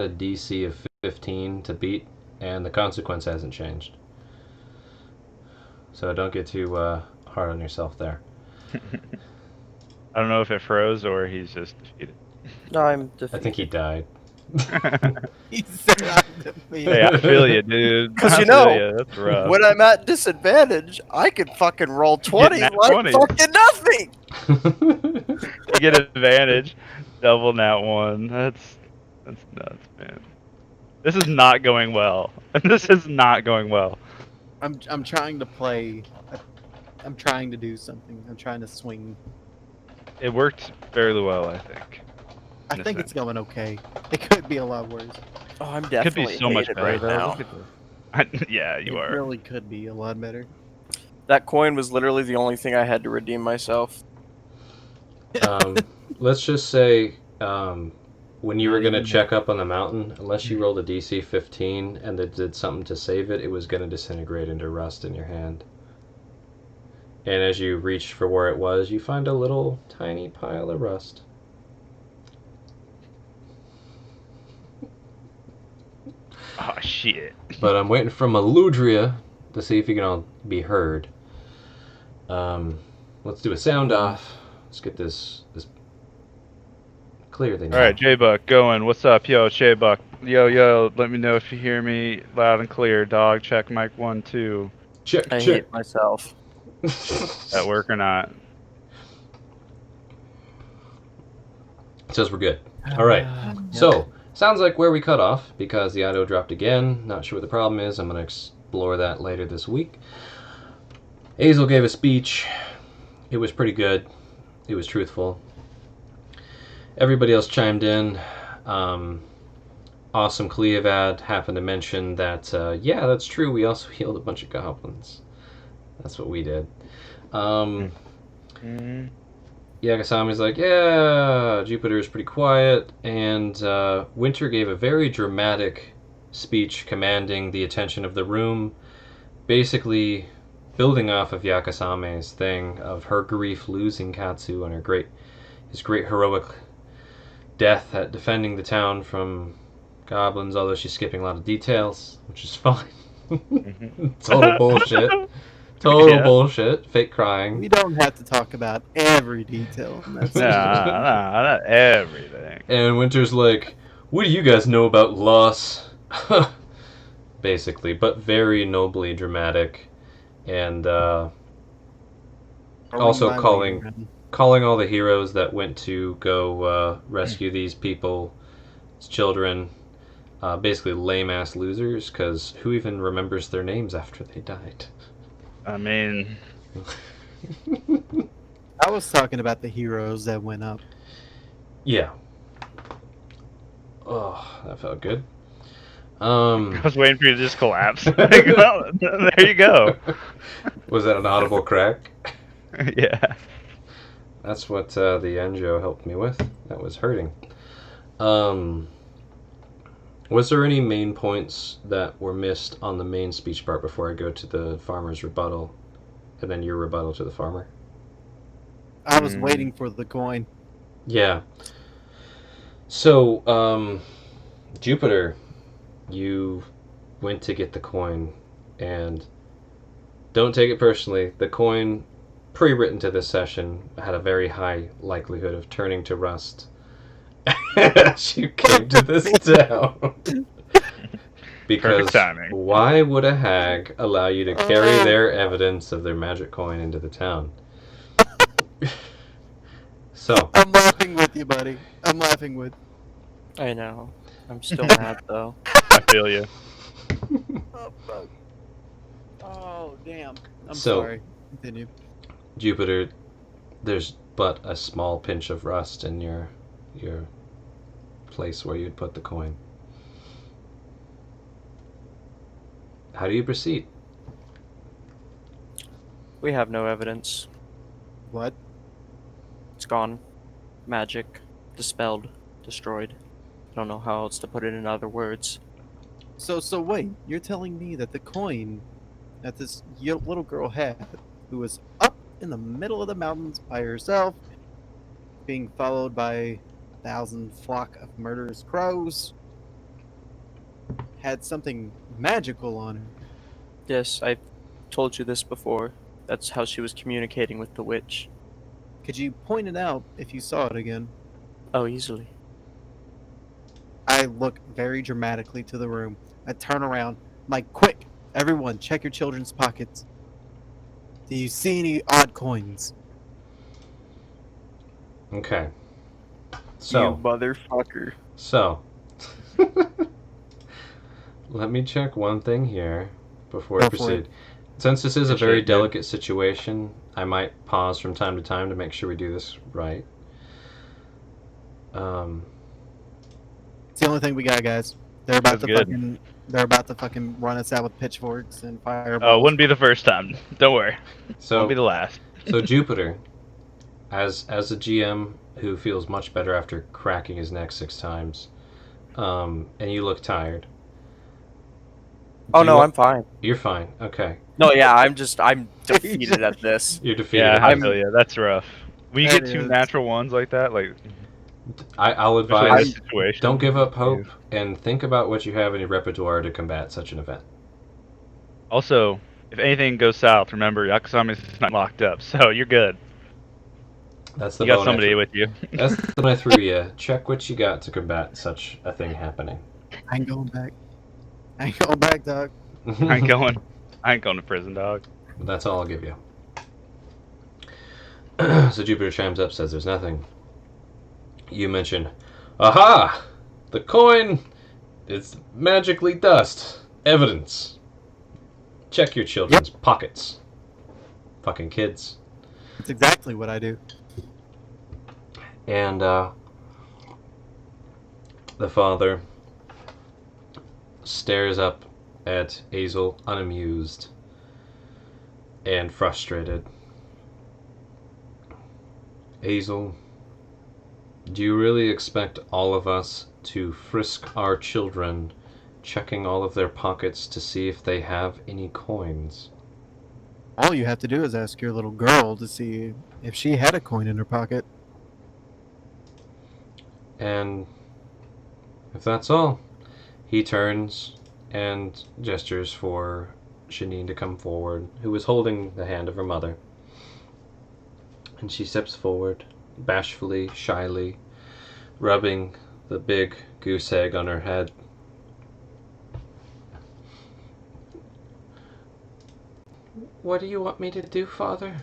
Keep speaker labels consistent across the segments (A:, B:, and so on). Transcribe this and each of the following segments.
A: a DC of 15 to beat, and the consequence hasn't changed. So don't get too hard on yourself there.
B: I don't know if it froze or he's just defeated.
C: No, I'm
A: I think he
C: defeated.
A: died.
D: He said I'm defeated.
B: Hey, I feel you, dude.
C: Because
B: I
C: you
B: feel
C: know,
B: you. That's rough.
C: when I'm at disadvantage, I can fucking roll 20
B: nat
C: like
B: 20s.
C: fucking nothing.
B: You get advantage. Double nat 1. That's nuts, man. This is not going well. This is not going well.
D: I'm trying to play. I'm trying to do something. I'm trying to swing.
B: It worked fairly well, I think.
D: I
B: in a
D: think
B: sense.
D: it's going okay. It could be a lot worse.
C: Oh, I'm
B: Could be
C: definitely
B: so much
C: hated
B: better
C: right
B: though.
C: now.
B: Look at yeah, you
D: It
B: are.
D: really could be a lot better.
C: That coin was literally the only thing I had to redeem myself.
A: Let's just say when you
D: Not
A: were going to
D: even
A: check up on the mountain, unless you rolled a DC 15 and it did something to save it, it was going to disintegrate into rust in your hand. And as you reached for where it was, you find a little tiny pile of rust.
B: Oh shit.
A: But I'm waiting for Maludria to see if you can all be heard. Let's do a sound off. Let's get this clear thing.
B: All right, J Buck going. What's up, yo, J Buck? Yo, let me know if you hear me loud and clear, dog. Check mic 1, 2.
A: Check,
C: I
A: check.
C: hate myself.
B: At work or not?
A: Says we're good. All right. So, sounds like where we cut off because the audio dropped again. Not sure what the problem is. I'm going to explore that later this week. Hazel gave a speech. It was pretty good. It was truthful. Everybody else chimed in. Awesome Cleovad happened to mention that, yeah, that's true. We also healed a bunch of goblins. That's what we did. Yagasami's like, yeah, Jupiter is pretty quiet, and Winter gave a very dramatic speech commanding the attention of the room, basically building off of Yakasame's thing of her grief losing Katsu and his great heroic death at defending the town from goblins, although she's skipping a lot of details, which is fine. Total bullshit. Total bullshit. Fake crying.
D: We don't have to talk about every detail. That's
B: Nah, not everything.
A: And Winter's like, what do you guys know about loss? Basically, but very nobly dramatic. And also calling all the heroes that went to go rescue these people's children basically lame-ass losers, because who even remembers their names after they died?
B: I mean,
D: I was talking about the heroes that went up.
A: Yeah. Oh, that felt good.
B: I was waiting for you to just collapse. Well, there you go.
A: Was that an audible crack?
B: Yeah.
A: That's what the Enjo helped me with. That was hurting. Was there any main points that were missed on the main speech part before I go to the farmer's rebuttal, and then your rebuttal to the farmer?
D: I was waiting for the coin.
A: Yeah. So, Jupiter, you went to get the coin, and don't take it personally. The coin, pre-written to this session, had a very high likelihood of turning to rust as you came to this town. Because why would a hag allow you to carry their evidence of their magic coin into the town? So
D: I'm laughing with you, buddy. I'm laughing with.
C: I know. I'm still mad though.
B: I feel you.
D: Oh fuck. Oh damn. I'm
A: So-
D: sorry. Continue.
A: Jupiter, there's but a small pinch of rust in your place where you'd put the coin. How do you proceed?
C: We have no evidence.
D: What?
C: It's gone. Magic. Dispelled. Destroyed. I don't know how else to put it in other words.
D: So wait. You're telling me that the coin that this little girl had, who was up in the middle of the mountains by herself, being followed by 1,000 flock of murderous crows, had something magical on her.
C: Yes, I told you this before. That's how she was communicating with the witch.
D: Could you point it out if you saw it again?
C: Oh, easily.
D: I look very dramatically to the room. I turn around. I'm like, quick, everyone, check your children's pockets. Do you see any odd coins?
A: Okay.
C: You
A: So,
C: motherfucker.
A: let me check one thing here before
D: Go
A: I
D: for
A: proceed.
D: it.
A: Since this is a
B: Appreciate
A: very
B: it, dude.
A: delicate situation, I might pause from time to time to make sure we do this right.
D: It's the only thing we got, guys. They're about
B: That's
D: to
B: good.
D: fucking run us out with pitchforks and
B: Oh, it
D: fireballs.
B: wouldn't be the first time. Don't worry. Won't be
A: So,
B: the last.
A: so Jupiter, as a GM who feels much better after cracking his neck 6 times, and you look tired.
C: Oh
A: Do you
C: no,
A: wa-
C: I'm fine.
A: You're fine. Okay,
C: No, yeah, I'm defeated at this.
A: you're defeated.
B: Yeah,
A: at
B: I
A: this.
B: feel you. That's rough. When you
D: That
B: get two
D: is-
B: natural ones like that, like
A: I'll
B: especially in
A: advise.
B: this situation,
A: Don't give up hope, and think about what you have in your repertoire to combat such an event.
B: Also, if anything goes south, remember Yakusami's not locked up, so you're good.
A: That's the
B: You got
A: bone
B: somebody
A: I
B: with you.
A: That's the one I threw you. Check what you got to combat such a thing happening.
D: I ain't going back. I ain't going back, dog.
B: I ain't going. I ain't going to prison, dog.
A: That's all I'll give you. So Jupiter chimes up, says there's nothing. You mention, aha! The coin is magically dust. Evidence. Check your children's pockets. Fucking kids.
D: That's exactly what I do.
A: And the father stares up at Azel, unamused and frustrated. Azel, do you really expect all of us to frisk our children, checking all of their pockets to see if they have any coins?
D: All you have to do is ask your little girl to see if she had a coin in her pocket.
A: And if that's all, he turns and gestures for Shanine to come forward, who is holding the hand of her mother. And she steps forward, bashfully, shyly, rubbing the big goose egg on her head. What do you want me to do, Father?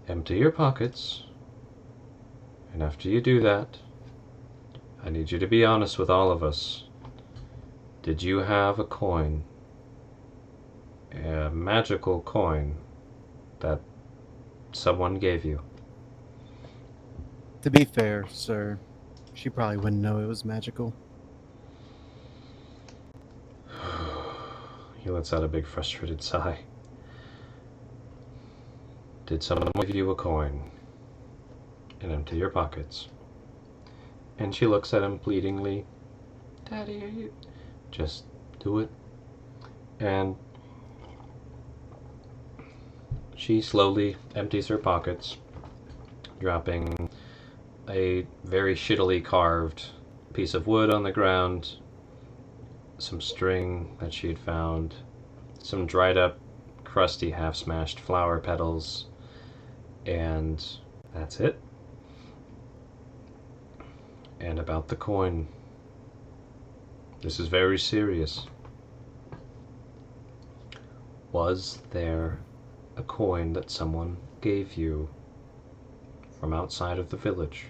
A: Empty your pockets. And after you do that, I need you to be honest with all of us. Did you have a coin? A magical coin that someone gave you?
D: To be fair, sir, she probably wouldn't know it was magical.
A: He lets out a big frustrated sigh. Did someone give you a coin? And empty your pockets. And she looks at him pleadingly. Daddy, are you... Just do it. And she slowly empties her pockets, dropping a very shittily carved piece of wood on the ground, some string that she had found, some dried up, crusty, half-smashed flower petals, and that's it. And about the coin. This is very serious. Was there a coin that someone gave you from outside of the village?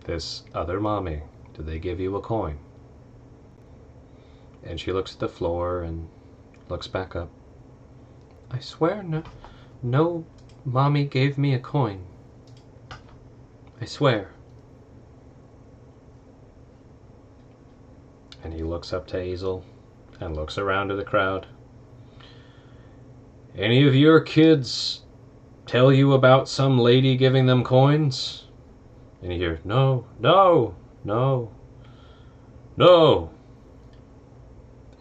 A: This other mommy, did they give you a coin? And she looks at the floor and looks back up. I swear no mommy gave me a coin. I swear. And he looks up to Hazel and looks around to the crowd. Any of your kids tell you about some lady giving them coins? And you hear, no, no, no, no.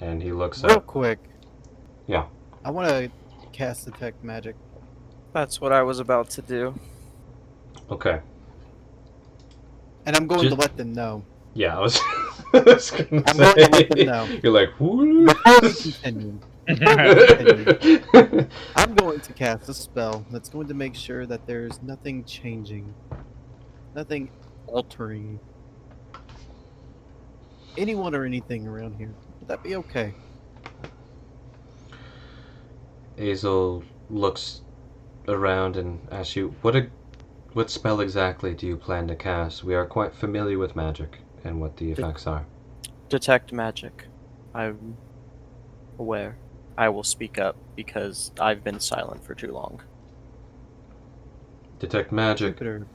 A: And he looks
D: Real
A: up.
D: quick.
A: Yeah.
D: I want to cast detect magic.
C: That's what I was about to do.
A: Okay.
D: And I'm going
A: Just-
D: to let them know.
A: Yeah, I was I was gonna
D: I'm going to let them
A: say.
D: know.
A: You're like, "Who?"
D: Before we continue, I'm going to cast a spell that's going to make sure that there's nothing changing, nothing altering anyone or anything around here. Would that be okay?
A: Azel looks around and asks you, what spell exactly do you plan to cast? We are quite familiar with magic and what the effects are.
C: Detect magic. I'm aware. I will speak up because I've been silent for too long.
A: Detect magic.
D: Jupiter,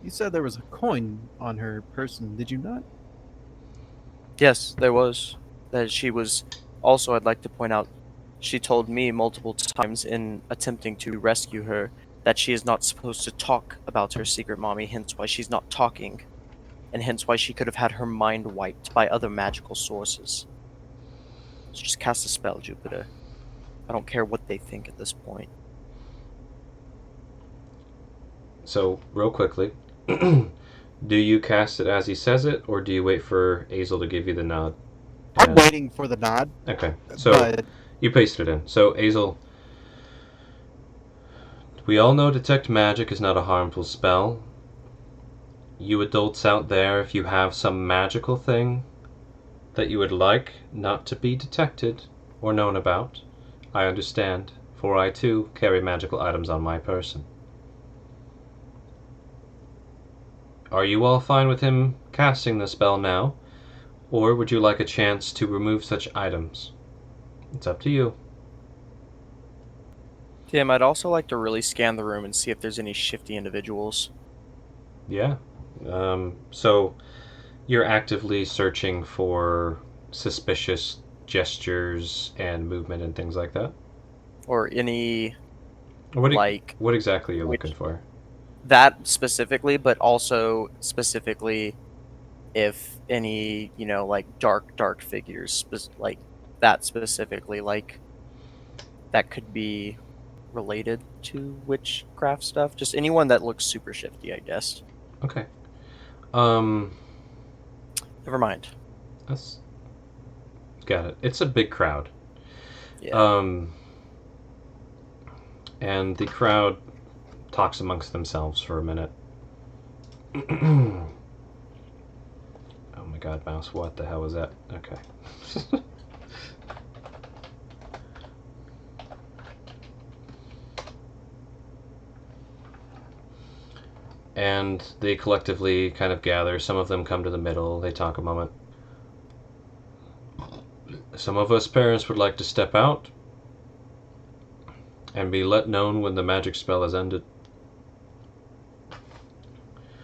D: you said there was a coin on her person, did you not?
C: Yes, there was. That she was. Also, I'd like to point out, she told me multiple times in attempting to rescue her that she is not supposed to talk about her secret mommy, hence why she's not talking, and hence why she could have had her mind wiped by other magical sources. So just cast a spell, Jupiter. I don't care what they think at this point.
A: So, real quickly, do you cast it as he says it, or do you wait for Azel to give you the nod?
D: I'm
A: And-
D: waiting for the nod,
A: Okay, so
D: but
A: you pasted it in. So, Azel, we all know Detect Magic is not a harmful spell. You adults out there, if you have some magical thing that you would like not to be detected or known about, I understand, for I too carry magical items on my person. Are you all fine with him casting the spell now, or would you like a chance to remove such items? It's up to you.
C: Tim, I'd also like to really scan the room and see if there's any shifty individuals.
A: Yeah. So you're actively searching for suspicious gestures and movement and things like that?
C: Or any,
A: What,
C: like,
A: what exactly are you
C: which-
A: looking for?
C: that specifically, but also specifically if any, like dark figures, like that specifically, like that could be related to witchcraft stuff. Just anyone that looks super shifty, I guess.
A: Okay. Um,
C: Never mind.
A: that's got it. It's a big crowd.
C: Yeah.
A: And the crowd talks amongst themselves for a minute. Oh my god, mouse, what the hell was that? Okay. And they collectively kind of gather. Some of them come to the middle, they talk a moment. Some of us parents would like to step out and be let known when the magic spell has ended.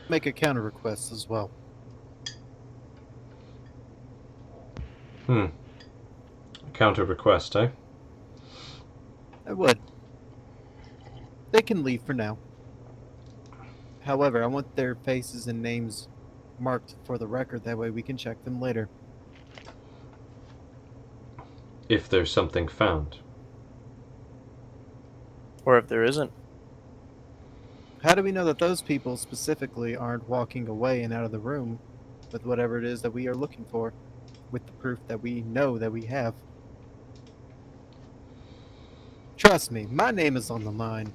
D: make a counter request as well.
A: Counter request, eh?
D: I would. They can leave for now. However, I want their faces and names marked for the record, that way we can check them later.
A: If there's something found.
C: Or if there isn't.
D: How do we know that those people specifically aren't walking away and out of the room with whatever it is that we are looking for, with the proof that we know that we have? Trust me, my name is on the line.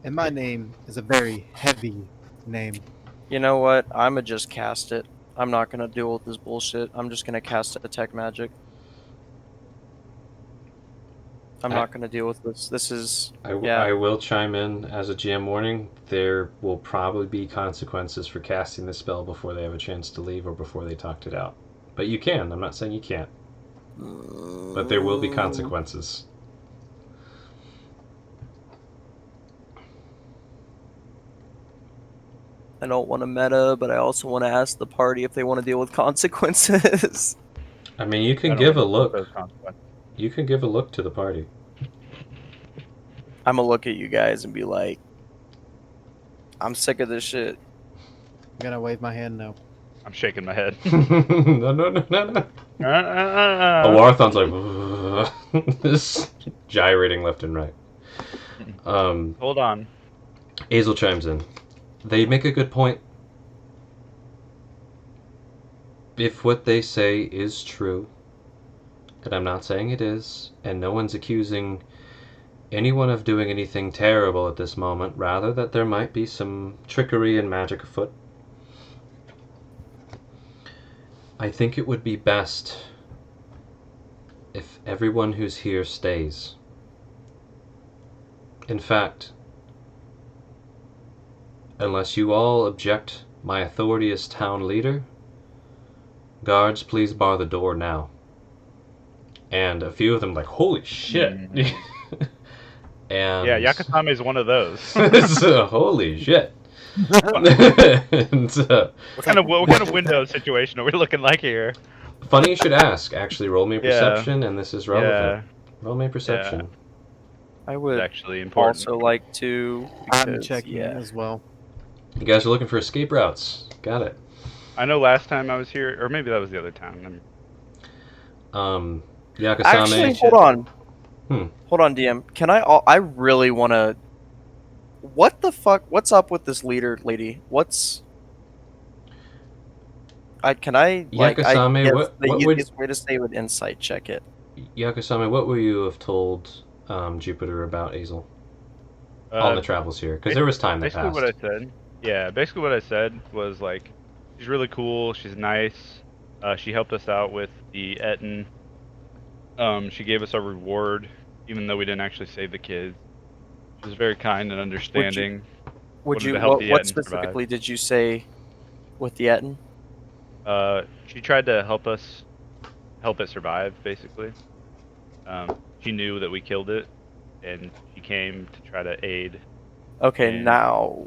D: And my name is a very heavy name.
C: You know what? I'ma just cast it. I'm not gonna deal with this bullshit. I'm just gonna cast Detect Magic. I'm not gonna deal with this. This is yeah.
A: I will chime in as a GM warning. There will probably be consequences for casting the spell before they have a chance to leave or before they talked it out. But you can. I'm not saying you can't. But there will be consequences.
C: I don't want to meta, but I also want to ask the party if they want to deal with consequences.
A: I mean, you
B: I
A: can
B: don't
A: give a
B: wanna
A: look.
B: those consequences.
A: You can give a look to the party.
C: I'm gonna look at you guys and be like, I'm sick of this shit.
D: I'm gonna wave my hand no.
B: I'm shaking my head.
A: No. Awarthon's like this, gyrating left and right.
B: Hold on.
A: Azel chimes in. They make a good point. if what they say is true, and I'm not saying it is, and no one's accusing anyone of doing anything terrible at this moment, rather that there might be some trickery and magic afoot, I think it would be best if everyone who's here stays. In fact, unless you all object my authority as town leader, guards, please bar the door now. And a few of them like, holy shit. And
B: Yeah, Yakasame is one of those.
A: holy shit. And,
B: what kind of window situation are we looking like here?
A: funny you should ask. Actually, roll me
B: Yeah.
A: perception, and this is relevant. Roll me perception.
C: I
B: It's
C: would
B: actually important.
C: also like to.
D: I'm
C: because,
D: checking
C: yeah.
D: as well.
A: You guys are looking for escape routes. Got it.
B: I know last time I was here, or maybe that was the other time.
A: Yakasame.
C: Actually, hold on.
A: Hmm.
C: Hold on, DM. Can I really want to. What the fuck? What's up with this leader lady? What's. Can I. Like,
A: Yakasame,
C: I guess
A: what
C: the
A: would-
C: easiest way to say would insight check it.
A: Yakasame, what would you have told Jupiter about Azel on the travels here? Because there was time that
B: Basically,
A: passed.
B: what I said. Yeah, basically what I said was like, she's really cool. She's nice. She helped us out with the Etten. She gave us our reward, even though we didn't actually save the kids. She was very kind and understanding.
C: Would
B: Wanted
C: you?
B: to help the
C: What
B: Etten
C: specifically did you say with the Etten?
B: She tried to help it survive, basically. She knew that we killed it, and she came to try to aid.
C: Okay,
B: And-
C: now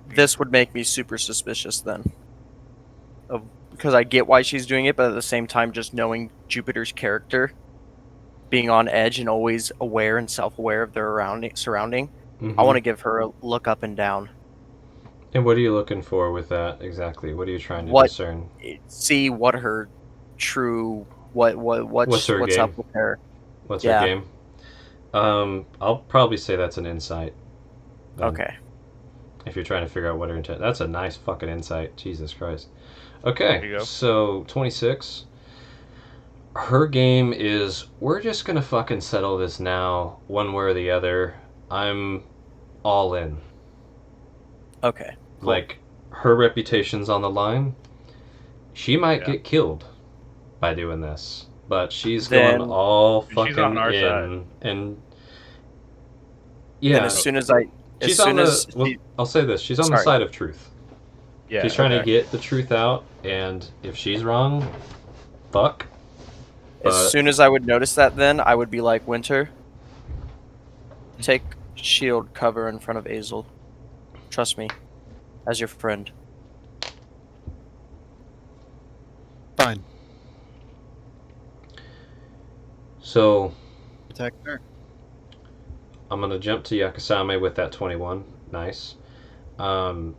C: this would make me super suspicious then. Because I get why she's doing it, but at the same time, just knowing Jupiter's character, being on edge and always aware and self-aware of their surrounding,
A: Mhm.
C: I want to give her a look up and down.
A: And what are you looking for with that exactly? What are you trying to
C: What-
A: discern?
C: See what her true what's
A: her game?
C: up with her.
A: What's
C: Yeah.
A: her game? I'll probably say that's an insight. then,
C: Okay.
A: If you're trying to figure out what her intent, that's a nice fucking insight. Jesus Christ.
B: There
A: Okay,
B: you go.
A: so 26. Her game is we're just gonna fucking settle this now, one way or the other. I'm all in.
C: Okay. Cool.
A: Like, her reputation's on the line. She might
B: Yeah.
A: get killed by doing this, but she's
C: Then-
A: going all
B: She's
A: fucking
B: on our
A: in,
B: side.
A: and
C: Then
A: yeah,
C: as soon as I
A: she's
C: as
A: on
C: soon
A: the.
C: as
A: Well,
C: she-
A: I'll say this: she's on the
C: Sorry.
A: side of truth.
B: Yeah,
A: She's trying to
B: okay.
A: get the truth out, and if she's wrong, fuck.
C: as
A: But-
C: soon as I would notice that, then I would be like, Winter, take shield cover in front of Azel. Trust me, as your friend.
D: Fine.
A: So
D: Protect her.
A: I'm gonna jump to Yakasame with that 21. Nice. And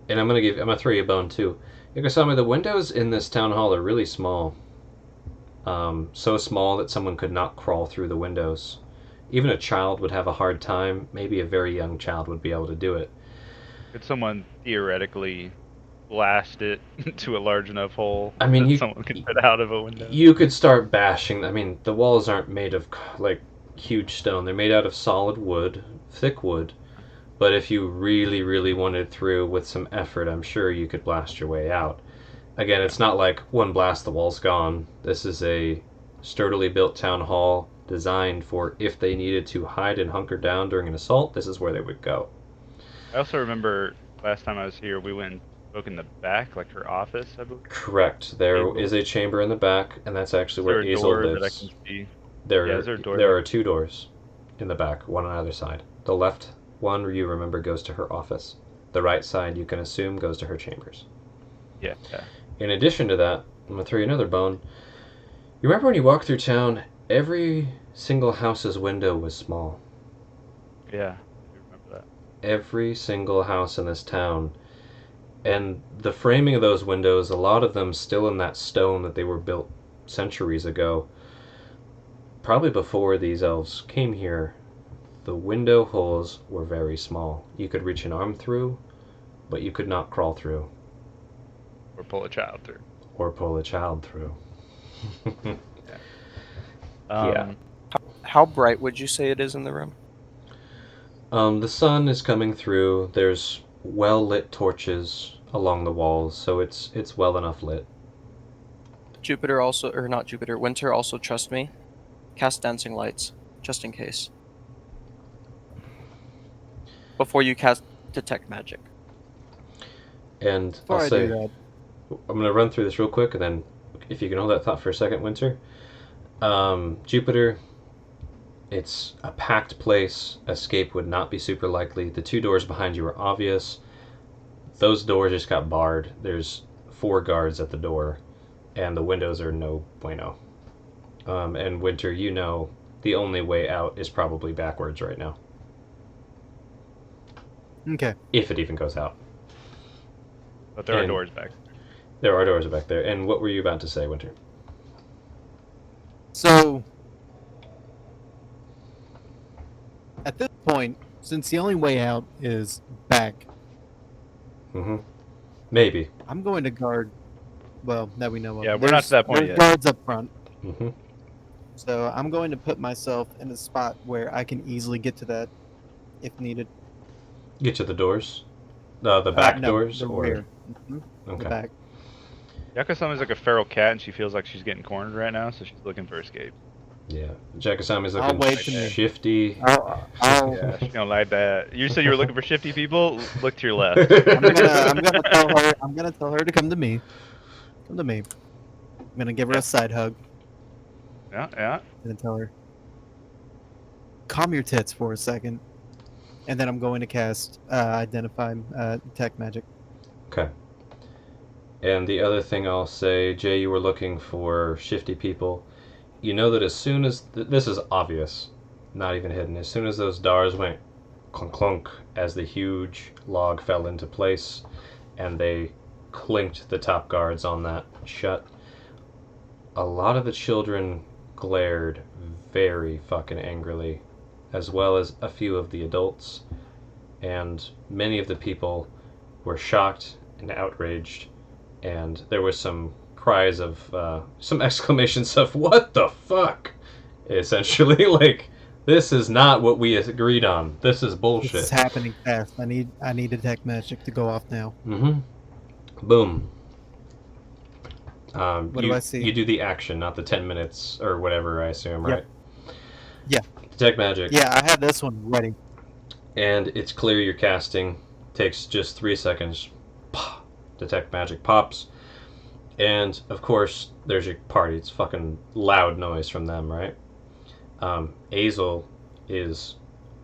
A: I'm gonna throw you a bone too. Yakasame, the windows in this town hall are really small. So small that someone could not crawl through the windows. Even a child would have a hard time. Maybe a very young child would be able to do it.
B: Could someone theoretically blast it to a large enough hole
A: I mean,
B: that someone could fit out of a window?
A: You could start bashing. I mean, the walls aren't made of like huge stone. They're made out of solid wood, thick wood. But if you really, really wanted through with some effort, I'm sure you could blast your way out. Again, it's not like one blast, the wall's gone. This is a sturdily built town hall designed for if they needed to hide and hunker down during an assault, this is where they would go.
B: I also remember last time I was here, we went and spoke in the back, like her office, I believe.
A: Correct. There
B: Hazel.
A: is a chamber in the back, and that's actually
B: Is
A: where
B: there a
A: Azel
B: door that I
A: lives.
B: can see?
A: There,
B: Yeah, is there a door
A: there
B: there?
A: are two doors in the back, one on either side. The left one, you remember, goes to her office. The right side, you can assume, goes to her chambers.
B: Yeah.
A: In addition to that, I'm going to throw you another bone. You remember when you walked through town, every single house's window was small.
B: Yeah. I do remember that.
A: Every single house in this town. And the framing of those windows, a lot of them still in that stone that they were built centuries ago. Probably before these elves came here, the window holes were very small. You could reach an arm through, but you could not crawl through.
B: or pull a child through.
A: Or pull a child through.
B: Um,
C: How bright would you say it is in the room?
A: The sun is coming through. There's well-lit torches along the walls, so it's well enough lit.
C: Jupiter also, or not Jupiter, Winter also trust me. Cast dancing lights, just in case. Before you cast detect magic.
A: And
D: Before
A: I'll
D: I
A: say,
D: do that,
A: I'm going to run through this real quick, and then if you can hold that thought for a second, Winter. Jupiter, it's a packed place. Escape would not be super likely. The 2 doors behind you are obvious. Those doors just got barred. There's 4 guards at the door, and the windows are no bueno. And Winter, you know the only way out is probably backwards right now.
D: okay.
A: If it even goes out.
B: but there are
A: And-
B: doors back.
A: There are doors back there. And what were you about to say, Winter?
D: So, at this point, since the only way out is back,
A: Mm-hmm. Maybe.
D: I'm going to guard. Well, that we know of.
B: Yeah, we're not to that point
D: There's
B: yet.
D: guards up front,
A: Mm-hmm.
D: so I'm going to put myself in a spot where I can easily get to that if needed.
A: Get to the doors? The back
D: No,
A: doors?
D: the
A: or
D: rear. Mhm,
A: Okay.
D: The back.
B: Yakasami's like a feral cat, and she feels like she's getting cornered right now, so she's looking for escape.
A: Yeah. Jackasami's
D: I'll
A: looking
D: wait to me.
A: shifty.
D: I'll
B: Yeah, she don't like that. You said you were looking for shifty people. Look to your left.
D: I'm gonna tell her to come to me. Come to me. I'm gonna give her a side hug
B: Yeah, yeah.
D: and tell her, calm your tits for a second, and then I'm going to cast identify detect magic.
A: Okay. And the other thing I'll say, Jay, you were looking for shifty people. You know that as soon as this is obvious, not even hidden. As soon as those doors went clunk clunk as the huge log fell into place, and they clinked the top guards on that shut. A lot of the children glared very fucking angrily, as well as a few of the adults, and many of the people were shocked and outraged, and there was some cries of some exclamations of "What the fuck?" Essentially, like, this is not what we agreed on. This is
D: This
A: bullshit.
D: is happening fast. I need detect magic to go off now.
A: Mm-hmm. Boom.
D: What
A: you,
D: do I see?
A: You do the action, not the 10 minutes or whatever, I assume,
D: Yep.
A: right?
D: Yeah.
A: Detect magic.
D: Yeah, I had this one ready.
A: And it's clear you're casting. Takes just 3 seconds. Pah! Detect magic pops. And, of course, there's your party. It's fucking loud noise from them, right? Azel is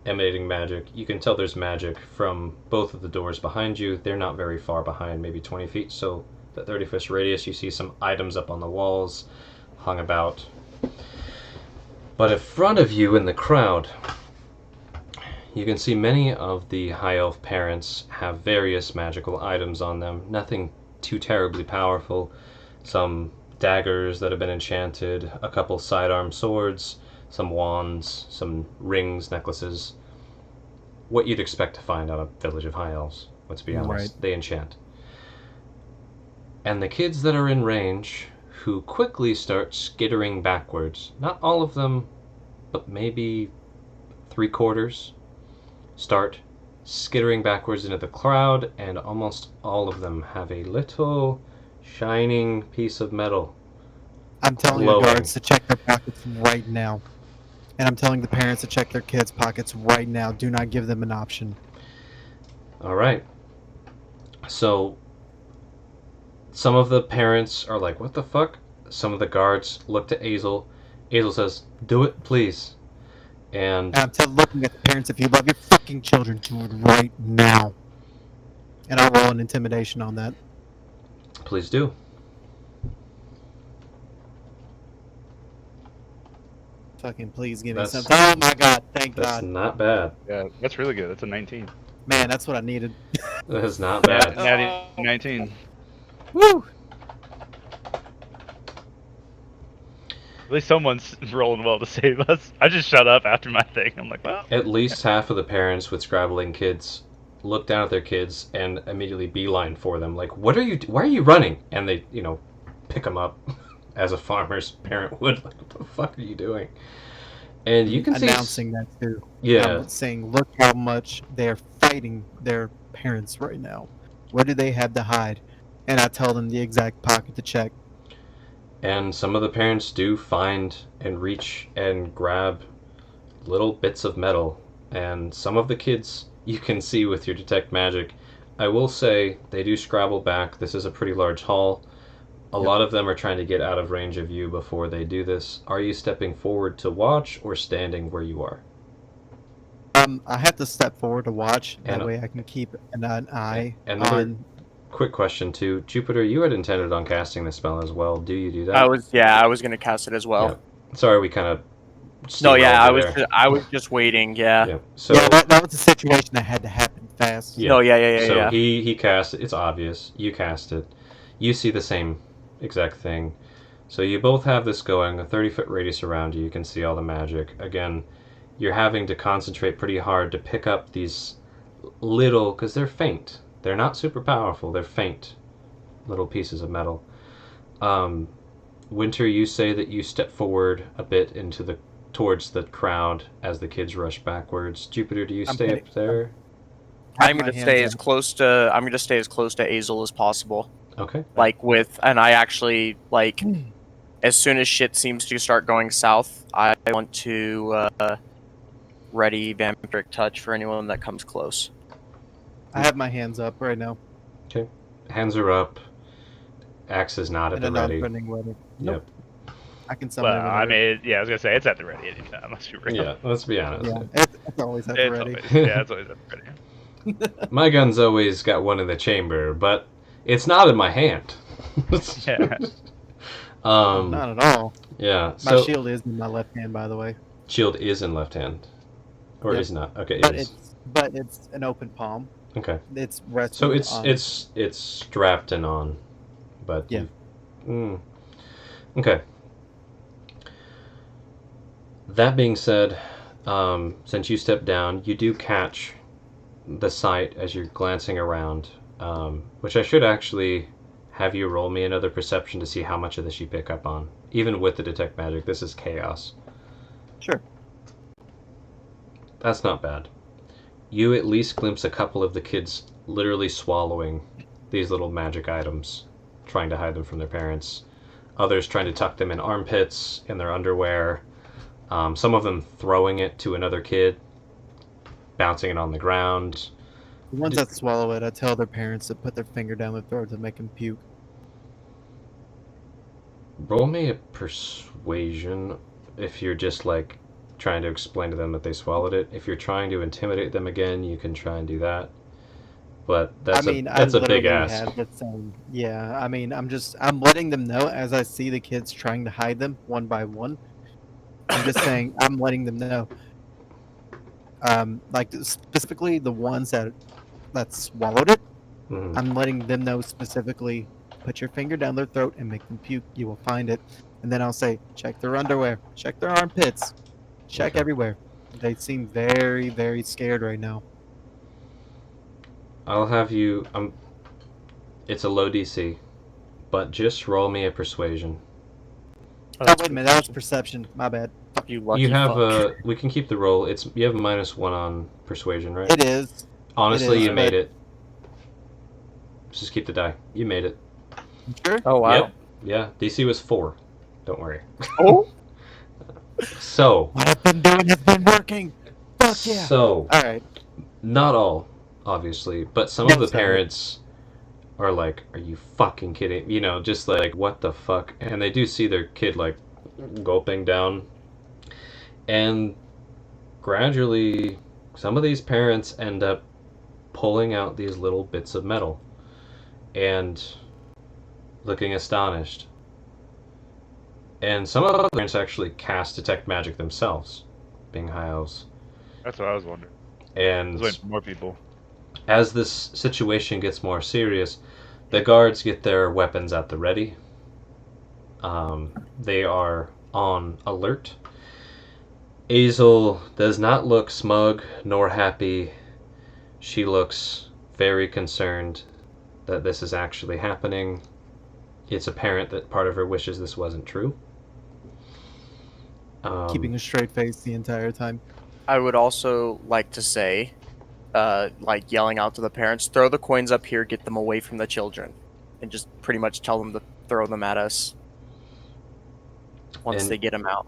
A: emanating magic. You can tell there's magic from both of the doors behind you. They're not very far behind, maybe 20 feet. So the 30-foot radius, you see some items up on the walls, hung about. But in front of you in the crowd, you can see many of the High Elf parents have various magical items on them. Nothing too terribly powerful. Some daggers that have been enchanted, a couple sidearm swords, some wands, some rings, necklaces. What you'd expect to find on a village of High Elves, let's be honest.
D: Right.
A: They enchant. And the kids that are in range, who quickly start skittering backwards, not all of them, but maybe 3/4, start skittering backwards into the crowd, and almost all of them have a little shining piece of metal.
D: I'm telling
A: Glowing.
D: the guards to check their pockets right now. And I'm telling the parents to check their kids' pockets right now. Do not give them an option.
A: All right. So some of the parents are like, "What the fuck?" Some of the guards look to Azel. Azel says, "Do it, please." And
D: And I'm looking at the parents. If you love your fucking children, do it right now. And I'll roll an intimidation on that.
A: please do.
D: Fucking please give me
A: That's-
D: something. Oh my god, thank
A: That's
D: god.
A: not bad.
B: Yeah, that's really good. That's a 19.
D: Man, that's what I needed.
A: That is not bad.
B: Natty 19.
D: Woo!
B: At least someone's rolling well to save us. I just shut up after my thing. I'm like, well,
A: At least half of the parents with scrabbling kids look down at their kids and immediately beeline for them. Like, what are you? Why are you running? And they, pick them up as a farmer's parent would. Like, what the fuck are you doing? And you can see
D: announcing that too.
A: Yeah,
D: Saying, look how much they're fighting their parents right now. What do they have to hide? And I tell them the exact pocket to check.
A: and some of the parents do find and reach and grab little bits of metal, and some of the kids you can see with your detect magic. I will say they do scrabble back. This is a pretty large hall. A lot of them are trying to get out of range of you before they do this. Are you stepping forward to watch or standing where you are?
D: I have to step forward to watch. That
A: And-
D: way I can keep an eye
A: Another
D: on.
A: quick question too, Jupiter. You had intended on casting the spell as well. Do you do that?
C: I was gonna cast it as well.
A: Yeah. Sorry, we kind of.
C: No, yeah,
A: there.
C: I was just waiting. Yeah.
A: Yeah. So
D: Yeah, that was a situation that had to happen fast.
A: Yeah.
C: No, yeah.
A: So he cast it. It's obvious. You cast it. You see the same exact thing. So you both have this going, a 30-foot radius around you. You can see all the magic. Again, you're having to concentrate pretty hard to pick up these little, because they're faint. They're not super powerful. They're faint little pieces of metal. Winter, you say that you step forward a bit towards the crowd as the kids rush backwards. Jupiter, do you stay up there?
C: I'm
D: my
C: gonna
D: hands
C: stay
D: up.
C: as close to Azel as possible.
A: Okay.
C: And I actually as soon as shit seems to start going south, I want to ready vampiric touch for anyone that comes close.
D: I have my hands up right now.
A: Hands are up. Axe is not at
D: In
A: the
D: a
A: ready.
D: non-threatening way.
A: Yep.
D: Nope. I can summon
B: Well,
D: it.
B: I mean, yeah, I was gonna say it's at the ready anytime. Let's be real.
A: Yeah, let's be honest.
D: Yeah, it's always at the
B: It's
D: ready.
B: always, yeah, it's always at the ready.
A: My gun's always got one in the chamber, but it's not in my hand.
B: Yeah.
D: Not at all.
A: Yeah.
D: My
A: So
D: shield is in my left hand, by the way.
A: shield is in left hand, or
D: Yep.
A: is not? Okay,
D: But
A: it is.
D: it's an open palm.
A: Okay.
D: It's resting.
A: So it's
D: on,
A: it's strapped and on, but
D: Yeah.
A: Okay. That being said, since you step down, you do catch the sight as you're glancing around, which I should actually have you roll me another perception to see how much of this you pick up on. Even with the detect magic, this is chaos.
D: Sure.
A: That's not bad. You at least glimpse a couple of the kids literally swallowing these little magic items, trying to hide them from their parents. Others trying to tuck them in armpits, in their underwear. Some of them throwing it to another kid, bouncing it on the ground.
D: The ones that swallow it, I tell their parents to put their finger down their throat to make them puke.
A: Roll me a persuasion if you're just like trying to explain to them that they swallowed it. If you're trying to intimidate them again, you can try and do that. But that's
D: I mean,
A: that's
D: I
A: a big
D: literally
A: ask.
D: had the same. Yeah, I mean, I'm letting them know as I see the kids trying to hide them one by one. I'm just saying, I'm letting them know. Like specifically the ones that swallowed it,
A: Mhm.
D: I'm letting them know specifically. Put your finger down their throat and make them puke. You will find it. And then I'll say, check their underwear, check their armpits, check
A: Okay.
D: everywhere. They seem very, very scared right now.
A: I'll have you. It's a low DC, but just roll me a persuasion.
D: Oh, wait a minute, that was perception. My bad.
C: Fuck you, lucky
A: You have
C: fuck.
A: we can keep the roll. You have a -1 on persuasion, right?
D: It is.
A: Honestly,
D: is,
A: you made
D: but-
A: it. Just keep the die. You made it.
D: Sure.
C: Oh wow.
A: Yep. Yeah. DC was 4. Don't worry.
C: Oh.
A: So.
D: What I've been doing has been working. Fuck yeah.
A: So.
D: All right.
A: Not all, obviously, but some
D: No,
A: of the
D: sorry.
A: parents are like, "Are you fucking kidding?" You know, just like, "What the fuck?" And they do see their kid like gulping down, and gradually, some of these parents end up pulling out these little bits of metal and looking astonished. And some of the parents actually cast detect magic themselves, being high elves.
B: That's what I was wondering. I
A: And
B: was waiting for more people.
A: as this situation gets more serious, the guards get their weapons at the ready. They are on alert. Azel does not look smug nor happy. She looks very concerned that this is actually happening. It's apparent that part of her wishes this wasn't true.
D: Keeping a straight face the entire time.
C: I would also like to say, like yelling out to the parents, throw the coins up here, get them away from the children, and just pretty much tell them to throw them at us once
A: And-
C: they get them out.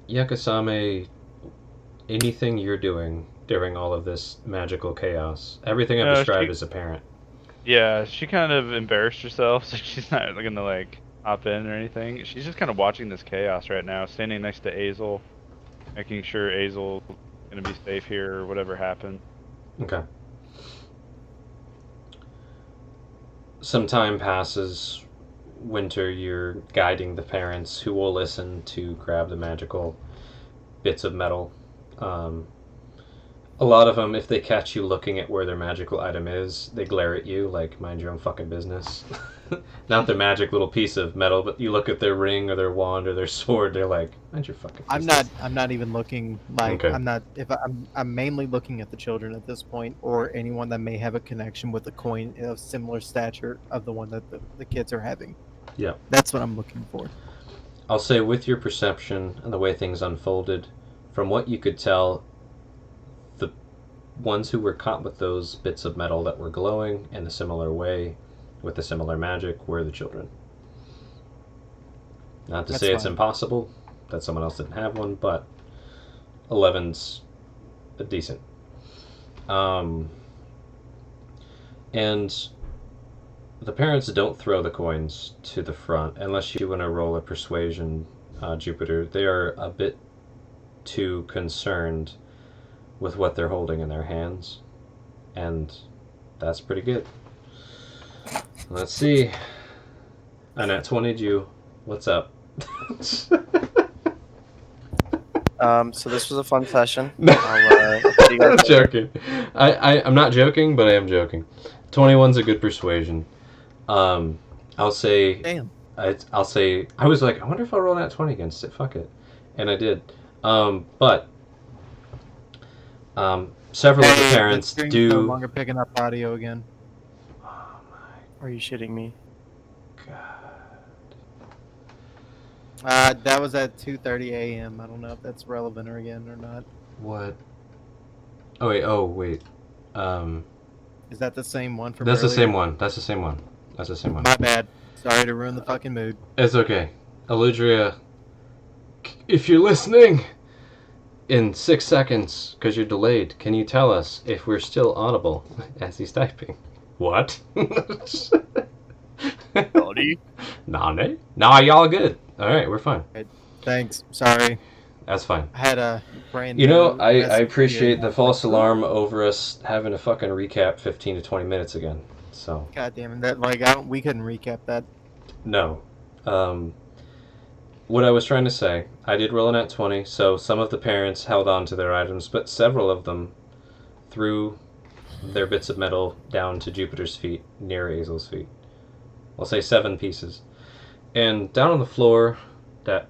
A: Yakasame, anything you're doing during all of this magical chaos, everything I've
B: No,
A: described
B: she-
A: is apparent.
B: Yeah, she kind of embarrassed herself, so she's not gonna like hop in or anything. She's just kind of watching this chaos right now, standing next to Azel, making sure Azel's gonna be safe here or whatever happens.
A: Okay. Some time passes. Winter, you're guiding the parents who will listen to grab the magical bits of metal. A lot of them, if they catch you looking at where their magical item is, they glare at you like, mind your own fucking business. Not their magic little piece of metal, but you look at their ring or their wand or their sword, they're like, mind your fucking business.
D: I'm not even looking like
A: Okay.
D: I'm not if I'm mainly looking at the children at this point, or anyone that may have a connection with a coin of similar stature of the one that the kids are having.
A: Yeah.
D: That's what I'm looking for.
A: I'll say, with your perception and the way things unfolded, from what you could tell, the ones who were caught with those bits of metal that were glowing in a similar way, with a similar magic, were the children. Not to
D: That's
A: say it's
D: fine.
A: impossible that someone else didn't have one, but 11's decent. And the parents don't throw the coins to the front unless you want to roll a persuasion, Jupiter. They are a bit too concerned with what they're holding in their hands, and that's pretty good. Let's see. A nat 20, you. What's up?
C: So this was a fun session.
A: No.
C: See you guys
A: I'm
C: later.
A: joking. I'm not joking, but I am joking. 21's a good persuasion. I'll say
D: Damn.
A: I'll say I was like, I wonder if I'll roll that 20 against it. Fuck it, and I did. But several of the
D: Hey,
A: parents
D: the screen's no
A: do.
D: longer picking up audio again.
A: Oh my
C: Are you shitting me?
A: god!
D: That was at 2:30 a.m. I don't know if that's relevant or again or not.
A: What? Oh wait. Oh wait.
D: Is that the same one from
A: That's the
D: earlier?
A: same one. That's the same one. That's the same one.
D: My bad. Sorry to ruin the fucking mood.
A: It's okay. Aludria, if you're listening, in 6 seconds, because you're delayed, can you tell us if we're still audible as he's typing? What?
C: Buddy.
A: Nane? Nah, y'all good. Alright, we're fine.
D: Thanks. Sorry.
A: That's fine.
D: I had a brand
A: You know,
D: new
A: I
D: message
A: appreciate
D: here.
A: the false alarm over us having to fucking recap 15 to 20 minutes again. So,
D: God damn it! That we couldn't recap that.
A: no. What I was trying to say, I did roll a nat 20, so some of the parents held on to their items, but several of them threw their bits of metal down to Jupiter's feet, near Azel's feet. I'll say 7 pieces. And down on the floor, that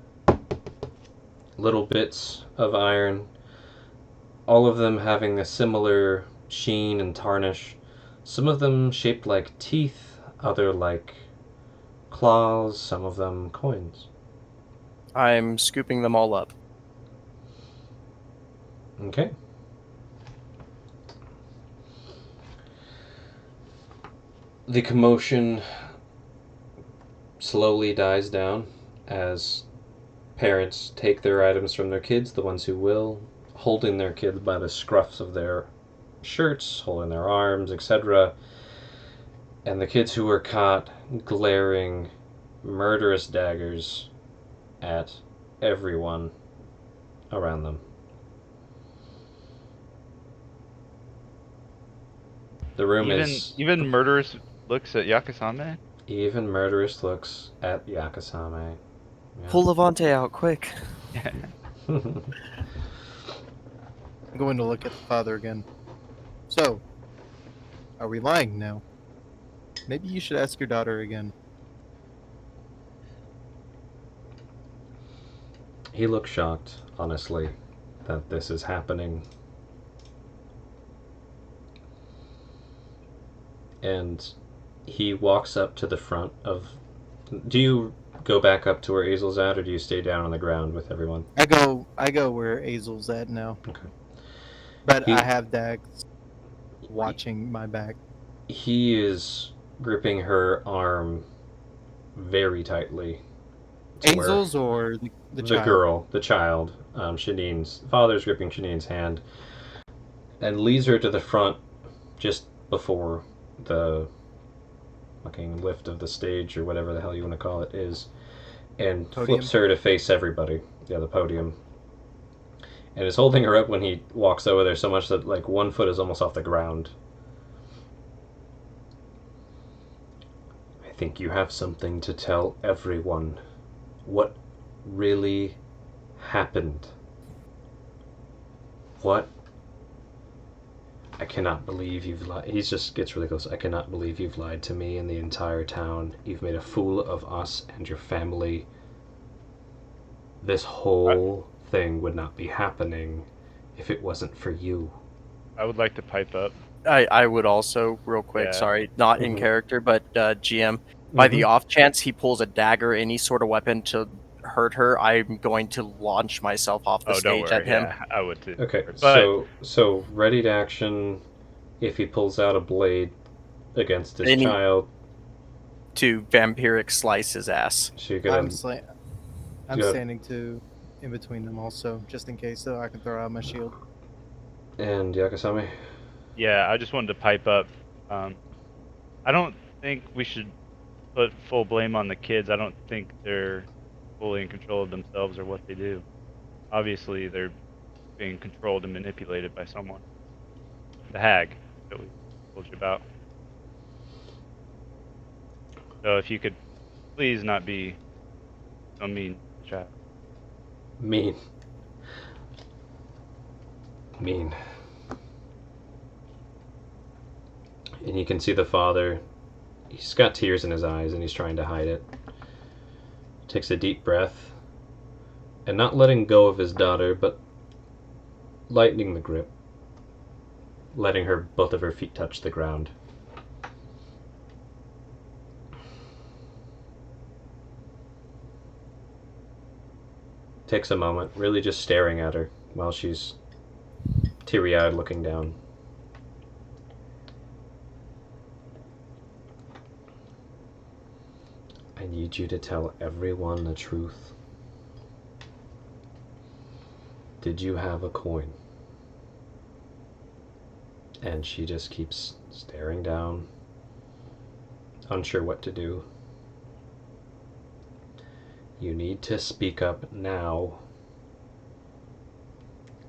A: little bits of iron, all of them having a similar sheen and tarnish. Some of them shaped like teeth, other like claws, some of them coins.
C: I'm scooping them all up.
A: Okay. The commotion slowly dies down as parents take their items from their kids, the ones who will, holding their kids by the scruffs of their shirts, holding their arms, etc. And the kids who were caught glaring murderous daggers at everyone around them. The room is
B: Even murderous looks at Yakasame.
A: even murderous looks at Yakasame. Yeah.
C: Pull Levante out, quick.
D: I'm going to look at the father again. So, are we lying now? Maybe you should ask your daughter again.
A: He looks shocked, honestly, that this is happening. and he walks up to the front of. Do you go back up to where Azel's at, or do you stay down on the ground with everyone?
D: I go where Azel's at now.
A: Okay.
D: But
A: He-
D: I have Dax watching my back.
A: He is gripping her arm very tightly. to where-
D: Azel's or the child?
A: girl, the child, Shanine's father's gripping Shanine's hand, and leads her to the front, just before the fucking lift of the stage or whatever the hell you want to call it is, and
D: Podium?
A: flips her to face everybody. Yeah, the podium. And is holding her up when he walks over there so much that like one foot is almost off the ground. I think you have something to tell everyone. What really happened? What? I cannot believe you've lied. He just gets really close. I cannot believe you've lied to me and the entire town. You've made a fool of us and your family. This whole thing would not be happening if it wasn't for you.
B: I would like to pipe up.
C: I would also, real quick,
B: Yeah.
C: sorry, not in
A: Mhm.
C: character, but GM, by the off chance he pulls a dagger, any sort of weapon to hurt her, I'm going to launch myself off the
B: Oh, don't
C: stage
B: worry.
C: at him.
B: Yeah, I would too.
A: Okay,
B: But
A: so ready to action if he pulls out a blade against his
C: Any-
A: child.
C: To vampiric slice his ass.
A: So you're gonna
D: I'm
A: Good.
D: standing in between them also, just in case, so I can throw out my shield.
A: and Yakasami.
B: yeah, I just wanted to pipe up. I don't think we should put full blame on the kids. I don't think they're fully in control of themselves or what they do. Obviously, they're being controlled and manipulated by someone. The hag that we told you about. So if you could please not be so mean, child.
A: Mean. And you can see the father. He's got tears in his eyes and he's trying to hide it. Takes a deep breath. And not letting go of his daughter, but lightening the grip. Letting both of her feet touch the ground. Takes a moment, really just staring at her while she's teary-eyed looking down. I need you to tell everyone the truth. Did you have a coin? And she just keeps staring down, unsure what to do. You need to speak up now.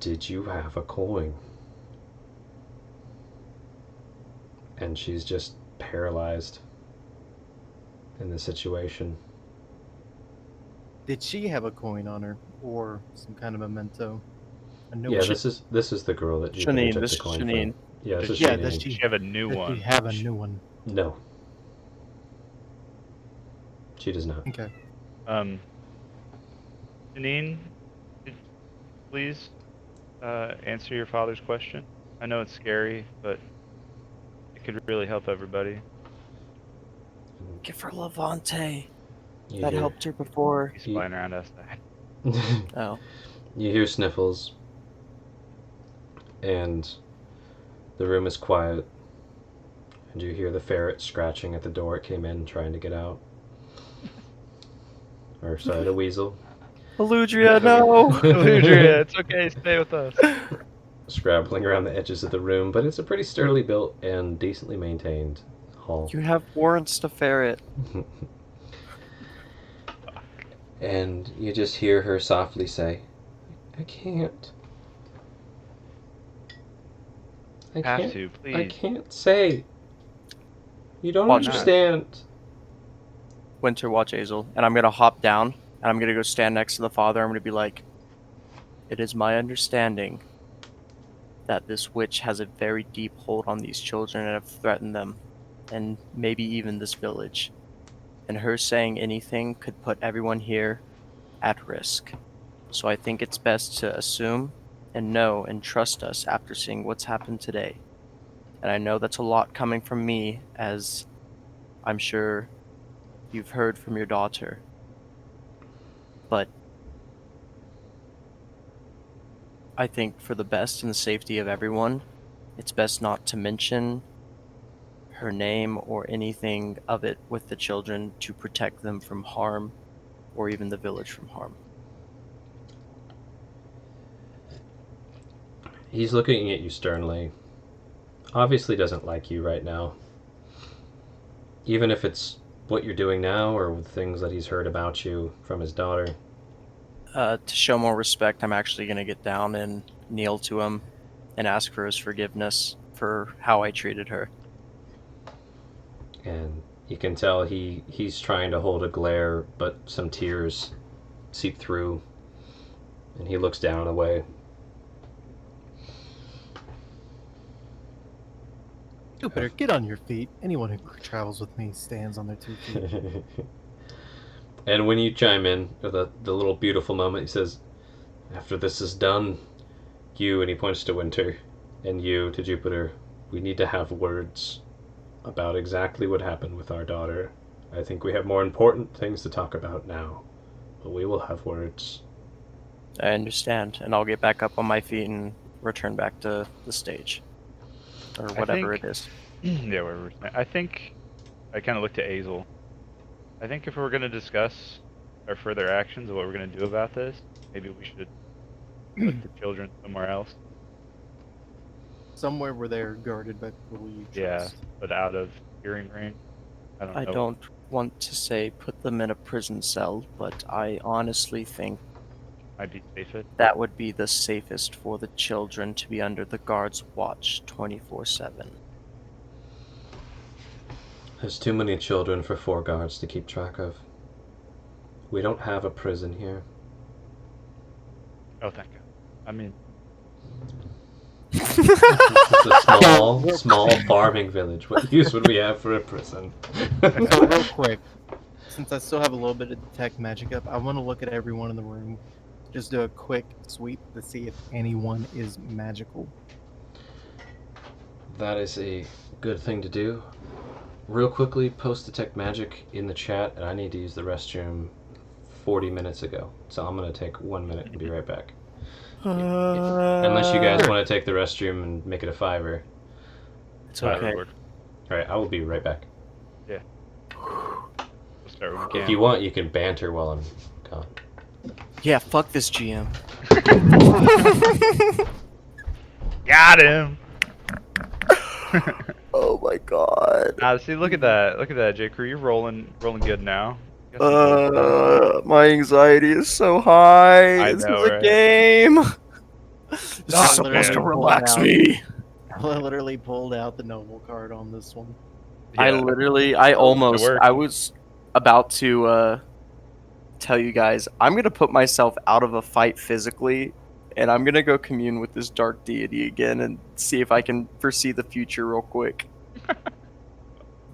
A: Did you have a coin? And she's just paralyzed in the situation.
D: Did she have a coin on her, or some kind of memento? A new
A: Yeah,
D: one?
A: this is the girl that Jupiter
C: Shanine,
A: took
C: this
A: the
C: is
A: coin
C: Shanine.
A: from. Yeah, this is
D: Yeah,
A: Shanine.
D: does
B: Does
D: she-
B: she have a new
D: Did
B: one?
D: we have a new one?
A: No, she does not.
D: Okay.
B: Janine, could you please answer your father's question? I know it's scary, but it could really help everybody.
C: Give her Levante.
A: You
C: That
A: hear,
C: helped her before.
B: He's flying around outside.
C: Oh.
A: You hear sniffles, and the room is quiet, and you hear the ferret scratching at the door it came in, trying to get out. Or, sorry, the weasel.
C: Aludria, no!
B: Eludria, it's okay, stay with us.
A: Scrabbling around the edges of the room, but it's a pretty sturdily built and decently maintained hall.
C: You have warrants to ferret.
A: And you just hear her softly say, I can't. I
B: Have
A: can't.
B: to,
A: I
B: please.
A: can't say. You don't
C: Watch
A: understand.
C: Winter, watch Azel. And I'm gonna hop down, and I'm gonna go stand next to the father. I'm gonna be like, it is my understanding that this witch has a very deep hold on these children and have threatened them, and maybe even this village. And her saying anything could put everyone here at risk. So I think it's best to assume and know and trust us after seeing what's happened today. And I know that's a lot coming from me, as I'm sure you've heard from your daughter. But I think for the best and the safety of everyone, it's best not to mention her name or anything of it with the children to protect them from harm, or even the village from harm.
A: He's looking at you sternly. Obviously doesn't like you right now. Even if it's what you're doing now or with things that he's heard about you from his daughter.
C: To show more respect, I'm actually going to get down and kneel to him and ask for his forgiveness for how I treated her.
A: And you can tell he's trying to hold a glare, but some tears seep through. And he looks down and away.
D: Jupiter, get on your feet. Anyone who travels with me stands on their 2 feet.
A: And when you chime in, the little beautiful moment, he says, after this is done, you, and he points to Winter, and you to Jupiter, we need to have words about exactly what happened with our daughter. I think we have more important things to talk about now, but we will have words.
C: I understand, and I'll get back up on my feet and return back to the stage. Or whatever it is.
B: Yeah, whatever. I think I kind of looked at Azel. I think if we're going to discuss our further actions of what we're going to do about this, maybe we should put the children somewhere else.
D: Somewhere where they're guarded by people you
B: Yeah,
D: trust.
B: but out of hearing range.
C: I don't want to say put them in a prison cell, but I honestly think
B: Might be safest.
C: that would be the safest for the children to be under the guard's watch 24/7.
A: There's too many children for 4 guards to keep track of. We don't have a prison here.
B: Oh, thank God. I mean,
A: It's a small farming village. What use would we have for a prison?
D: So real quick, since I still have a little bit of detect magic up, I want to look at everyone in the room. Just do a quick sweep to see if anyone is magical.
A: That is a good thing to do. Real quickly, post detect magic in the chat, and I need to use the restroom 40 minutes ago. So I'm going to take 1 minute and be right back. Unless you guys want to take the restroom and make it a 5-er.
C: It's okay.
A: Alright, I will be right back.
B: We'll start when we
A: If
B: can.
A: you want, you can banter while I'm gone.
C: Yeah, fuck this GM.
B: Got him!
C: Oh my god.
B: See, look at that. Look at that, J. Crew. You're rolling good now. You got some good
C: My anxiety is so high.
B: I
C: This
B: know,
C: is a
B: right?
C: game. This
B: Oh,
C: is supposed to
B: man.
C: relax me.
D: I literally pulled out the noble card on this one.
C: I
B: Yeah.
C: literally, I
B: worked.
C: was about to tell you guys, I'm gonna put myself out of a fight physically, and I'm gonna go commune with this dark deity again and see if I can foresee the future real quick.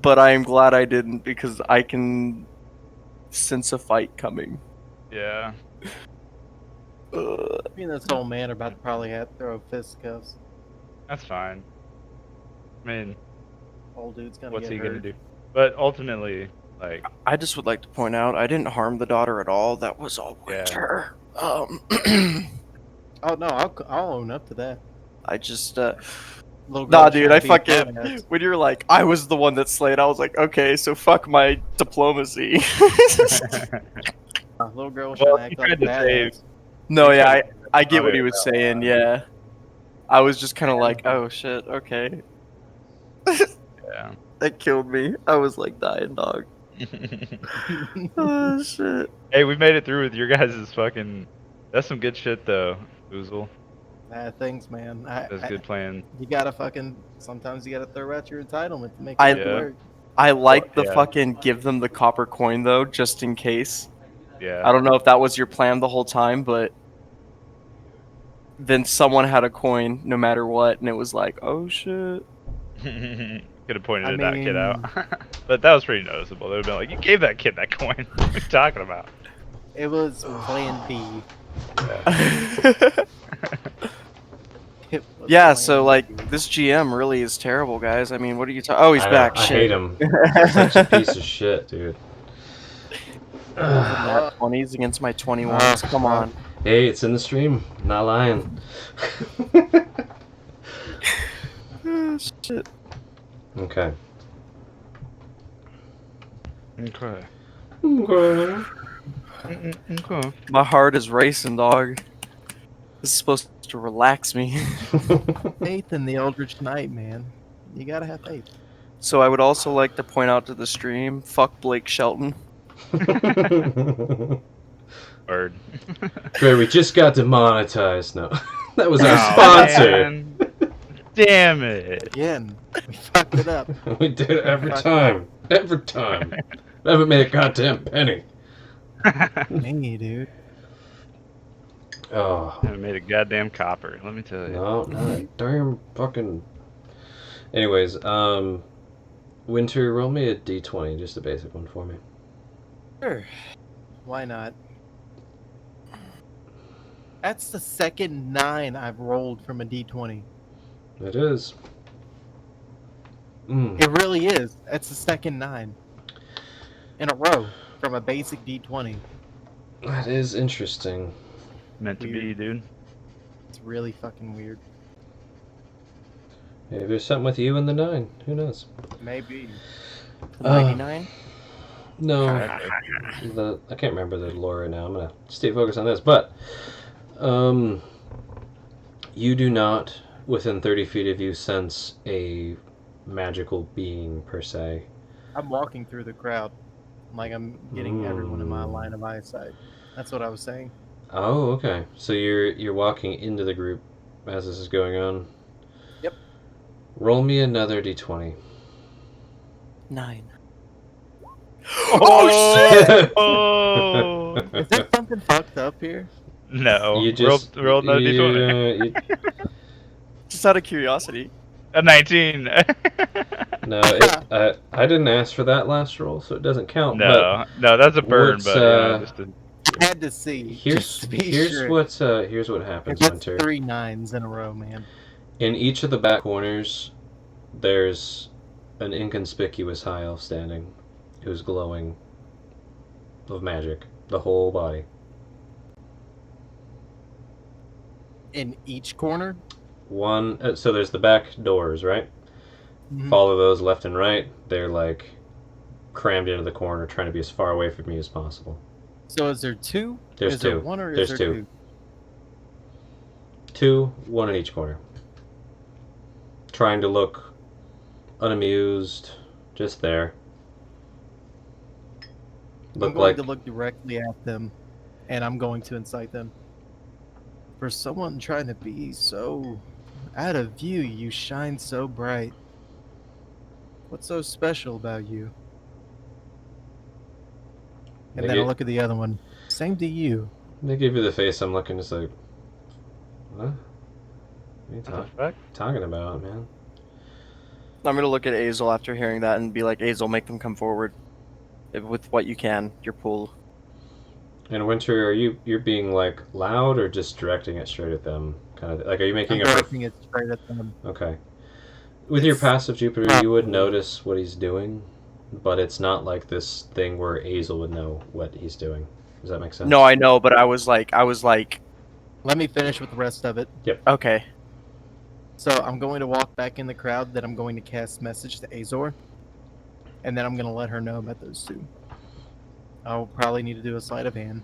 C: But I am glad I didn't, because I can sense a fight coming.
B: Yeah.
C: Ugh.
D: I mean, this old man about to probably have to throw fisticuffs.
B: That's fine. I mean,
D: Old dude's gonna
B: what's
D: get
B: he
D: hurt.
B: gonna do? But ultimately, like,
C: I just would like to point out, I didn't harm the daughter at all. That was all
B: Yeah.
C: Winter.
D: Oh no, I'll own up to that.
C: I just,
D: Little
C: nah,
D: girl
C: dude, I
D: trying to be a
C: fucking,
D: badass.
C: when you're like, I was the one that slayed, I was like, okay, so fuck my diplomacy.
D: Little girl was
B: Well,
D: trying
B: he
D: to act like a
B: tried to save-
D: badass.
C: No,
B: He
C: yeah,
B: tried
C: I get what
B: it
C: he was
B: well.
C: saying, yeah. I was just kind of like, oh shit, okay.
B: yeah.
C: That killed me. I was like dying, dog. Oh shit.
B: Hey, we made it through with your guys' fucking. That's some good shit, though, Oozle.
D: Nah, thanks, man.
B: That's good playing.
D: You gotta sometimes you gotta throw out your entitlement to make
C: I-
D: it
B: Yeah.
D: work.
C: I like the
B: Yeah.
C: fucking give them the copper coin though, just in case.
B: Yeah.
C: I don't know if that was your plan the whole time, but then someone had a coin no matter what, and it was like, oh shit.
B: Could have pointed
D: I
B: that kid out.
D: mean-
B: But that was pretty noticeable. They would have been like, you gave that kid that coin. What are you talking about?
D: It was plan B. It
C: Yeah, so like this GM really is terrible, guys. I mean, what are you talking? Oh, he's
A: I know,
C: back.
A: I
C: Shit.
A: hate him. He's such a piece of shit, dude.
C: Over nat 20s against my 21s. Come on.
A: Hey, it's in the stream. Not lying.
C: Shit.
A: Okay.
B: Okay.
A: Okay.
B: Okay.
C: My heart is racing, dog. This is supposed to relax me.
D: Faith in the Eldritch Knight, man. You gotta have faith.
C: So I would also like to point out to the stream, fuck Blake Shelton.
B: Word.
A: Great, we just got demonetized. No, that was our
B: Oh,
A: sponsor.
B: man. Damn it.
D: Again, we fucked it up.
A: We did it every time. Every time. I haven't made a goddamn penny.
D: Me, dude.
A: Oh.
B: I made a goddamn copper, let me tell you.
A: No, not a damn fucking. Anyways, Winter, roll me a d20, just a basic one for me.
D: Sure. Why not? That's the second 9 I've rolled from a d20.
A: It is. Mm.
D: It really is. That's the second 9 in a row from a basic d20.
A: That is interesting.
B: Meant to be, dude.
D: It's really fucking weird.
A: Maybe there's something with you and the 9. Who knows?
D: Maybe.
C: 99?
A: No. I can't remember the lore right now. I'm gonna stay focused on this. But, you do not, within 30 feet of you, sense a magical being per se.
D: I'm walking through the crowd. Like I'm getting everyone in my line of eyesight. That's what I was saying.
A: Oh, okay. So you're walking into the group as this is going on.
D: Yep.
A: Roll me another d20.
C: 9.
B: Oh, shit! Oh!
D: Is there something fucked up here?
B: No.
A: You just
B: roll another d20.
C: Just out of curiosity.
B: A 19.
A: No, I didn't ask for that last roll, so it doesn't count.
B: No, that's a burn,
A: what's,
B: but yeah, just a...
D: I had to see.
A: But
D: just to be
A: here's
D: sure.
A: what happens,
D: That's
A: Winter.
D: 3 9s in a row, man.
A: In each of the back corners, there's an inconspicuous high elf standing, who's glowing of magic, the whole body.
D: In each corner?
A: One, so there's the back doors, right?
D: Mhm.
A: Follow those left and right. They're like crammed into the corner, trying to be as far away from you as possible.
D: So is there 2?
A: There's
D: is there
A: two.
D: 1 or
A: There's
D: is there
A: two.
D: 2?
A: 2, 1 in each corner. Trying to look unamused, just there.
D: I'm
A: Look
D: going
A: like
D: to look directly at them, and I'm going to incite them. For someone trying to be so out of view, you shine so bright. What's so special about you? And
A: They
D: then I
A: get-
D: look at the other one. Same to you.
A: they give you the face. I'm looking, just like, what? What are you
B: What the fuck?
A: talking about, man?
C: I'm gonna look at Azel after hearing that and be like, Azel, make them come forward. With what you can, your pool.
A: And Winter, you're being like loud or just directing it straight at them? Kind of like, are you making
D: I'm
A: a
D: directing it straight at them.
A: Okay. With your
D: It's
A: passive Jupiter, you would
D: probably-
A: notice what he's doing, but it's not like this thing where Azel would know what he's doing. Does that make sense?
C: No, I know, but I was like,
D: Let me finish with the rest of it.
C: okay.
D: So I'm going to walk back in the crowd. Then I'm going to cast message to Azor, and then I'm going to let her know about those 2. I'll probably need to do a sleight of hand.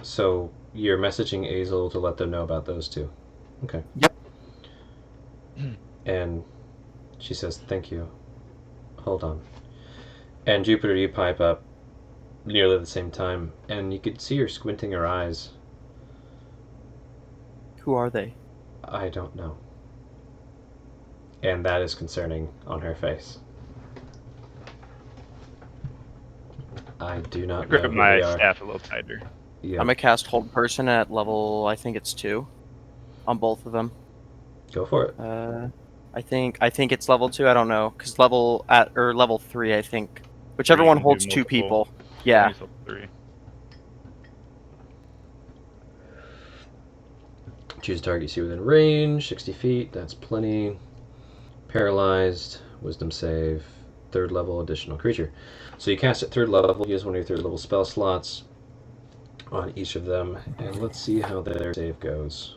A: So you're messaging Azel to let them know about those 2. Okay.
D: Yep.
A: And she says, "Thank you. Hold on." And Jupiter, you pipe up nearly at the same time, and you could see her squinting her eyes.
C: Who are they?
A: I don't know. And that is concerning on her face. I do not know
B: Grip
A: who
B: my
A: they are.
B: staff a little tighter.
A: Yeah.
C: I'm gonna cast Hold Person at level, I think it's 2. On both of them.
A: Go for it.
C: I think it's level 2, I don't know. Because level 3, I think. Whichever
B: you
C: one
B: can do
C: holds 2
B: multiple.
C: people. Yeah.
B: He's level 3.
A: Choose a target you see within range, 60 feet, that's plenty. Paralyzed, wisdom save, 3rd level, additional creature. So you cast at 3rd level, use one of your 3rd level spell slots on each of them, and let's see how their save goes.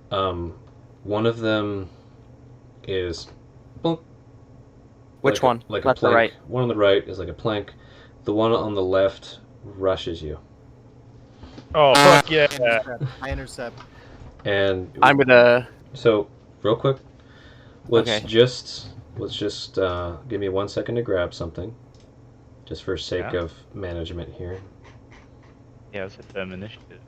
A: One of them is bonk,
C: Which
A: like a-
C: one?
A: like a
C: Left or
A: plank.
C: right?
A: One on the right is like a plank. The one on the left rushes you.
B: Oh fuck yeah!
D: I intercept.
A: And
C: I'm gonna.
A: so real quick, let's
C: Okay.
A: just give me 1 second to grab something, just for sake
B: Yeah.
A: of management here.
B: Yeah, let's hit them initiative.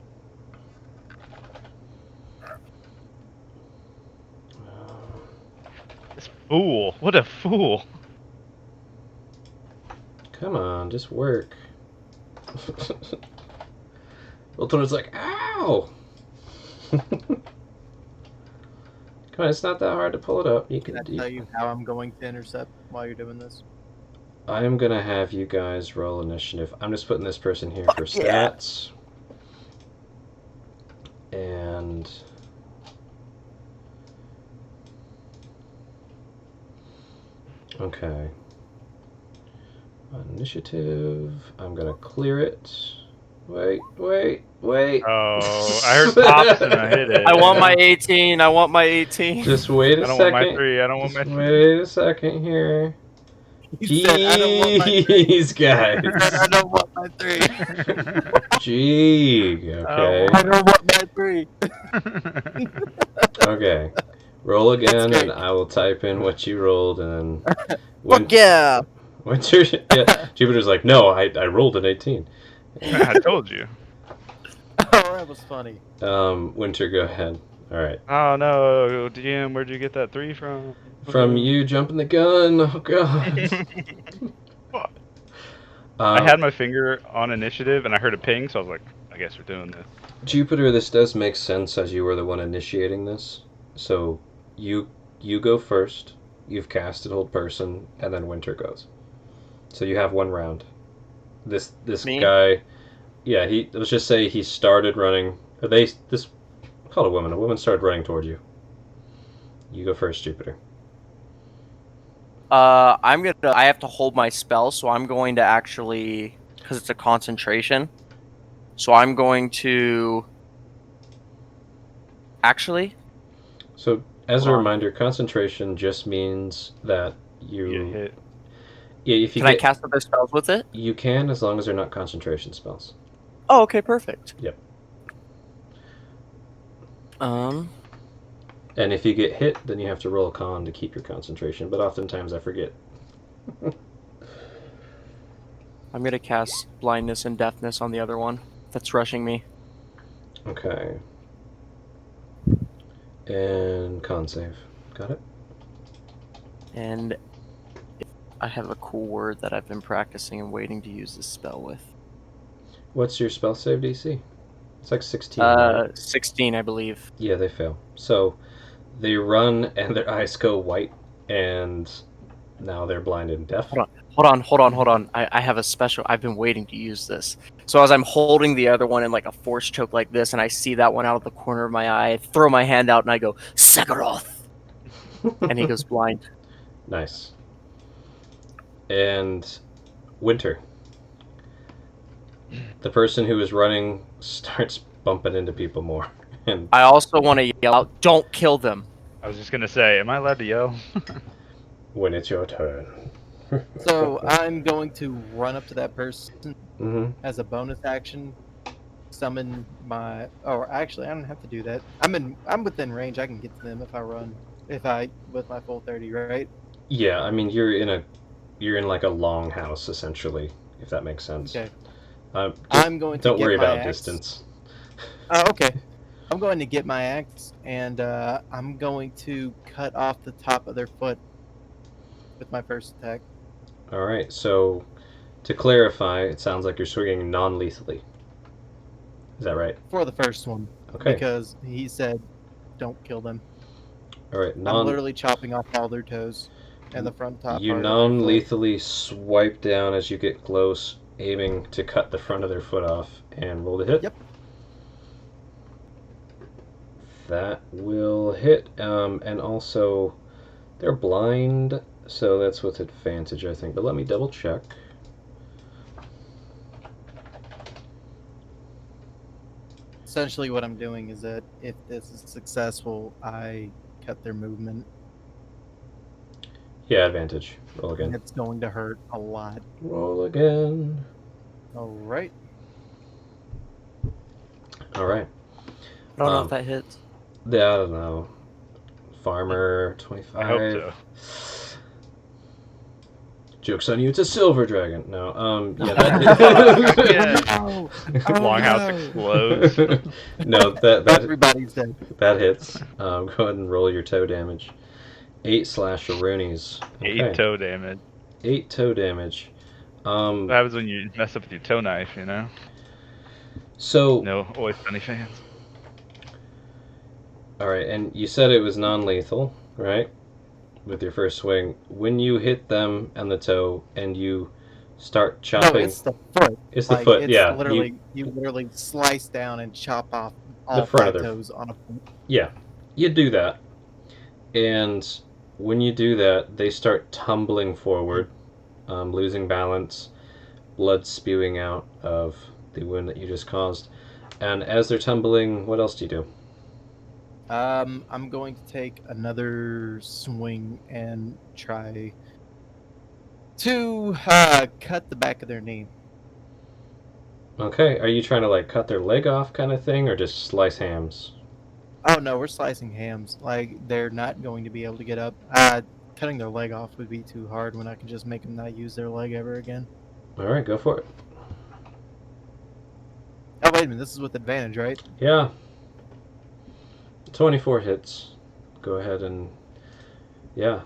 B: This fool! What a fool!
A: Come on, just work. Ultona's like, ow! Come on, it's not that hard to pull it up. You
D: Can
A: can
D: I tell you how I'm going to intercept while you're doing this?
A: I am gonna have you guys roll initiative. I'm just putting this person here for
C: yeah.
A: stats. And okay. Initiative. I'm gonna clear it. Wait.
B: Oh, I heard pops and I hit it.
C: I want my 18. I want my 18.
A: Just wait a
B: I don't
A: second.
B: want my 3. I don't want my
A: Just
B: 3.
A: wait a second here.
D: He said, I don't want my 3.
A: Jeez, guys.
D: He said, I don't want my 3.
A: Gee. Okay.
D: I don't want my 3.
A: Okay. Roll again,
D: That's
A: and
D: great.
A: I will type in what you rolled, and then
C: Fuck yeah!
A: Winter. Yeah, Jupiter's like, no, I rolled an 18.
B: I told you.
D: Oh, that was funny.
A: Winter, go ahead. All right.
B: Oh no, DM, where'd you get that 3 from?
A: From you jumping the gun. Oh god.
B: I had my finger on initiative and I heard a ping, so I was like, I guess we're doing this.
A: Jupiter. This does make sense as you were the one initiating this. So you go first. You've casted hold person, and then Winter goes. So you have 1 round. This
C: Me?
A: guy. Yeah, let's just say he started running. Call it a woman. A woman started running towards you. You go first, Jupiter.
C: I have to hold my spell, so I'm going to actually, because it's a concentration. So I'm going to. Actually,
A: So, as a
C: Hold on.
A: reminder, concentration just means that
B: You
A: you.
B: hit.
A: Yeah, if you
C: can I
A: get,
C: cast other spells with it?
A: you can, as long as they're not concentration spells.
C: Oh, okay, perfect.
A: Yep. And if you get hit, then you have to roll a con to keep your concentration. But oftentimes I forget.
C: I'm gonna cast blindness and deafness on the other one that's rushing me.
A: Okay. And con save. Got it?
C: And I have a cool word that I've been practicing and waiting to use this spell with.
A: What's your spell save DC? It's like 16. Right?
C: 16, I believe.
A: Yeah, they fail. So they run and their eyes go white, and now they're blinded and deaf.
C: Hold on. I have a special. I've been waiting to use this. So as I'm holding the other one in like a force choke like this, and I see that one out of the corner of my eye, I throw my hand out and I go, Sephiroth! And he goes blind.
A: Nice. And Winter. The person who is running starts bumping into people more. And
C: I also want to yell out, don't kill them.
B: I was just gonna say, am I allowed to yell?
A: when it's your turn.
D: So I'm going to run up to that person
A: Mm-hmm.
D: as a bonus action, summon my. Or actually, I don't have to do that. I'm within range. I can get to them if I run. If I with my full 30, right?
A: Yeah, I mean you're in like a long house essentially, if that makes sense.
D: Okay.
A: I'm
D: going to
A: don't
D: get
A: worry
D: my
A: about
D: axe.
A: distance.
D: Oh, okay. I'm going to get my axe and I'm going to cut off the top of their foot with my first attack.
A: All right. So to clarify, it sounds like you're swinging non-lethally. Is that right?
D: For the first one.
A: Okay.
D: Because he said, don't kill them.
A: All right.
D: I'm literally chopping off all their toes and the front top
A: You
D: part of their foot.
A: non-lethally swipe down as you get close, aiming to cut the front of their foot off, and roll to hit.
D: Yep.
A: That will hit, and also they're blind, so that's with advantage, I think. But let me double check.
D: Essentially, what I'm doing is that if this is successful, I cut their movement,
A: Yeah, advantage. Roll
D: and
A: again.
D: it's going to hurt a lot.
A: Roll again.
D: All right.
A: All right.
C: I don't know
A: Um,
C: if that hits.
A: Yeah, I don't know. Farmer 25.
B: I hope so.
A: Joke's on you, it's a silver dragon. No, yeah,
B: Yeah.
D: Oh,
B: Longhouse explodes.
A: No, that
D: Everybody's dead.
A: that hits. Go ahead and roll your toe damage. 8 slasheroonies.
B: 8 toe damage.
A: 8 toe damage.
B: What happens when you mess up with your toe knife, you know?
A: So,
B: No, Always Sunny fans.
A: alright, and you said it was non-lethal, right? With your first swing. When you hit them and the toe and you start
D: No,
A: chopping...
D: it's the foot.
A: It's the foot,
D: it's
A: yeah.
D: Literally, you literally slice down and chop off all
A: The front of
D: 5
A: their-
D: toes on a foot.
A: Yeah, you do that. And when you do that, they start tumbling forward, losing balance, blood spewing out of the wound that you just caused. And as they're tumbling, what else do you do?
D: I'm going to take another swing and try to cut the back of their knee.
A: Okay, are you trying to like cut their leg off kind of thing, or just slice hams?
D: Oh no, we're slicing hams. Like they're not going to be able to get up. Cutting their leg off would be too hard when I can just make them not use their leg ever again.
A: Alright, go for it.
D: Oh wait a minute, this is with advantage, right?
A: Yeah. 24 hits. Go ahead and... Yeah.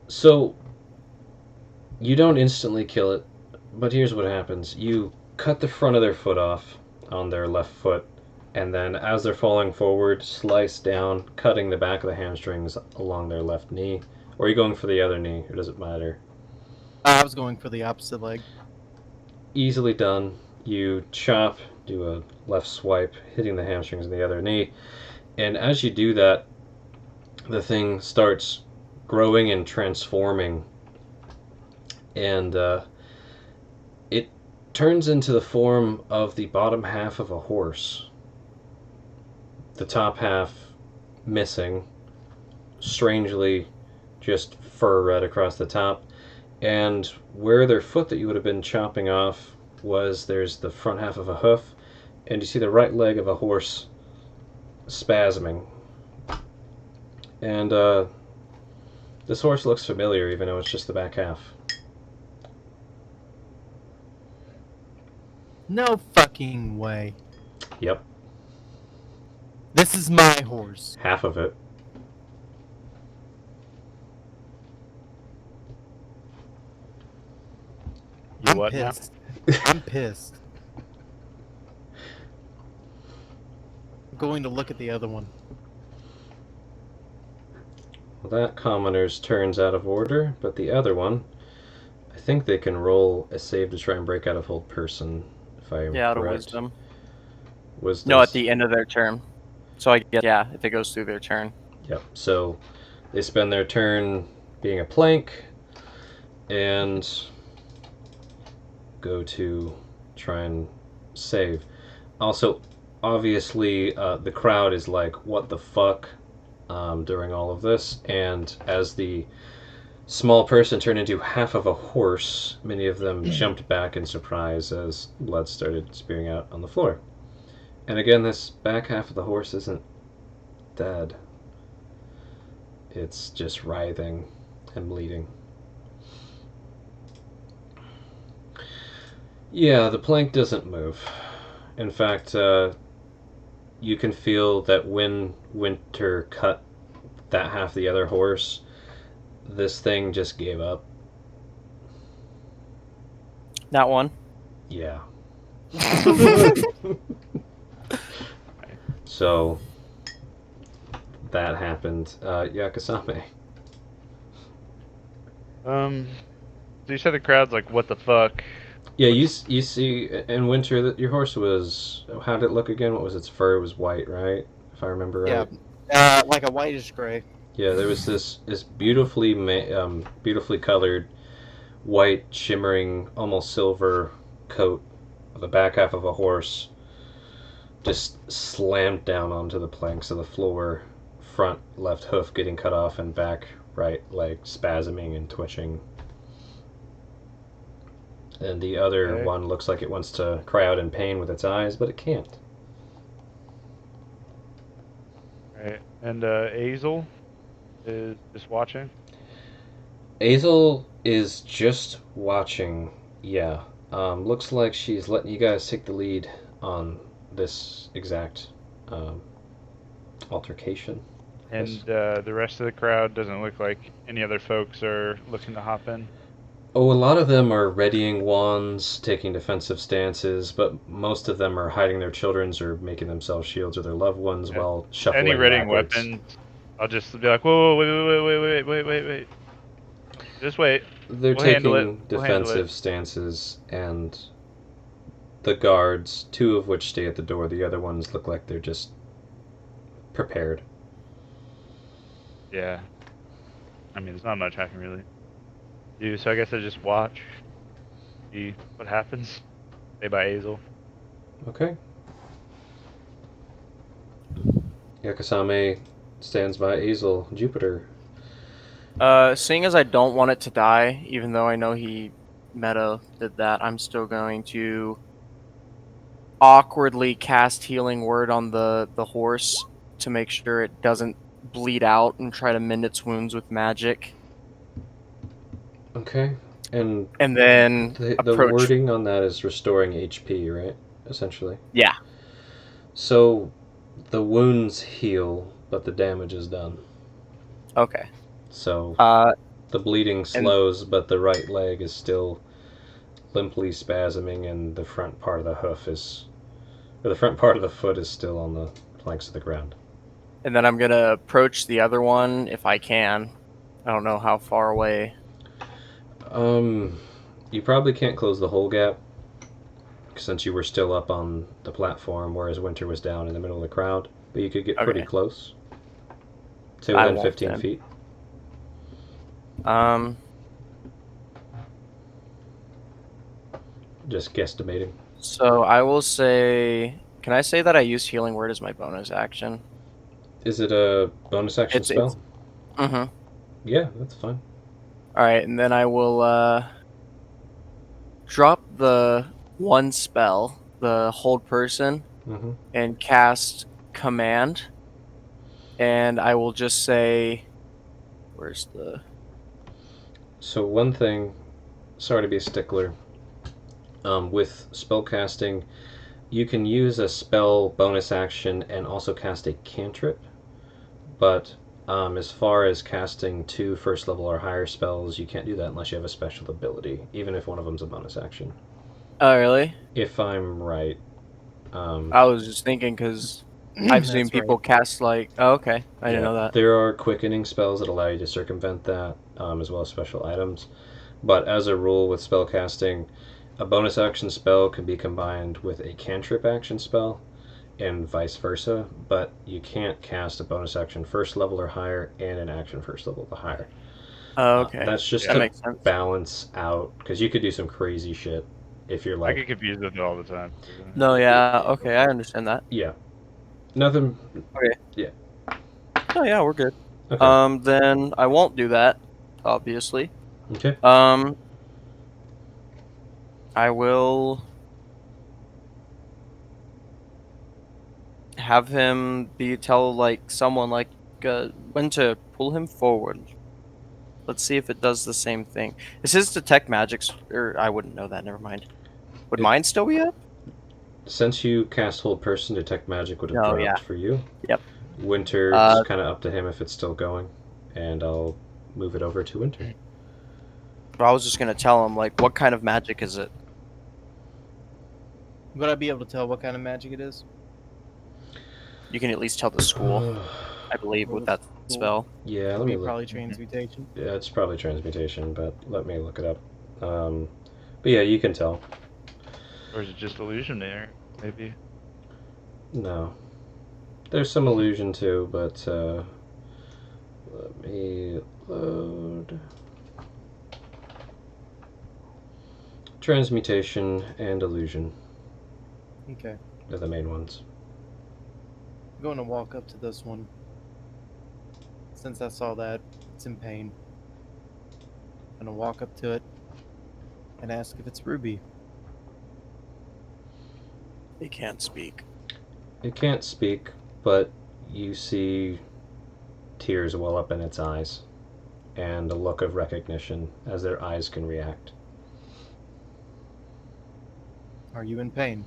A: So, you don't instantly kill it, but here's what happens. You cut the front of their foot off on their left foot, and then as they're falling forward, slice down, cutting the back of the hamstrings along their left knee. Or are you going for the other knee, or does it matter?
D: I was going for the opposite leg.
A: Easily done. You chop, do a left swipe, hitting the hamstrings of the other knee, and as you do that, the thing starts growing and transforming, and it turns into the form of the bottom half of a horse. The top half missing, strangely just fur right across the top, and where their foot that you would have been chopping off was, there's the front half of a hoof, and you see the right leg of a horse spasming. And this horse looks familiar, even though it's just the back half.
D: No fucking way.
A: Yep,
D: This is my horse.
A: half of it.
B: You
D: I'm
B: what now?
D: pissed. I'm pissed. I'm going to look at the other one.
A: Well, that commoner's turn's out of order, but the other one, I think they can roll a save to try and break out of hold person, if I am
C: Yeah, out of
A: correct.
C: wisdom.
A: Wisdom.
C: No, at the end of their turn. So I guess, yeah, if it goes through their turn.
A: Yep, so they spend their turn being a plank, and go to try and save. Also, obviously, the crowd is like, what the fuck, during all of this, and as the small person turned into half of a horse, many of them jumped back in surprise as blood started spewing out on the floor. And again, this back half of the horse isn't dead. It's just writhing and bleeding. Yeah, the plank doesn't move. In fact, you can feel that when Winter cut that half of the other horse, this thing just gave up.
C: That one.
A: Yeah. So, that happened. Yakasame.
B: So you said the crowd's like, what the fuck?
A: Yeah, you see in winter that your horse was. How did it look again? What was its fur? It was white, right? If I remember right.
D: Yeah, like a whitish gray.
A: Yeah, there was this beautifully beautifully colored white shimmering almost silver coat of the back half of a horse just slammed down onto the planks of the floor, front left hoof getting cut off and back right leg spasming and twitching. And the other
B: Okay.
A: one looks like it wants to cry out in pain with its eyes, but it can't.
B: Right. And Azel is just watching.
A: Azel is just watching, yeah. Looks like she's letting you guys take the lead on this exact altercation.
B: And
A: Yes.
B: the rest of the crowd doesn't look like any other folks are looking to hop in.
A: Oh, a lot of them are readying wands, taking defensive stances, but most of them are hiding their children's or making themselves shields or their loved ones
B: Yeah.
A: while shuffling
B: Any readying
A: backwards.
B: weapons, I'll just be like, whoa, wait. Just wait.
A: They're
B: We'll handle
A: taking
B: it. We'll handle
A: defensive
B: it.
A: stances, and the guards, two of which stay at the door, the other ones look like they're just prepared.
B: Yeah. I mean, there's not much I can really do, so I guess I just watch, see what happens. Say by Azel.
A: Okay. Yakasame stands by Azel. Jupiter.
C: Seeing as I don't want it to die, even though I know he meta did that, I'm still going to awkwardly cast Healing Word on the horse to make sure it doesn't bleed out and try to mend its wounds with magic.
A: Okay. And
C: And then
A: the
C: approach.
A: wording on that is restoring HP, right? Essentially.
C: Yeah.
A: So the wounds heal, but the damage is done.
C: Okay.
A: So
C: Uh,
A: the bleeding slows, but the right leg is still limply spasming, and the front part of the hoof is, or the front part of the foot is still on the planks of the ground.
C: and then I'm gonna approach the other one if I can. I don't know how far away.
A: You probably can't close the whole gap since you were still up on the platform, whereas Winter was down in the middle of the crowd. But you could get pretty
C: Okay.
A: close. Say
C: I
A: within
C: won't
A: 15
C: then.
A: feet. Just guesstimating.
C: So I will say, can I say that I use Healing Word as my bonus action?
A: Is it a bonus action
C: It's-
A: spell?
C: Mm-hmm.
A: Yeah, that's fine.
C: Alright, and then I will drop the one spell, the Hold Person,
A: Mm-hmm.
C: and cast Command. And I will just say, where's the...
A: So one thing, sorry to be a stickler, with spellcasting, you can use a spell bonus action and also cast a cantrip, but as far as casting 2 first level or higher spells, you can't do that unless you have a special ability, even if one of them's a bonus action.
C: Oh, really?
A: If I'm right.
C: I was just thinking, because I've seen
D: That's
C: people
D: right.
C: cast like... Oh, okay. I didn't
A: Yeah,
C: know that.
A: There are quickening spells that allow you to circumvent that, as well as special items. But as a rule with spellcasting, a bonus action spell can be combined with a cantrip action spell, and vice versa. But you can't cast a bonus action first level or higher and an action first level or higher.
C: Oh, okay.
A: That's just
C: That
A: to
C: makes sense.
A: balance out, because you could do some crazy shit if you're
B: I
A: like,
B: get confused with it all the time.
C: No, yeah, okay, I understand that.
A: yeah, nothing.
C: Oh, yeah, we're good.
A: Okay.
C: Then I won't do that, obviously.
A: Okay.
C: I will have him tell like someone like when to pull him forward. Let's see if it does the same thing. Is his detect magics? Or I wouldn't know that. Never mind. Would mine still be up?
A: Since you cast Hold Person, Detect Magic would have
C: Oh,
A: dropped
C: yeah.
A: for you.
C: Yep.
A: Winter, it's kind of up to him if it's still going, and I'll move it over to Winter.
C: But I was just gonna tell him like, what kind of magic is it?
D: Would I be able to tell what kind of magic it is?
C: You can at least tell the school, I believe, with that spell.
A: Yeah, let
D: It'd
A: me
D: be
A: look.
D: probably transmutation.
A: Yeah, it's probably transmutation, but let me look it up. But yeah, you can tell.
B: Or is it just illusionary? Maybe.
A: No. There's some illusion too, but let me load. Transmutation and illusion
D: Okay.
A: are the main ones.
D: I'm going to walk up to this one. Since I saw that, it's in pain. I'm going to walk up to it and ask if it's Ruby.
C: They can't speak.
A: It can't speak, but you see tears well up in its eyes and a look of recognition as their eyes can react.
D: Are you in pain?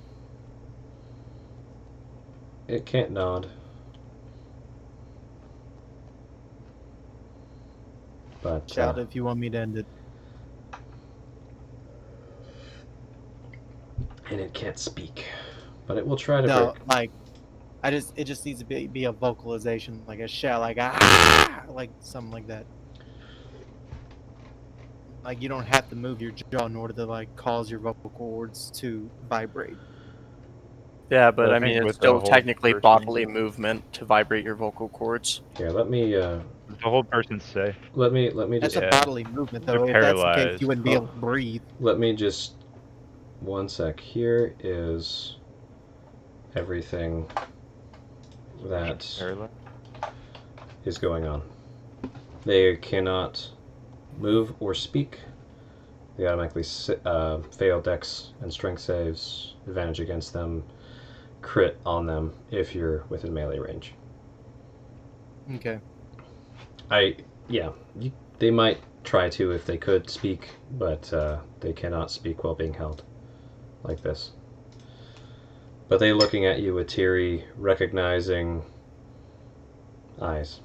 A: It can't nod. But
D: Shout if you want me to end it.
A: and it can't speak. But it will try to
D: No,
A: break.
D: like, it just needs to be a vocalization, like a shout, like ah, like something like that. Like you don't have to move your jaw in order to like cause your vocal cords to vibrate.
C: Yeah, but
B: I
C: I mean,
B: think
C: it's
B: with the
C: still
B: whole
C: technically
B: person-
C: bodily movement to vibrate your vocal cords.
A: Here, let me
B: The whole person say.
A: let me
D: That's
A: just
D: a
B: Yeah.
D: bodily movement,
B: They're
D: though. If that's the case,
B: paralyzed.
D: you wouldn't be able to breathe.
A: let me just one sec. Here is everything that
B: Paralyzed.
A: is going on. They cannot move or speak. They automatically fail dex and strength saves, advantage against them, crit on them if you're within melee range.
D: Okay.
A: They might try to if they could speak, but they cannot speak while being held like this. But they looking at you with teary, recognizing eyes.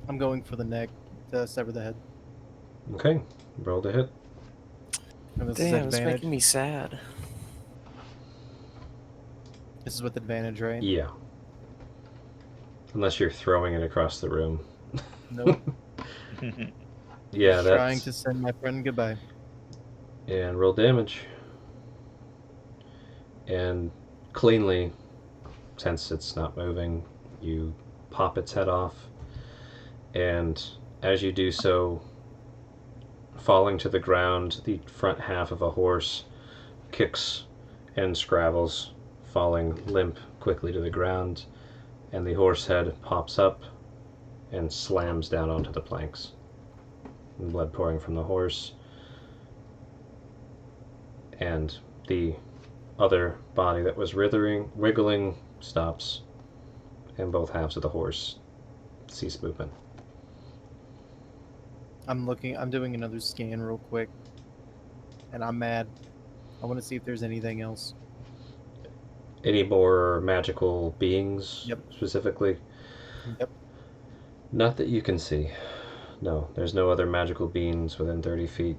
D: I'm going for the neck to sever the head.
A: Okay, roll to hit.
D: And this is
C: Damn, it's
D: advantage.
C: making me sad.
D: This is with advantage, right?
A: Yeah. Unless you're throwing it across the room.
D: Nope.
A: Yeah,
D: Trying
A: that's
D: to send my friend goodbye.
A: and roll damage. And cleanly, since it's not moving, you pop its head off. And as you do so, falling to the ground, the front half of a horse kicks and scrabbles, falling limp quickly to the ground, and the horse head pops up and slams down onto the planks. And blood pouring from the horse, and the other body that was wiggling stops, and both halves of the horse cease movement.
D: I'm doing another scan real quick. And I'm mad. I want to see if there's anything else.
A: Any more magical beings
D: Yep.
A: specifically?
D: Yep.
A: Not that you can see. No, there's no other magical beings within 30 feet.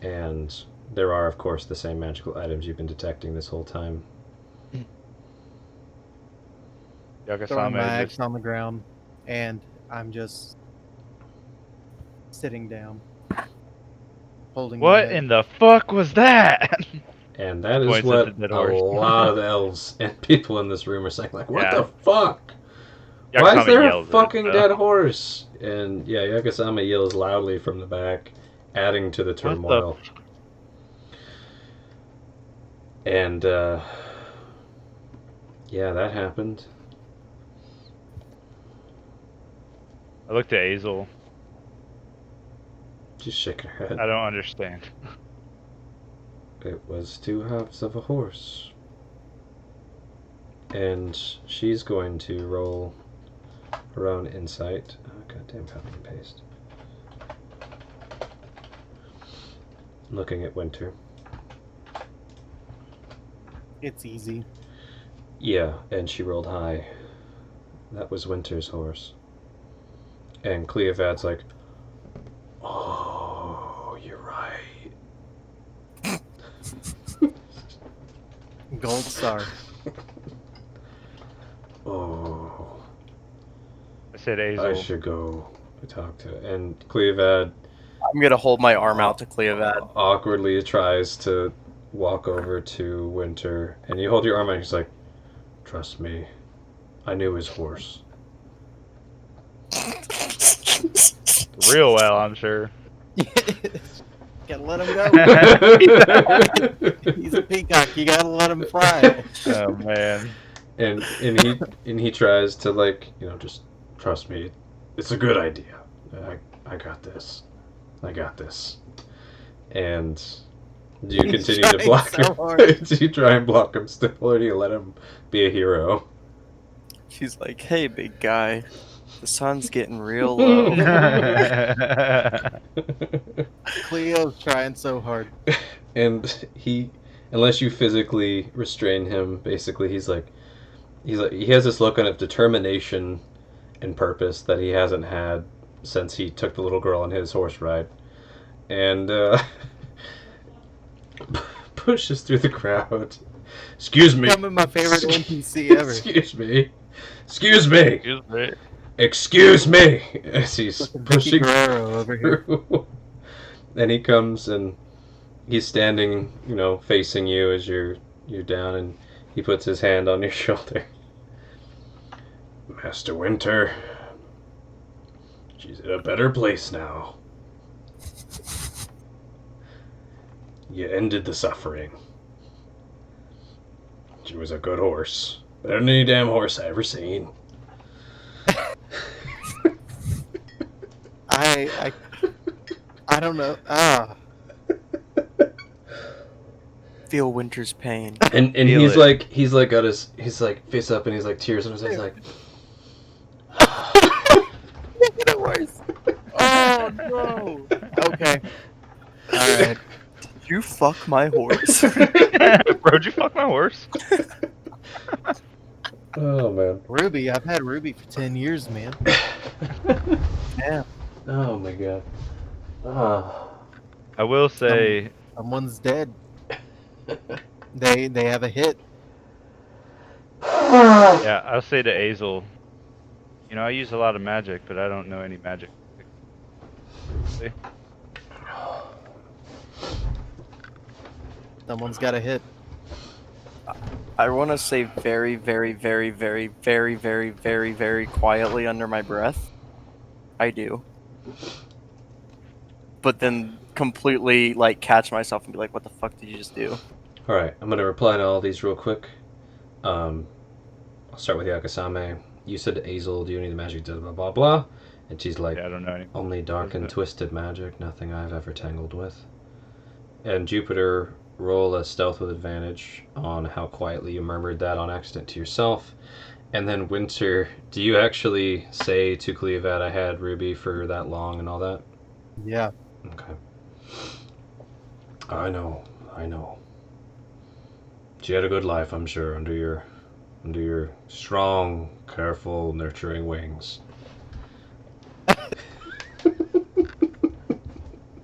A: And there are, of course, the same magical items you've been detecting this whole time.
D: Throwing
B: Yakasame
D: my
B: just
D: axe on the ground. And I'm just sitting down. Holding my
B: What
D: head.
B: in the fuck was that?
A: And that is
B: Points at
A: what
B: the dead
A: a
B: horse.
A: lot of the elves and people in this room are saying. Like, what
B: Yeah.
A: the fuck? Why is
B: Yakasame
A: there a
B: yells it,
A: fucking
B: so.
A: dead horse? And yeah, Yakasama yells loudly from the back, adding to the turmoil. And yeah, that happened.
B: I looked at Azel.
A: Just shaking her head.
B: I don't understand.
A: It was two halves of a horse. And she's going to roll her own insight. Oh, goddamn copy and paste. Looking at Winter.
D: It's easy.
A: Yeah, and she rolled high. That was Winter's horse. And Cleovad's like, oh, you're right.
D: Gold star.
B: said
A: I
B: Azel.
A: should go talk to. And Cleovad
C: I'm gonna hold my arm out to Cleovad.
A: awkwardly tries to walk over to Winter, and you hold your arm out. And he's like, "Trust me, I knew his horse."
B: Real well, I'm sure.
D: Gotta let him go. He's a peacock. You gotta let him fly.
B: Oh man.
A: and he tries to, like, just trust me. It's a good idea. I got this. I got this. And do you
D: He's
A: continue to
D: trying
A: block
D: so
A: him?
D: hard.
A: Do you try and block him still, or do you let him be a hero?
C: She's like, "Hey, big guy, the sun's getting real low."
D: Cleo's trying so hard.
A: And unless you physically restrain him, basically he has this look of determination and purpose that he hasn't had since he took the little girl on his horse ride, and pushes through the crowd. Excuse me.
D: Becoming my favorite NPC ever.
A: Excuse me. Excuse me.
B: Excuse me.
A: Excuse me. As he's
D: Vicky
A: pushing
D: Guerrero over here.
A: through. And he comes and he's standing, facing you as you're down, and he puts his hand on your shoulder. Master Winter, she's in a better place now. You ended the suffering. She was a good horse. Better than any damn horse I ever seen.
D: I don't know.
C: Feel Winter's pain.
A: And
B: Feel
A: he's
B: it.
A: got he's like face up, and he's like tears in his eyes, like.
D: Making it worse. Oh no. Okay. All right.
C: Did you fuck my horse?
B: Bro'd you fuck my horse?
A: Oh man.
D: Ruby. I've had Ruby for 10 years, man. Yeah.
A: Oh my god. Ah.
B: I will say,
D: Someone's dead. They have a hit.
B: yeah, I'll say to Azel, I use a lot of magic, but I don't know any magic. See?
D: Someone's got a hit.
C: I want to say very, very, very, very, very, very, very, very quietly under my breath. I do. But then completely catch myself and be like, "What the fuck did you just do?"
A: All right, I'm gonna reply to all these real quick. I'll start with Yakasame. You said to Azel, "Do you need the magic?" Blah blah blah blah. And she's like,
B: Yeah, I don't know any.
A: "Only dark and
B: Isn't it?
A: twisted magic. Nothing I've ever tangled with." And Jupiter, roll a stealth with advantage on how quietly you murmured that on accident to yourself. And then Winter, do you actually say to Cleovad, "I had Ruby for that long" and all that?
D: Yeah.
A: Okay. I know. She had a good life, I'm sure, under your strong, careful, nurturing wings.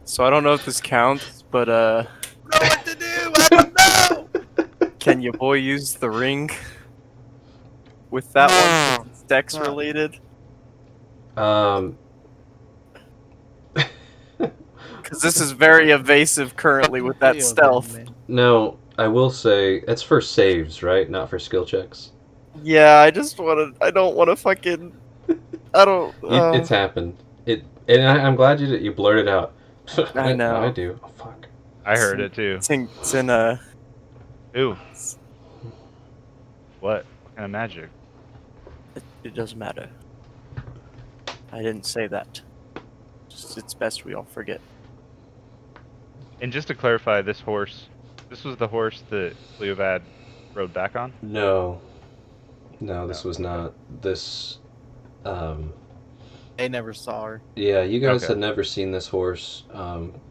C: So I don't know if this counts, but
D: I don't know what to do. I don't know.
C: can your boy use the ring with that one? Since it's Dex
D: No.
C: related?
A: Um,
C: Because this is very evasive currently with that
D: Cleo's dead,
C: stealth.
D: man.
A: no, I will say it's for saves, right? Not for skill checks.
C: Yeah, I don't want to fucking. I don't.
A: It's happened. I'm glad you blurted out.
C: I know.
A: I do. Oh fuck.
B: I heard it too.
C: It's in
B: Ooh. What? What kind of magic?
C: it doesn't matter. I didn't say that. Just, it's best we all forget.
B: And just to clarify, this was the horse that Cleovad rode back on?
A: No, this
B: No.
A: was not. This,
D: They never saw her.
A: yeah, you guys
B: Okay.
A: had never seen this horse,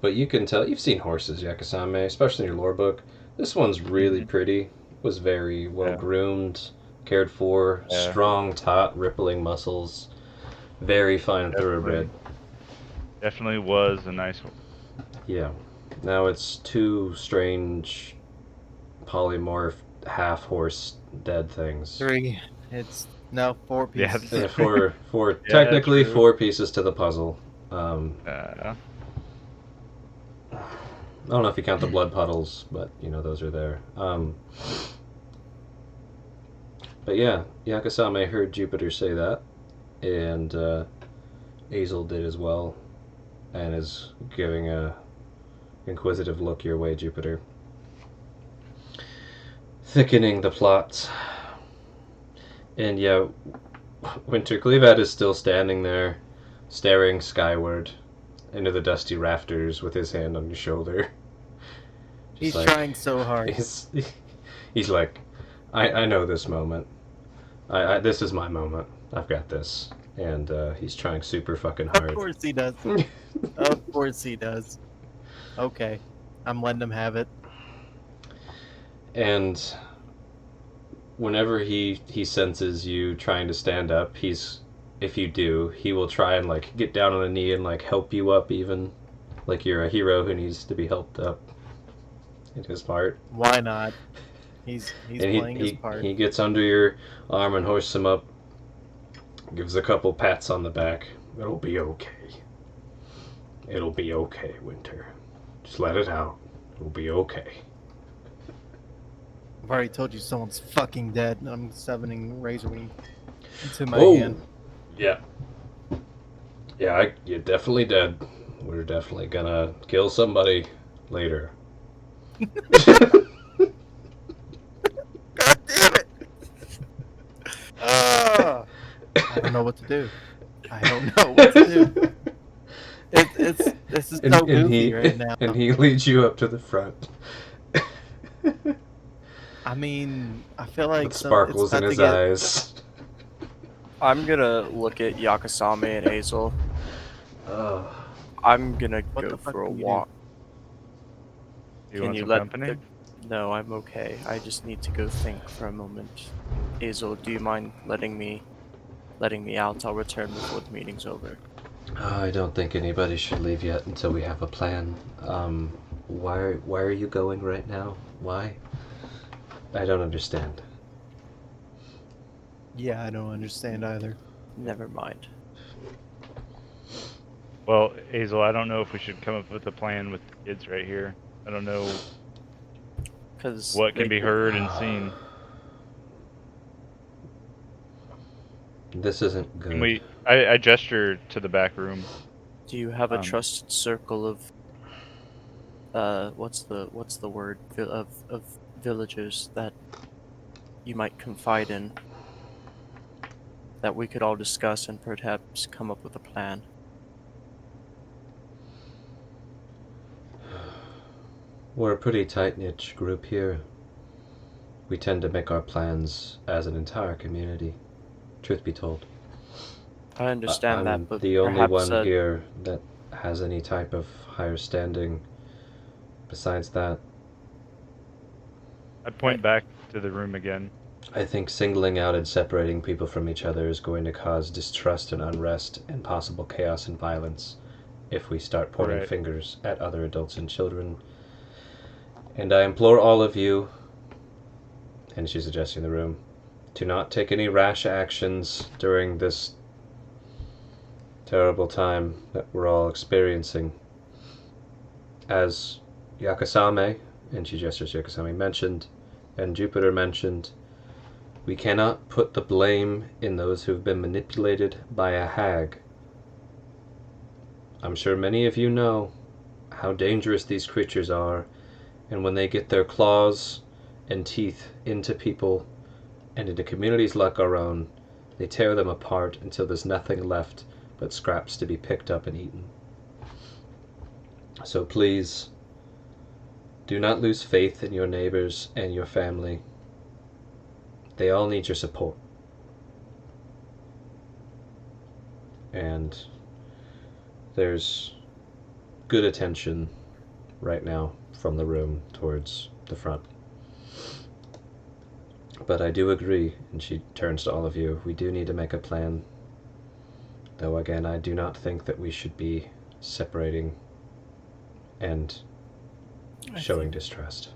A: but you can tell you've seen horses, Yakasame, especially in your lore book. This one's really pretty. Was very well
B: Yeah.
A: groomed, cared for,
B: Yeah.
A: strong, taut, rippling muscles, very fine thoroughbred.
B: Definitely was a nice horse.
A: Yeah. Now it's two strange, polymorph, half horse dead things.
D: 3. It's No, 4
B: Yeah,
D: pieces.
A: Yeah, four
B: Yeah,
A: technically
B: true.
A: 4 pieces to the puzzle.
B: Uh,
A: I don't know if you count the blood puddles, but those are there. But yeah, Yakasame heard Jupiter say that, and Azel did as well, and is giving a inquisitive look your way, Jupiter. Thickening the plot. And yeah, Winter Cleavat is still standing there, staring skyward into the dusty rafters with his hand on your shoulder.
D: He's
A: Just like,
D: trying so hard.
A: he's like, I know this moment. This is my moment. I've got this. And he's trying super fucking
D: Of
A: hard.
D: course he does. Of course he does. Okay. I'm letting him have it.
A: And whenever he senses you trying to stand up, if you do, he will try and like get down on a knee and like help you up, even like you're a hero who needs to be helped up in his part.
D: Why not? He's
A: And
D: playing his part.
A: he gets under your arm and hoists him up, gives a couple pats on the back. It'll be okay. It'll be okay, Winter. Just let it out. It'll be okay.
D: I've already told you someone's fucking dead, and I'm summoning Razorwing into my
A: Oh,
D: hand.
A: yeah. Yeah, you're definitely dead. We're definitely gonna kill somebody later.
D: God damn it! I don't know what to do. I don't know what to do. This is so goofy right now.
A: And he leads you up to the front.
D: I mean, I feel like
A: With sparkles in his eyes.
C: I'm gonna look at Yakasame and Azel.
A: Oh.
C: I'm gonna
D: What
C: go
D: the fuck
C: for a
D: can you do?
C: walk.
B: you
C: Can
B: want
C: you
B: some
C: let
B: company?
C: No, I'm okay. I just need to go think for a moment. Azel, do you mind letting me out? I'll return before the meeting's over.
A: I don't think anybody should leave yet until we have a plan. Why are you going right now? Why? I don't understand.
D: Yeah, I don't understand either.
C: Never mind.
B: Well, Azel, I don't know if we should come up with a plan with the kids right here. I don't know
C: Because
B: what can be heard and seen.
A: This isn't good.
B: Can I gesture to the back room.
C: Do you have a
B: Um,
C: trusted circle of what's the word of villagers that you might confide in, that we could all discuss and perhaps come up with a plan?
A: We're a pretty tight-knit group here. We tend to make our plans as an entire community, truth be told.
C: I understand
A: I'm
C: that, but
A: the only
C: perhaps
A: one here that has any type of higher standing. Besides that,
B: I'd point back to the room again.
A: I think singling out and separating people from each other is going to cause distrust and unrest and possible chaos and violence if we start pointing
B: Right.
A: fingers at other adults and children. And I implore all of you, and she's adjusting the room, to not take any rash actions during this terrible time that we're all experiencing. As Yakasame, and she gestures Yakasame, mentioned, and Jupiter mentioned, we cannot put the blame in those who've been manipulated by a hag. I'm sure many of you know how dangerous these creatures are, and when they get their claws and teeth into people and into communities like our own, they tear them apart until there's nothing left but scraps to be picked up and eaten. So please, do not lose faith in your neighbors and your family. They all need your support. And there's good attention right now from the room towards the front. But I do agree, and she turns to all of you, we do need to make a plan. Though again, I do not think that we should be separating and showing distrust.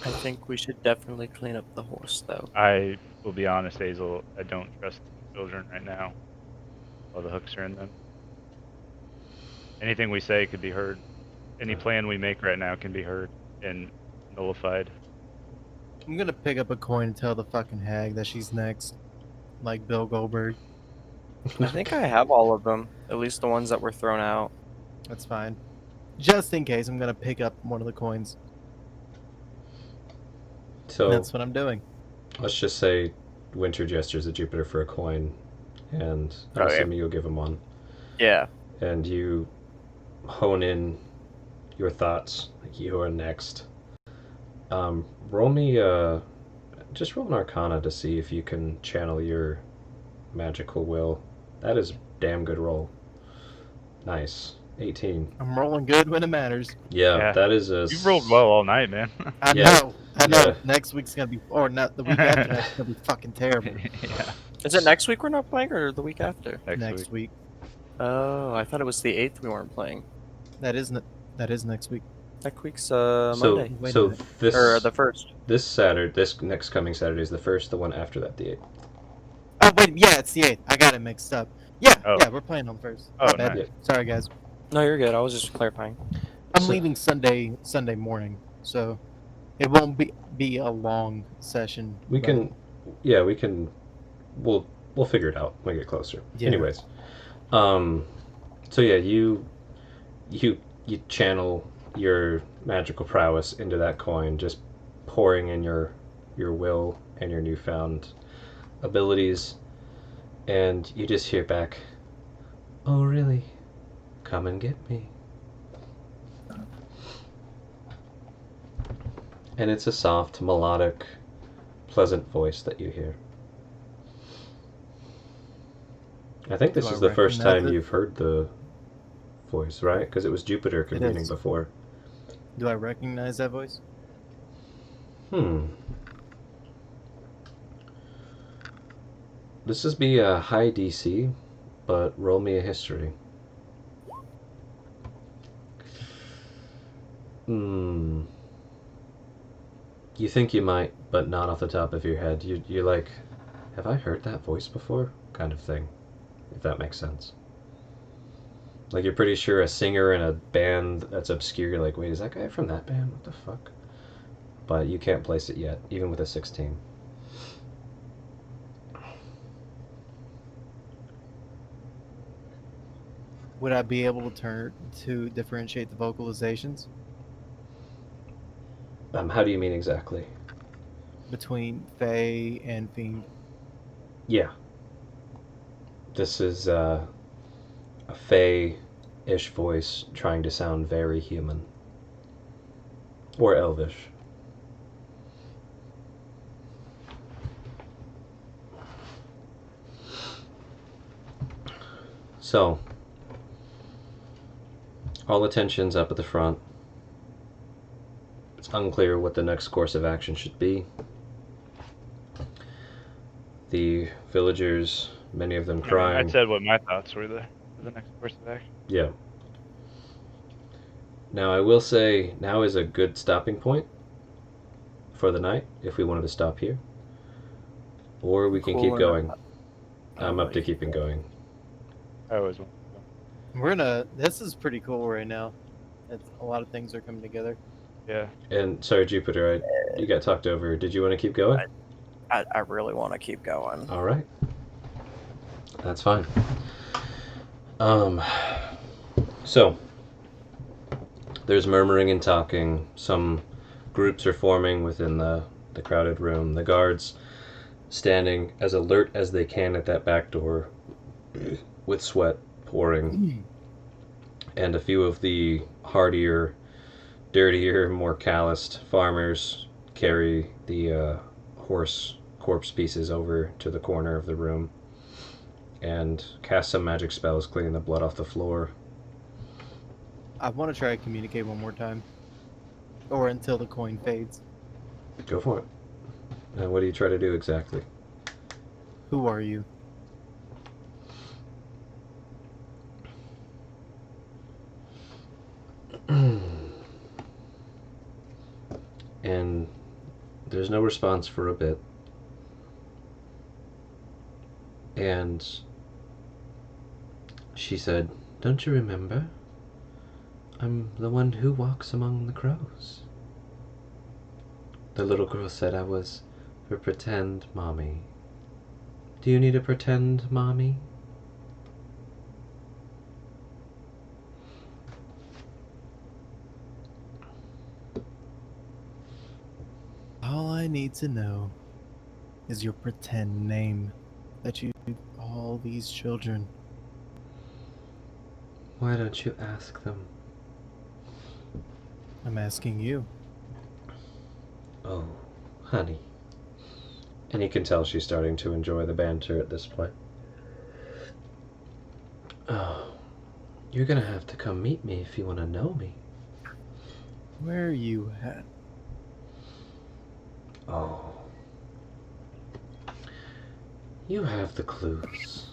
C: I think we should definitely clean up the horse, though.
B: I will be honest, Hazel. I don't trust children right now. All the hooks are in them. Anything we say could be heard. Any plan we make right now can be heard and nullified.
D: I'm gonna pick up a coin and tell the fucking hag that she's next, like Bill Goldberg.
C: I think I have all of them, at least the ones that were thrown out.
D: That's fine. Just in case, I'm gonna pick up one of the coins.
A: So
D: That's what I'm doing.
A: let's just say Winter gestures at Jupiter for a coin, and I'm
C: Okay.
A: assuming you'll give him one.
C: Yeah.
A: And you hone in your thoughts. Like you are next. Roll me just roll an Arcana to see if you can channel your magical will. That is a damn good roll. Nice. 18.
D: I'm rolling good when it matters.
A: Yeah,
B: Yeah.
A: that is a.
B: You've rolled well all night, man.
D: I
A: Yeah.
D: know. I know.
A: Yeah.
D: Next week's gonna be, or not the week after that's gonna be fucking terrible.
B: Yeah.
C: Is it next week we're not playing, or the week after?
B: Next week.
D: week.
C: Oh, I thought it was the 8th we weren't playing.
D: That is next week.
C: Next week's
A: So
C: Monday.
D: Wait a
A: so
D: minute.
A: this
C: Or the 1st.
A: this Saturday, this next coming Saturday is the first. The one after that, the 8th.
D: Oh wait, yeah, it's the 8th. I got it mixed up. Yeah,
B: Oh.
D: yeah, we're playing on first.
B: Oh,
D: My bad.
B: nice.
D: Sorry guys.
C: No, you're good. I was just clarifying.
D: I'm
A: So-
D: leaving Sunday morning, so it won't be a long session.
A: We
D: but-
A: can, yeah, we can. We'll figure it out when we get closer.
D: Yeah.
A: Anyways, so yeah, you channel your magical prowess into that coin, just pouring in your will and your newfound abilities, and you just hear back, "Oh really? Come and get me." And it's a soft, melodic, pleasant voice that you hear. I think this
D: Do I
A: is the first
D: recognize
A: time
D: it?
A: you've heard the voice, right? Because it was Jupiter convening
D: is.
A: before.
D: Do I recognize that voice?
A: This is be a high DC, but roll me a history. You think you might, but not off the top of your head. You're like, have I heard that voice before? Kind of thing, if that makes sense. Like you're pretty sure a singer in a band that's obscure, you're like, wait, is that guy from that band? What the fuck? But you can't place it yet, even with a 16.
D: Would I be able to differentiate the vocalizations
A: How do you mean exactly?
D: between Fae and Fiend?
A: Yeah. This is a Fae-ish voice trying to sound very human. Or elvish. So, all attention's up at the front. It's unclear what the next course of action should be. The villagers, many of them
B: I mean,
A: crying.
B: I said what my thoughts were the next course of action.
A: Yeah. Now, I will say, now is a good stopping point for the night, if we wanted to stop here. Or we can
C: Cool
A: keep
C: enough.
A: going. I'm
C: Oh,
A: up to keeping going.
B: I always want to go.
D: This is pretty cool right now. A lot of things are coming together.
B: Yeah.
A: And, sorry, Jupiter, you got talked over. Did you want to keep going?
C: I really want to keep going.
A: All right. That's fine. So, there's murmuring and talking. Some groups are forming within the crowded room. The guards standing as alert as they can at that back door with sweat pouring. And a few of the hardier, dirtier, more calloused farmers carry the horse corpse pieces over to the corner of the room and cast some magic spells, cleaning the blood off the floor.
D: I want to try to communicate one more time, or until the coin fades.
A: Go for it. And what do you try to do exactly?
D: Who are you?
A: And was no response for a bit. And she said, "Don't you remember? I'm the one who walks among the crows." The little girl said I was her pretend mommy. Do you need a pretend mommy?
D: All I need to know is your pretend name that you all these children.
A: Why don't you ask them?
D: I'm asking you.
A: Oh, honey. And you can tell she's starting to enjoy the banter at this point. Oh, you're gonna have to come meet me if you want to know me.
D: Where are you at?
A: Oh. You have the clues.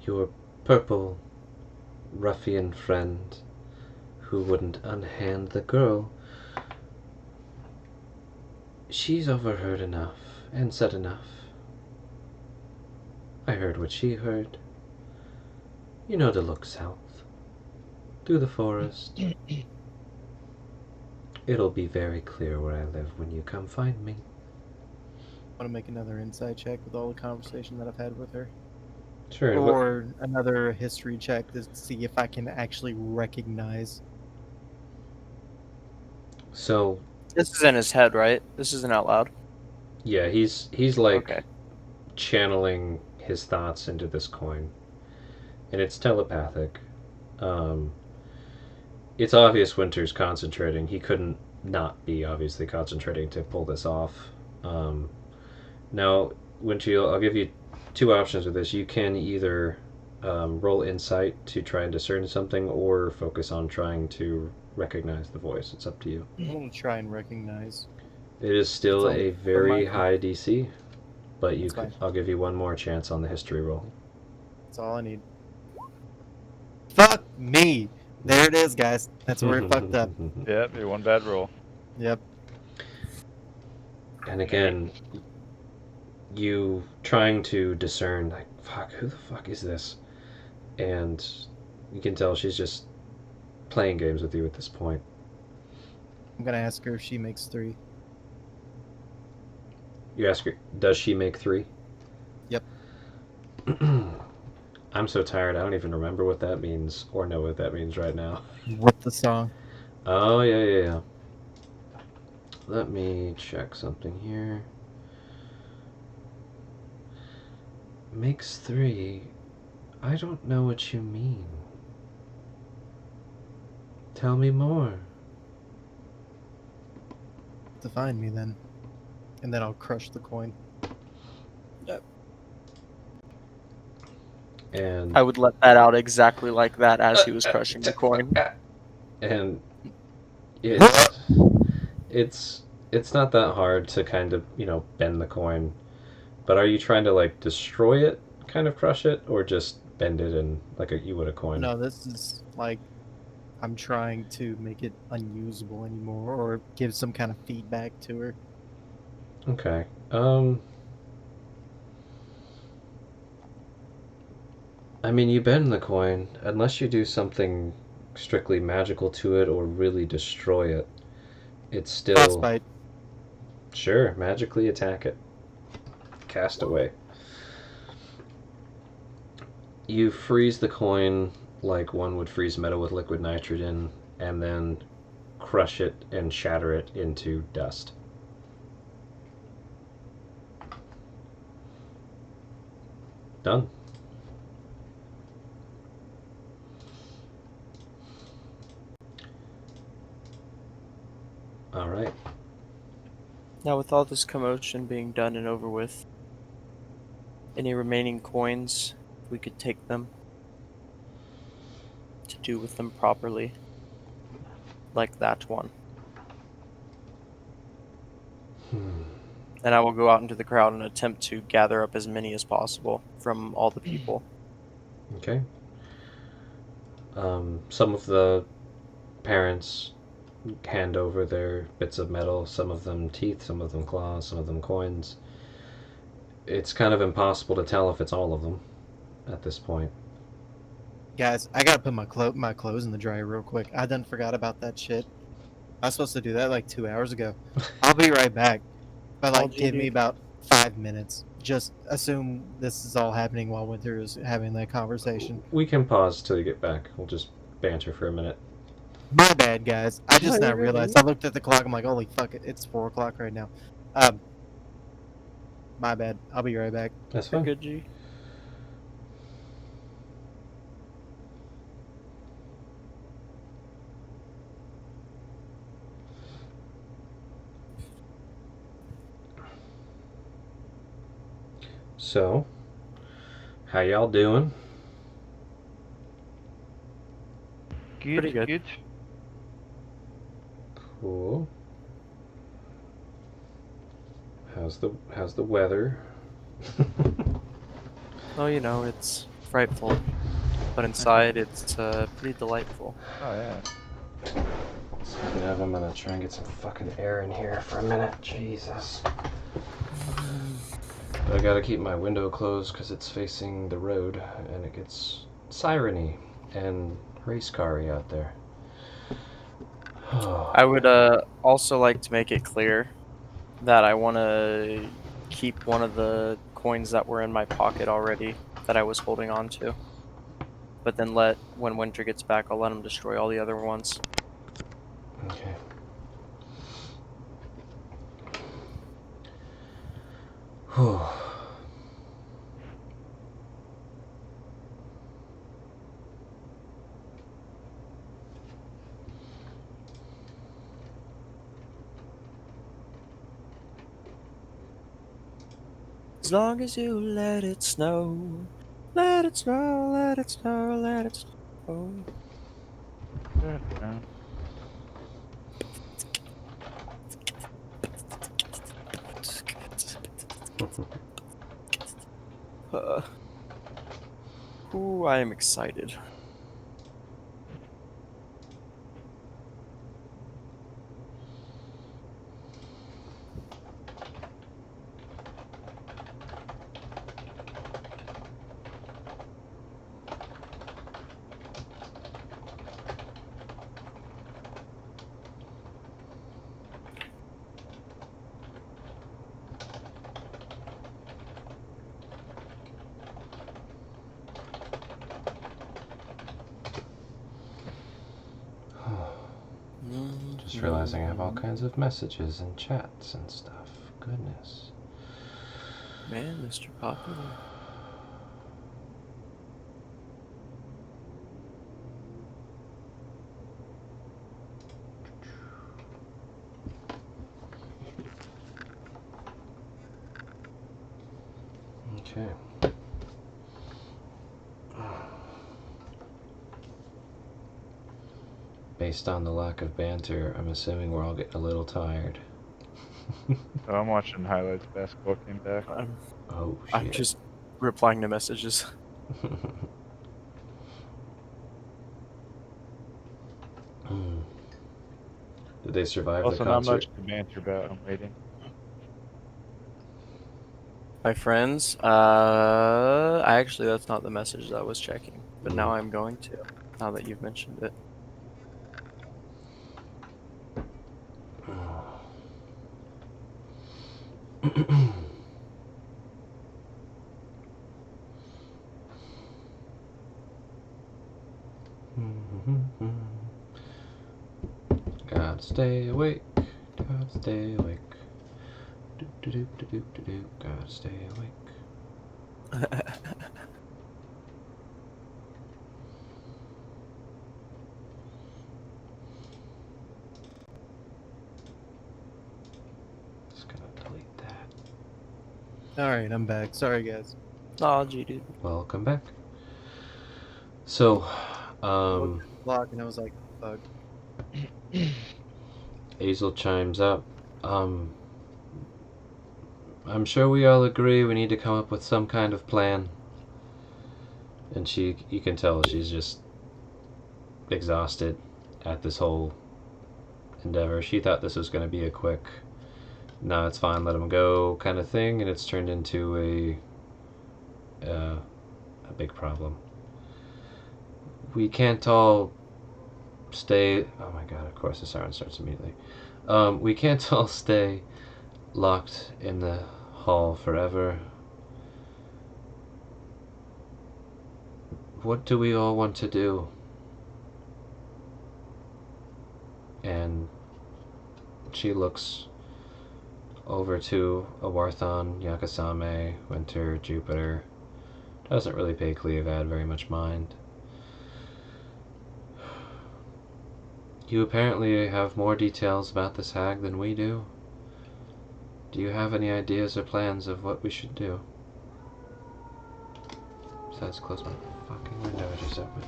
A: Your purple ruffian friend who wouldn't unhand the girl. She's overheard enough and said enough. I heard what she heard. You know to look south, through the forest. It'll be very clear where I live when you come find me.
D: Want to make another insight check with all the conversation that I've had with her?
A: Sure.
D: Or another history check to see if I can actually recognize.
A: So
C: This is in his head, right? This isn't out loud.
A: yeah, he's like
C: Okay.
A: channeling his thoughts into this coin, and it's telepathic. It's obvious Winter's concentrating. He couldn't not be obviously concentrating to pull this off. Now, Winter, I'll give you two options with this. You can either roll insight to try and discern something, or focus on trying to recognize the voice. It's up to you.
D: I'm going to try and recognize.
A: It is still
D: It's all
A: a
D: for
A: very
D: my-
A: high DC, but you
D: That's
A: could,
D: fine.
A: I'll give you one more chance on the history roll.
D: That's all I need. Fuck me! There it is, guys. That's where it fucked up.
B: Yep, your one bad roll.
D: Yep.
A: And again, you trying to discern, like, fuck, who the fuck is this? And you can tell she's just playing games with you at this point.
D: I'm going to ask her if she makes 3.
A: You ask her, does she make 3?
D: Yep.
A: I'm so tired, I don't even remember what that means or know what that means right now.
D: With the song.
A: Oh, yeah. Let me check something here. Makes 3. I don't know what you mean. Tell me more.
D: To find me then. And then I'll crush the coin.
A: And
C: I would let that out exactly like that as he was crushing the coin.
A: and it's not that hard to kind of, bend the coin. But are you trying to like destroy it, kind of crush it, or just bend it in like you would a coin?
D: No, this is like I'm trying to make it unusable anymore or give some kind of feedback to her.
A: Okay. I mean, you bend the coin unless you do something strictly magical to it or really destroy it. It's still
D: Frostbite.
A: sure, magically attack it. Cast away. You freeze the coin like one would freeze metal with liquid nitrogen, and then crush it and shatter it into dust. Done. All right.
C: Now, with all this commotion being done and over with, any remaining coins, we could take them to do with them properly. Like that one. And I will go out into the crowd and attempt to gather up as many as possible from all the people.
A: Okay. Some of the parents hand over their bits of metal, some of them teeth, some of them claws, some of them coins. It's kind of impossible to tell if it's all of them at this point.
D: Guys, I gotta put my clothes in the dryer real quick. I done forgot about that shit. I was supposed to do that like 2 hours ago. I'll be right back. But
C: All
D: like, give me
C: GD.
D: about 5 minutes. Just assume this is all happening while Winter is having that conversation.
A: We can pause till you get back. We'll just banter for a minute.
D: My bad, guys. I just
C: No,
D: now
C: you're
D: realized.
C: good.
D: I looked at the clock. I'm like, holy fuck it! It's 4 o'clock right now. Um, my bad. I'll be right back.
A: That's
C: You're
A: fine.
C: good, G.
A: So, how y'all doing?
C: Pretty good.
A: Cool. How's the weather?
C: Oh, you know, it's frightful, but inside it's pretty delightful.
B: Oh yeah.
A: Speaking of, I'm gonna try and get some fucking air in here for a minute. Jesus. But I gotta keep my window closed because it's facing the road and it gets siren-y and race car-y out there.
C: I would also like to make it clear that I want to keep one of the coins that were in my pocket already that I was holding on to. But then when Winter gets back, I'll let him destroy all the other ones.
A: Okay. Whew.
C: As long as you let it snow, let it snow, let it snow, let it snow.
B: Yeah.
C: Uh, ooh, I am excited.
A: Just realizing I have all kinds of messages and chats and stuff. Goodness.
C: Man, Mr. Popular.
A: Okay. Based on the lack of banter, I'm assuming we're all getting a little tired.
B: Oh, I'm watching highlights. Basketball came back.
A: Oh,
C: I'm
A: shit.
C: just replying to messages.
A: Did they survive
B: Also,
A: the
B: not
A: concert?
B: much to banter about. I'm waiting.
C: My friends, actually that's not the message that I was checking, but now I'm going to, now that you've mentioned it.
A: Gotta stay awake. Gotta stay awake. Do do do do do do do. Gotta stay awake. Just gonna delete that.
D: All right, I'm back. Sorry, guys.
C: Aw, gee, dude.
A: Welcome back. So,
D: I looked at the clock and I was like, fuck.
A: Hazel chimes up. I'm sure we all agree we need to come up with some kind of plan. And you can tell she's just exhausted at this whole endeavor. She thought this was going to be a quick, no, it's fine, let him go kind of thing, and it's turned into a big problem. We can't all stay. Oh my god, of course the siren starts immediately. We can't all stay locked in the hall forever. What do we all want to do? And she looks over to Awarthon, Yakasame, Winter, Jupiter. Doesn't really pay Cleovad very much mind. You apparently have more details about this hag than we do. Do you have any ideas or plans of what we should do? Besides, close my fucking window I just opened.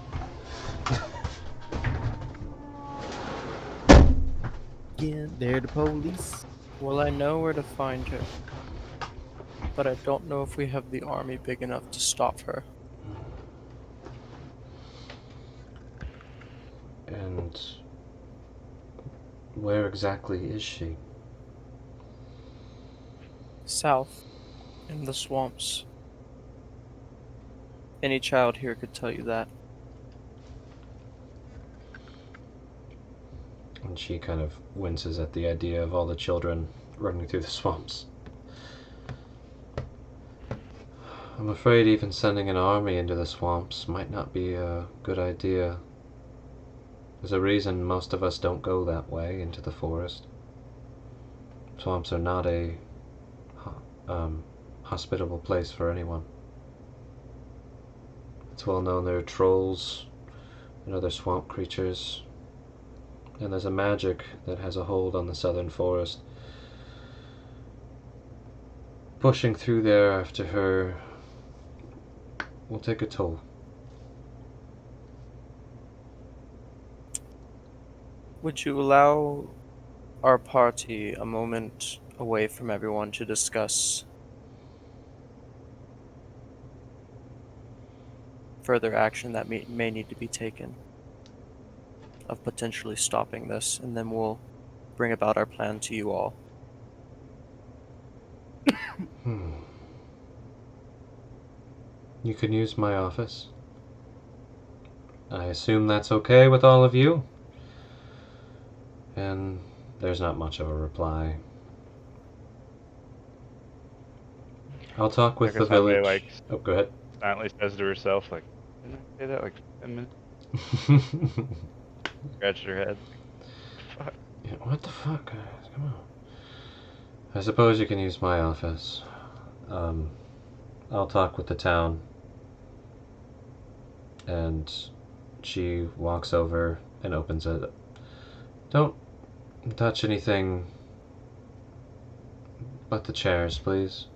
D: Yeah, they're the police.
C: Well, I know where to find her, but I don't know if we have the army big enough to stop her.
A: And where exactly is she?
C: South, in the swamps. Any child here could tell you that.
A: And she kind of winces at the idea of all the children running through the swamps. I'm afraid even sending an army into the swamps might not be a good idea. There's a reason most of us don't go that way into the forest. Swamps are not a hospitable place for anyone. It's well known there are trolls and other swamp creatures, and there's a magic that has a hold on the southern forest. Pushing through there after her will take a toll.
C: Would you allow our party a moment away from everyone to discuss further action that may need to be taken of potentially stopping this, and then we'll bring about our plan to you all.
A: You can use my office. I assume that's okay with all of you? And there's not much of a reply. I'll talk with the
B: Yakasame,
A: village.
B: like,
A: Oh, go ahead.
B: silently says to herself, like, didn't I say that like 10 minutes? Scratched her head. Fuck.
A: Yeah, what the fuck, guys? Come on. I suppose you can use my office. I'll talk with the town. And she walks over and opens it. Don't touch anything but the chairs, please.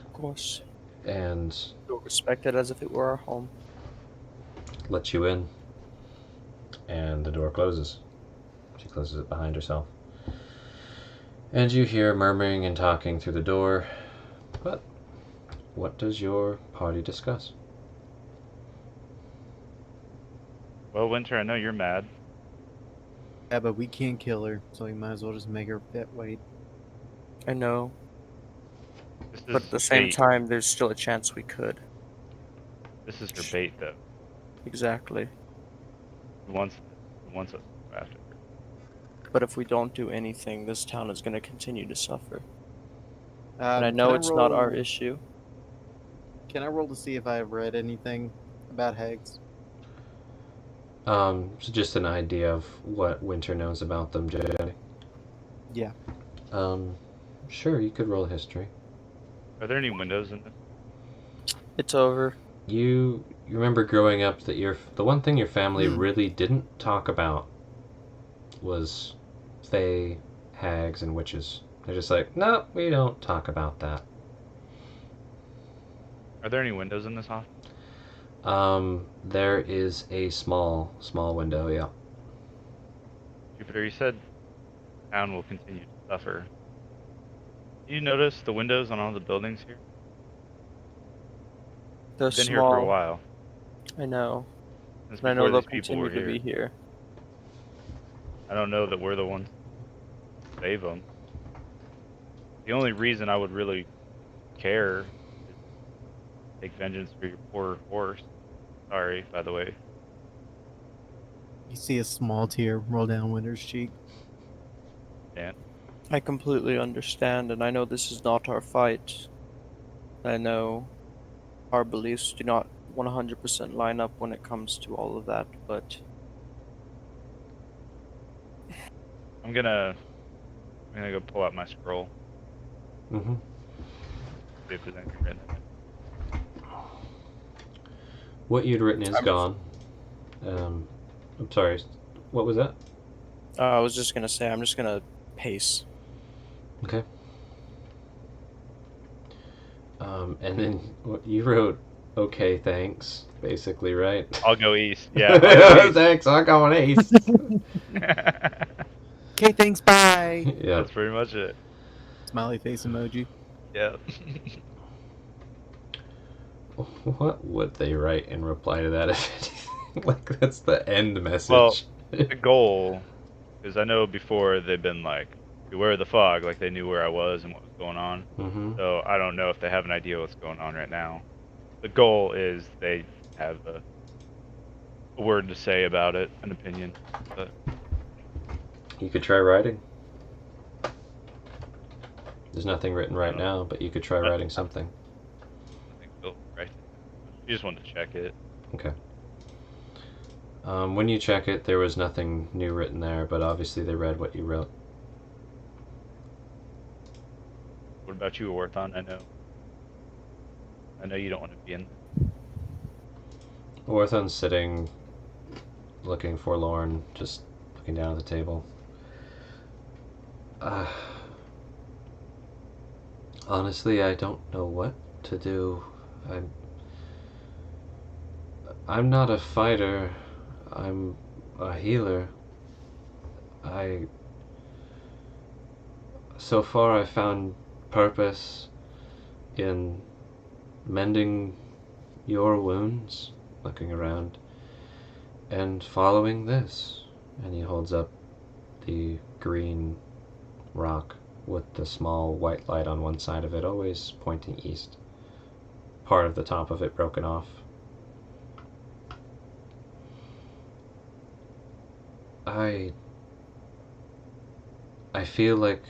C: Of course.
A: And
C: We'll respect it as if it were our home.
A: let you in. And the door closes. She closes it behind herself. And you hear murmuring and talking through the door. But what does your party discuss?
B: Well, Winter, I know you're mad.
D: Yeah, but we can't kill her, so we might as well just make her fit wait.
C: I know,
B: This is
C: but at the same
B: bait.
C: time, there's still a chance we could.
B: This is her bait, though.
C: Exactly.
B: He wants us to go after her.
C: But if we don't do anything, this town is going to continue to suffer. And I
D: Can
C: know it's not our
D: roll-
C: issue.
D: Can I roll to see if I've read anything about hags?
A: So just an idea of what Winter knows about them, Jay.
D: Yeah.
A: Sure, you could roll a history.
B: Are there any windows in this?
C: It's over.
A: You remember growing up that the one thing your family
D: Hmm.
A: really didn't talk about was fae, hags, and witches. They're just like, no, we don't talk about that.
B: Are there any windows in this office?
A: There is a small window, yeah.
B: Jupiter, you said town will continue to suffer. You notice the windows on all the buildings here?
C: They're
B: Been
C: small.
B: here for a while.
C: I know.
B: Since
C: And I know
B: before
C: they'll
B: these people
C: continue
B: were
C: to
B: here.
C: be here.
B: I don't know that we're the ones to save them. The only reason I would really care is take vengeance for your poor horse. Sorry, by the way.
D: You see a small tear roll down Winter's cheek.
B: Dan.
C: I completely understand, and I know this is not our fight. I know our beliefs do not 100% line up when it comes to all of that, but
B: I'm gonna go pull out my scroll.
A: Mm-hmm.
B: See if there's anything written in it.
A: What you'd written is gone. I'm sorry. What was that?
C: I was just gonna say I'm just gonna pace.
A: Okay. And then what you wrote, okay, thanks, basically, right?
B: I'll go east. Yeah. I'll go east.
A: Thanks, I'm going east.
D: Okay, thanks, bye!
A: Yeah.
B: That's pretty much it.
D: Smiley face emoji.
B: Yeah.
A: What would they write in reply to that, if anything? Like, that's the end message.
B: Well, the goal, because I know before they've been like, beware the fog, like they knew where I was and what was going on.
A: Mm-hmm.
B: So I don't know if they have an idea what's going on right now. The goal is they have a word to say about it, an opinion. But
A: You could try writing. There's nothing written right
B: No.
A: now, but you could try writing something.
B: I think they'll write it. You just wanted to check it.
A: Okay. When you check it, there was nothing new written there, but obviously they read what you wrote.
B: What about you, Orthon? I know you don't want to be in.
A: Orthon's sitting, looking forlorn, just looking down at the table. Honestly, I don't know what to do. I'm not a fighter. I'm a healer. So far I found purpose in mending your wounds, looking around, and following this. And he holds up the green rock with the small white light on one side of it, always pointing east. Part of the top of it broken off. I feel like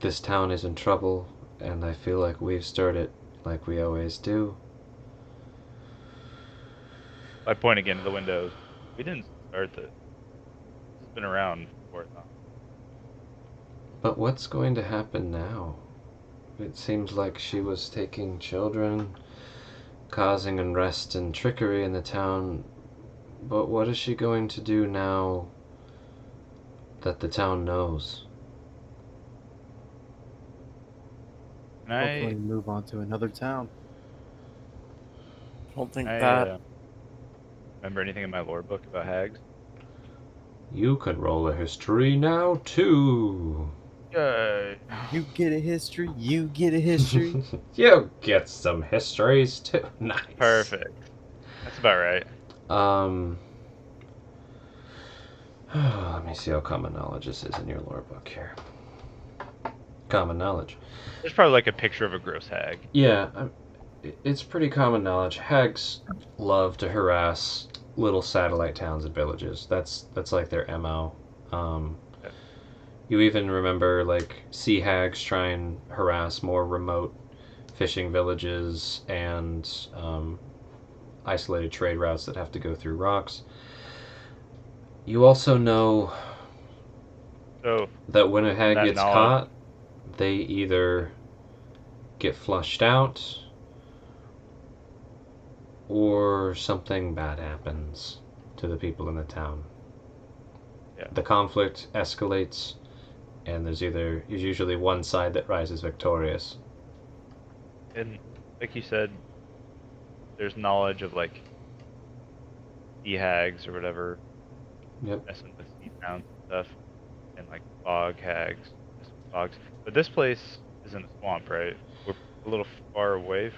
A: this town is in trouble, and I feel like we've stirred it like we always do.
B: By pointing into the windows, we didn't start this. This has been around for Orthon.
A: But what's going to happen now? It seems like she was taking children, causing unrest and trickery in the town. But what is she going to do now that the town knows?
B: Can
D: Hopefully move on to another town.
C: I don't think
B: I
C: that
B: remember anything in my lore book about hags?
A: You can roll a history now, too.
B: Yay!
D: You get a history, you get a history.
A: You get some histories, too. Nice.
B: Perfect. That's about right.
A: Let me see how common knowledge this is in your lore book here. Common knowledge.
B: There's probably like a picture of a gross hag.
A: Yeah, it's pretty common knowledge. Hags love to harass little satellite towns and villages. That's like their MO.
B: Okay.
A: You even remember like sea hags try and harass more remote fishing villages and isolated trade routes that have to go through rocks. You also know
B: So
A: that when a hag
B: that
A: gets
B: knowledge-
A: caught, they either get flushed out or something bad happens to the people in the town.
B: Yeah.
A: The conflict escalates, and there's usually one side that rises victorious.
B: and like you said, there's knowledge of like sea hags or whatever,
A: Yep.
B: messing with sea towns and stuff, and like fog hags, messing with fogs. But this place is in a swamp, right? We're a little far away.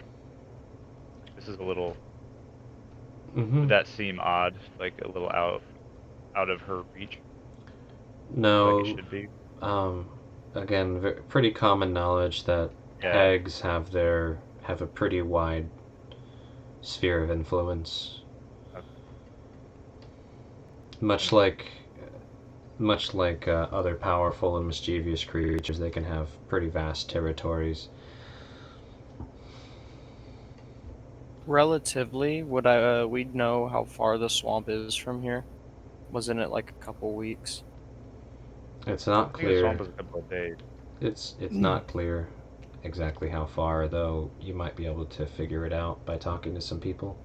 B: This is a little.
A: Mm-hmm.
B: Would that seem odd? Like a little out of her reach?
A: No.
B: like it should be.
A: Um, again, pretty common knowledge that
B: Yeah.
A: hags have a pretty wide sphere of influence.
B: Okay.
A: Much like other powerful and mischievous creatures, they can have pretty vast territories.
C: Relatively, we'd know how far the swamp is from here? Wasn't it like a couple weeks?
A: It's not
B: I think the
A: clear.
B: swamp was a couple of days.
A: It's not clear exactly how far, though you might be able to figure it out by talking to some people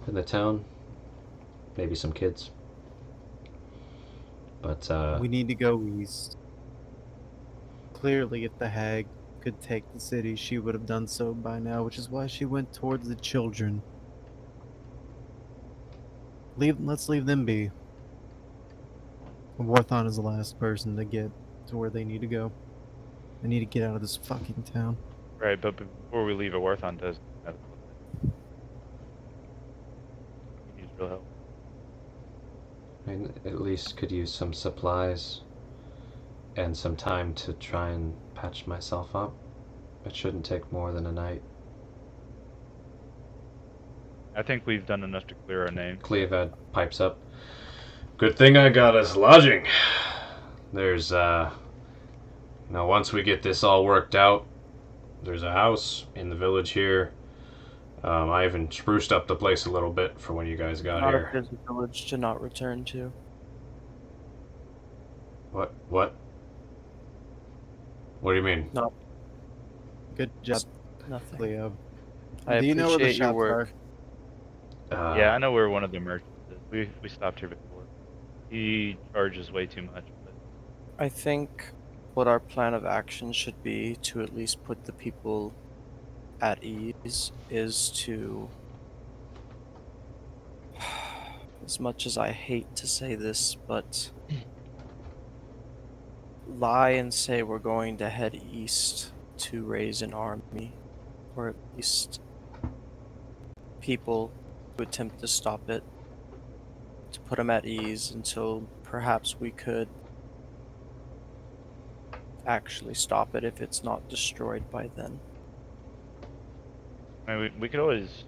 A: in the town, maybe some kids. But
D: We need to go east. Clearly, if the hag could take the city, she would have done so by now, which is why she went towards the children. Let's leave them be. Warthon is the last person to get to where they need to go. They need to get out of this fucking town.
B: Right, but before we leave, Awarthon does have he needs real help.
A: I mean, at least could use some supplies and some time to try and patch myself up. It shouldn't take more than a night.
B: I think we've done enough to clear our name.
A: Cleovad pipes up. Good thing I got us lodging. There's, once we get this all worked out, there's a house in the village here. I even spruced up the place a little bit for when you guys got
C: Not if
A: here.
C: there's a village to not return to.
A: What? What do you mean?
D: Good job,
C: Nothing.
D: Cleo.
C: I
D: Do you know where the
C: appreciate your
D: shops
C: work.
B: Yeah, I know where one of the merchants is. We stopped here before. He charges way too much. But
C: I think what our plan of action should be to at least put the people at ease is to, as much as I hate to say this, but lie and say we're going to head east to raise an army, or at least people who attempt to stop it, to put them at ease until perhaps we could actually stop it if it's not destroyed by then.
B: I mean, we could always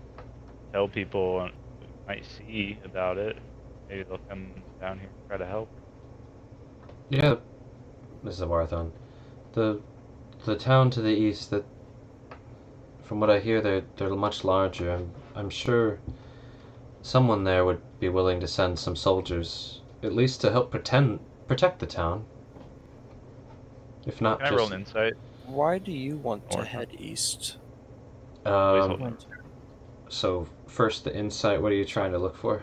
B: tell people we might see about it. Maybe they'll come down here and try to help.
A: Yeah, this is a Warthon. The town to the east, that from what I hear, they're much larger. I'm sure someone there would be willing to send some soldiers, at least to help protect the town. If not,
B: Can I roll an insight?
C: Why do you want to
B: Or-
C: head east?
A: um, so first the insight. What are you trying to look for?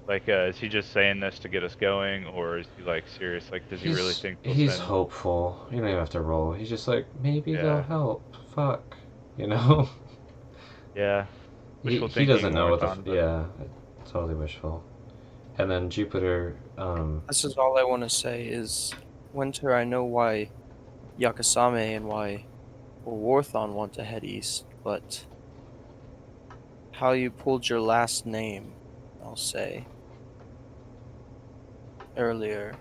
B: Like, is he just saying this to get us going, or is he like serious? Like, does he really think they'll
A: he's
B: send?
A: hopeful. You don't even have to roll. He's just like, maybe they'll
B: Yeah.
A: help. Fuck, you know.
B: Yeah.
A: he
B: Wishful
A: he doesn't
B: thinking,
A: know what
B: Warthon, but-
A: yeah, totally wishful. And then Jupiter.
C: This is all I want to say is, Winter, I know why Yakasame and why Warthon want to head east, but how you pulled your last name, I'll say, earlier,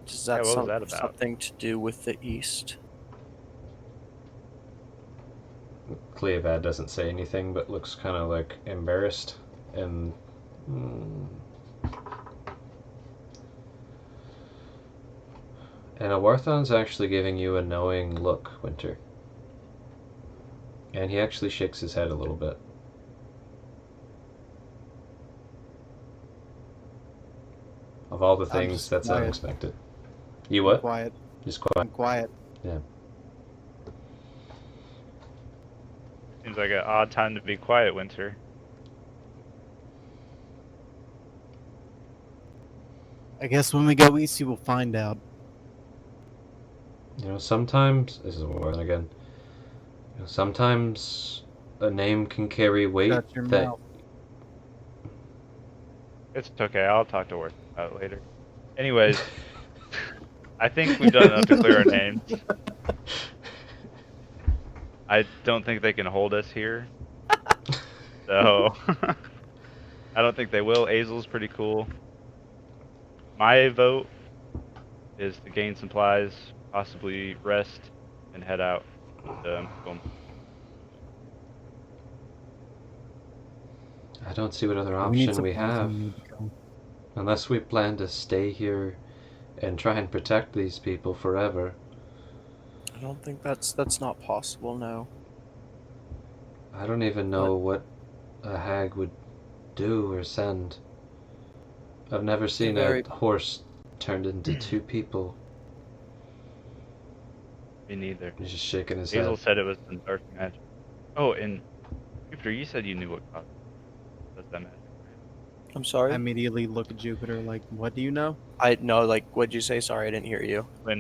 C: does that,
B: Yeah, what was that about?
C: something to do with the east?
A: Cleovad doesn't say anything, but looks kind of like embarrassed and. And Awarthon's actually giving you a knowing look, Winter. And he actually shakes his head a little bit. Of all the
D: I'm
A: things,
D: just
A: that's
D: quiet.
A: unexpected. You
D: I'm
A: what?
D: quiet.
A: Just quiet.
D: I'm quiet.
B: Seems like an odd time to be quiet, Winter.
D: I guess when we go east, you will find out.
A: Sometimes this is Warren again. Sometimes a name can carry weight
D: Shut your
A: that
D: mouth.
B: It's okay. I'll talk to Warthon about it later. Anyways, I think we've done enough to clear our names. I don't think they can hold us here. So, I don't think they will. Azel's pretty cool. My vote is to gain supplies, possibly rest, and head out to film.
A: I don't see what other
D: We need
A: option we
D: supplies and
A: have.
D: we need to go.
A: Unless we plan to stay here and try and protect these people forever.
C: I don't think that's not possible. No.
A: I don't even know what a hag would do or send. I've never seen
C: very-
A: a horse turned into two people.
B: Me neither.
A: He's just shaking his
B: Hazel
A: head.
B: said it was some dark magic. Oh, and Jupiter, you said you knew what caused that magic.
C: I'm
D: I
C: sorry.
D: immediately look at Jupiter like, what do you know?
C: I no. Like, what'd you say? Sorry, I didn't hear you.
B: When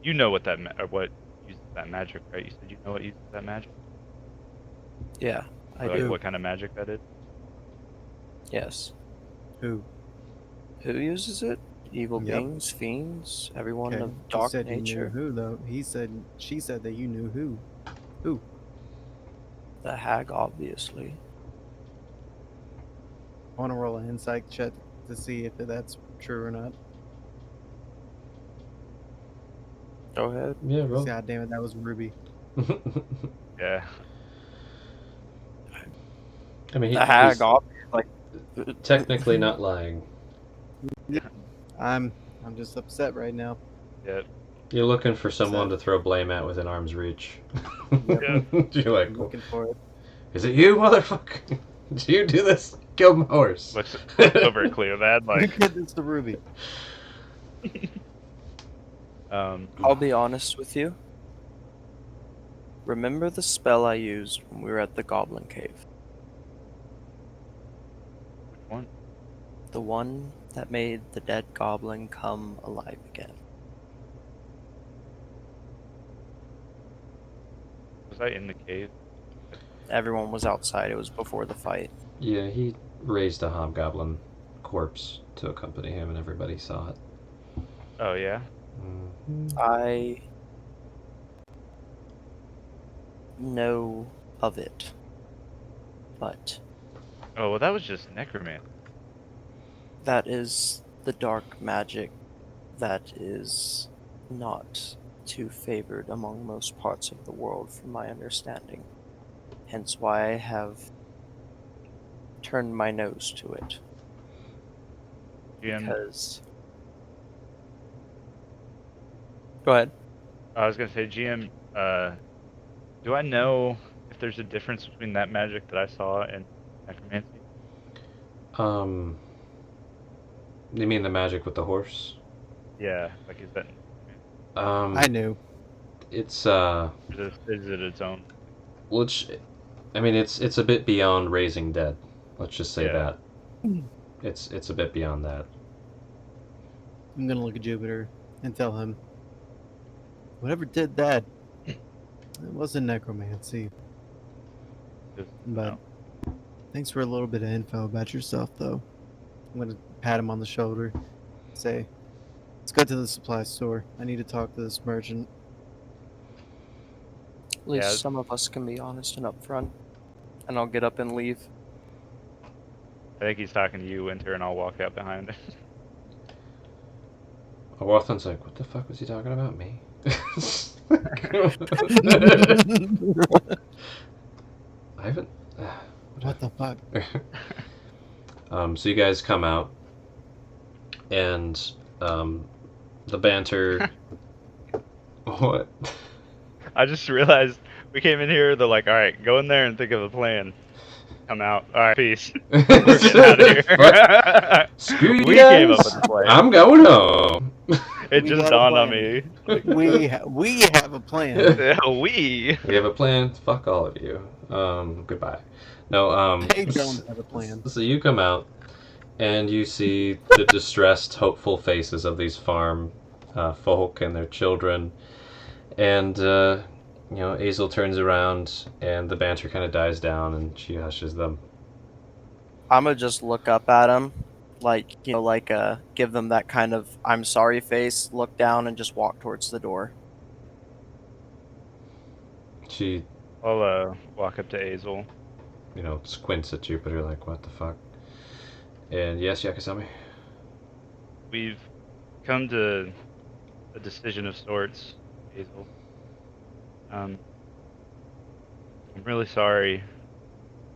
B: you know what that or what uses that magic, right? You said you know what uses that magic.
C: Yeah, I
B: Or, like,
C: do.
B: what kind of magic that is?
C: Yes.
D: Who?
C: Who uses it? Evil
D: Yep.
C: beings, fiends, everyone
D: Okay.
C: of
D: You
C: dark
D: said you knew
C: nature.
D: who though. She said that you knew who. Who?
C: The hag, obviously.
D: I want to roll an insight check to see if that's true or not.
C: Go ahead.
A: Yeah, roll.
D: God damn it, that was Ruby.
B: Yeah.
A: I mean,
C: The hag,
A: he's
C: like.
A: technically not lying.
D: I'm just upset right now.
B: Yeah.
A: You're looking for someone
D: So-
A: to throw blame at within arm's reach.
B: Yep.
A: You're like,
D: I'm looking for it.
A: is it you, motherfucker? Did you do this? Kill my horse.
B: Looks over at Cleobad
D: Who
B: like.
D: did this to Ruby?
C: I'll be honest with you. Remember the spell I used when we were at the Goblin Cave?
B: Which one?
C: The one that made the dead goblin come alive again.
B: Was I in the cave?
C: Everyone was outside. It was before the fight.
A: Yeah, he raised a hobgoblin corpse to accompany him, and everybody saw it.
B: Oh yeah.
C: I know of it, but
B: Oh well, that was just necromancy.
C: that is the dark magic that is not too favored among most parts of the world, from my understanding. Hence why I have turned my nose to it.
B: GM,
C: Because. Go ahead.
B: I was gonna say, GM. Do I know if there's a difference between that magic that I saw and necromancy?
A: You mean the magic with the horse?
B: Yeah. Like, is that?
D: I knew.
A: It's
B: Is it its own?
A: well, I mean, it's a bit beyond raising dead. Let's just say
B: Yeah.
A: that. It's a bit beyond that.
D: I'm gonna look at Jupiter and tell him, whatever did that, it wasn't necromancy.
B: Just-
D: But thanks for a little bit of info about yourself, though. I'm gonna pat him on the shoulder, say, "Let's go to the supply store. I need to talk to this merchant."
C: At least
B: Yeah.
C: some of us can be honest and upfront. And I'll get up and leave.
B: I think he's talking to you, Winter, and I'll walk out behind him.
A: Awathan's like, what the fuck was he talking about? Me? I haven't.
D: What the fuck?
A: So you guys come out, and the banter. What?
B: I just realized we came in here. They're like, "All right, go in there and think of a plan." Come out. All right, peace. We're getting out of here.
A: Screw you
B: We
A: guys.
B: came up with the plan.
A: I'm going home.
B: It
D: We
B: just
D: got a
B: dawned on
D: plan.
B: me.
D: We have a plan.
B: We.
A: We have a plan. Fuck all of you. Goodbye. No.
D: They don't have a plan.
A: So you come out, and you see the distressed, hopeful faces of these farm folk and their children, and Azel turns around, and the banter kind of dies down, and she hushes them.
C: I'm gonna just look up at him, give them that kind of I'm sorry face, look down, and just walk towards the door.
A: She,
B: I'll walk up to Azel.
A: squints at Jupiter like, what the fuck? And yes, Yakasami?
B: We've come to a decision of sorts, Hazel. I'm really sorry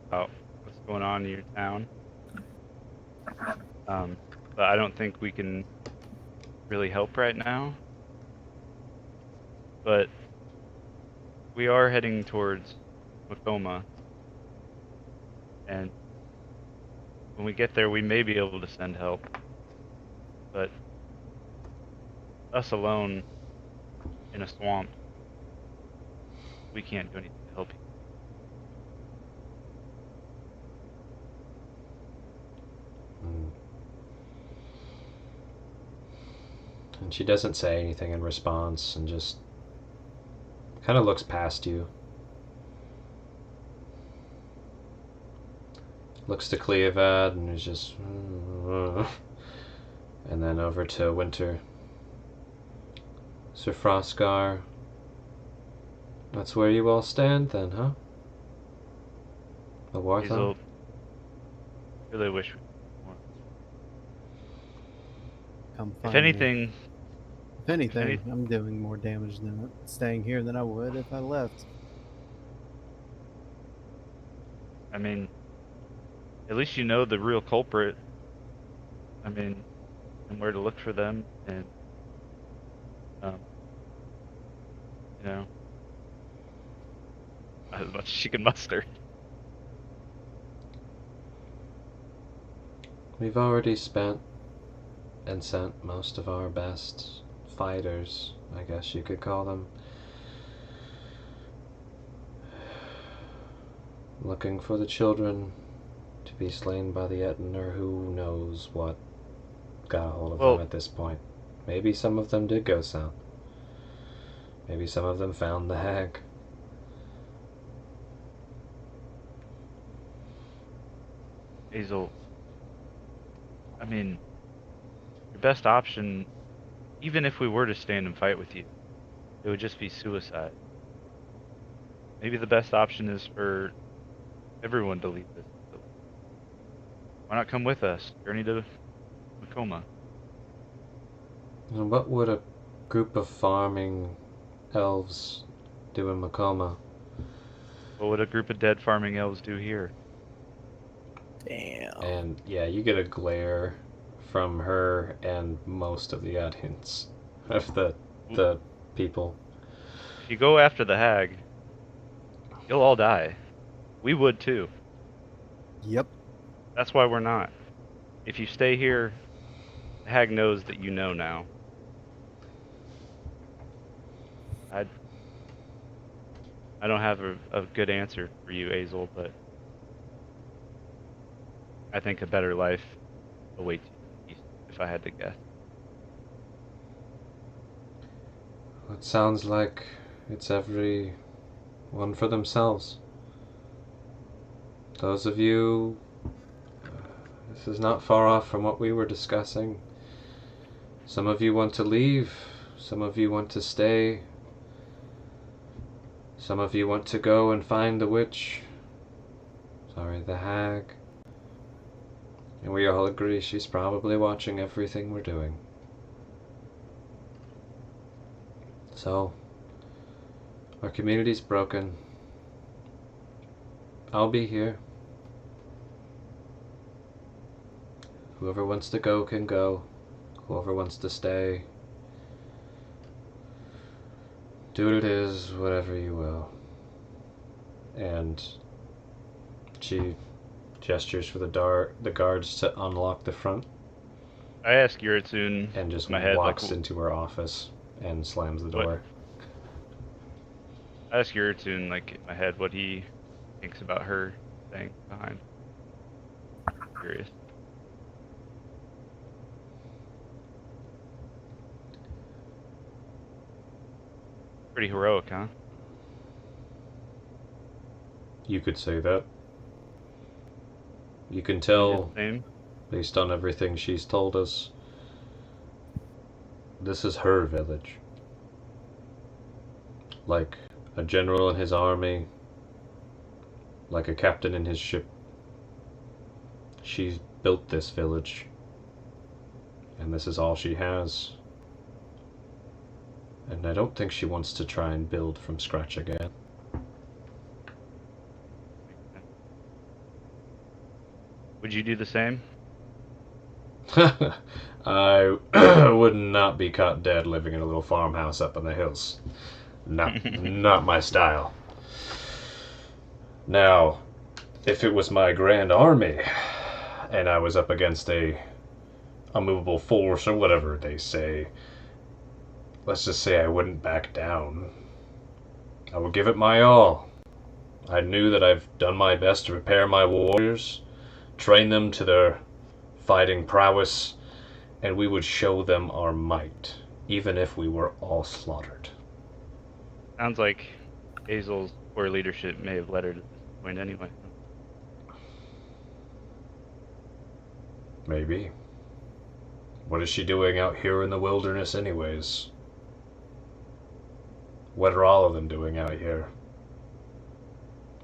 B: about what's going on in your town. But I don't think we can really help right now. But we are heading towards Macoma, and when we get there, we may be able to send help. But us alone in a swamp, we can't do anything to help you.
A: Mm. And she doesn't say anything in response and just kind of looks past you. Looks to Cleovad and is just. And then over to Winter. Sir Froscar. That's where you all stand then, huh? The Warthog?
B: Hazel, really wish we could do more.
D: Come
B: If
D: find me.
B: anything,
D: If anything,
B: any-
D: I'm doing more damage than staying here than I would if I left.
B: I mean, at least you know the real culprit. I mean, and where to look for them, and um, you know, as much as you can muster.
A: We've already spent and sent most of our best fighters, I guess you could call them, looking for the children to be slain by the Etten, or who knows what got a hold of
B: Well-
A: them at this point. Maybe some of them did go south. Maybe some of them found the hag.
B: Hazel, I mean, your best option, even if we were to stand and fight with you, it would just be suicide. Maybe the best option is for everyone to leave this village. Why not come with us? Journey to Macoma.
A: And what would a group of farming elves do in Macoma?
B: What would a group of dead farming elves do here?
C: Damn.
A: And yeah, you get a glare from her and most of the audience of the people.
B: If you go after the hag, you'll all die. We would too.
D: Yep.
B: That's why we're not. If you stay here, the hag knows that you know now. I don't have a good answer for you, Azel, but I think a better life awaits you, if I had to guess.
A: It sounds like it's every one for themselves. Those of you, this is not far off from what we were discussing. Some of you want to leave, some of you want to stay, some of you want to go and find the witch. Sorry, the hag. And we all agree she's probably watching everything we're doing. So, our community's broken. I'll be here. Whoever wants to go can go. Whoever wants to stay, do what it is, whatever you will. And she gestures for the guards to unlock the front,
B: I ask Yuritsun
A: and just
B: in my head,
A: walks
B: like,
A: into her office and slams the
B: What?
A: door.
B: I ask Yuritsun, like, in my head, what he thinks about her staying behind. Curious. Pretty heroic, huh?
A: You could say that. You can
B: You
A: tell,
B: the same?
A: based on everything she's told us, this is her village. Like a general in his army, like a captain in his ship. She's built this village. And this is all she has. And I don't think she wants to try and build from scratch again.
B: Would you do the same?
A: I would not be caught dead living in a little farmhouse up in the hills. Not my style. Now, if it was my grand army, and I was up against a movable force or whatever they say, let's just say I wouldn't back down. I would give it my all. I knew that I've done my best to prepare my warriors, train them to their fighting prowess, and we would show them our might, even if we were all slaughtered.
B: Sounds like Hazel's poor leadership may have led her to this point anyway.
A: Maybe. What is she doing out here in the wilderness anyways? What are all of them doing out here?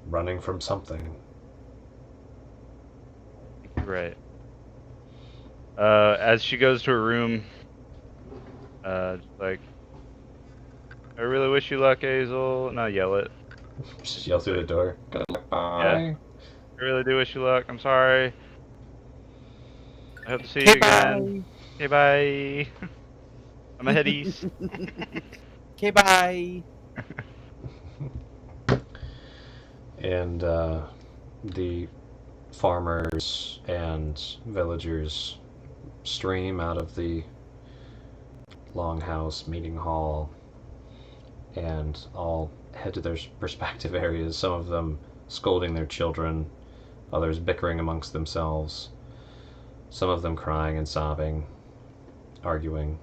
A: Running from something.
B: Right. As she goes to her room, just like, I really wish you luck, Hazel. Not yell it.
A: Just yell through the door. Bye.
B: I really do wish you luck. I'm sorry. I hope to see you
C: Okay,
B: again. Okay, bye. I'm a head east.
D: Okay, bye.
A: And the farmers and villagers stream out of the longhouse meeting hall and all head to their respective areas, some of them scolding their children, others bickering amongst themselves, some of them crying and sobbing, arguing.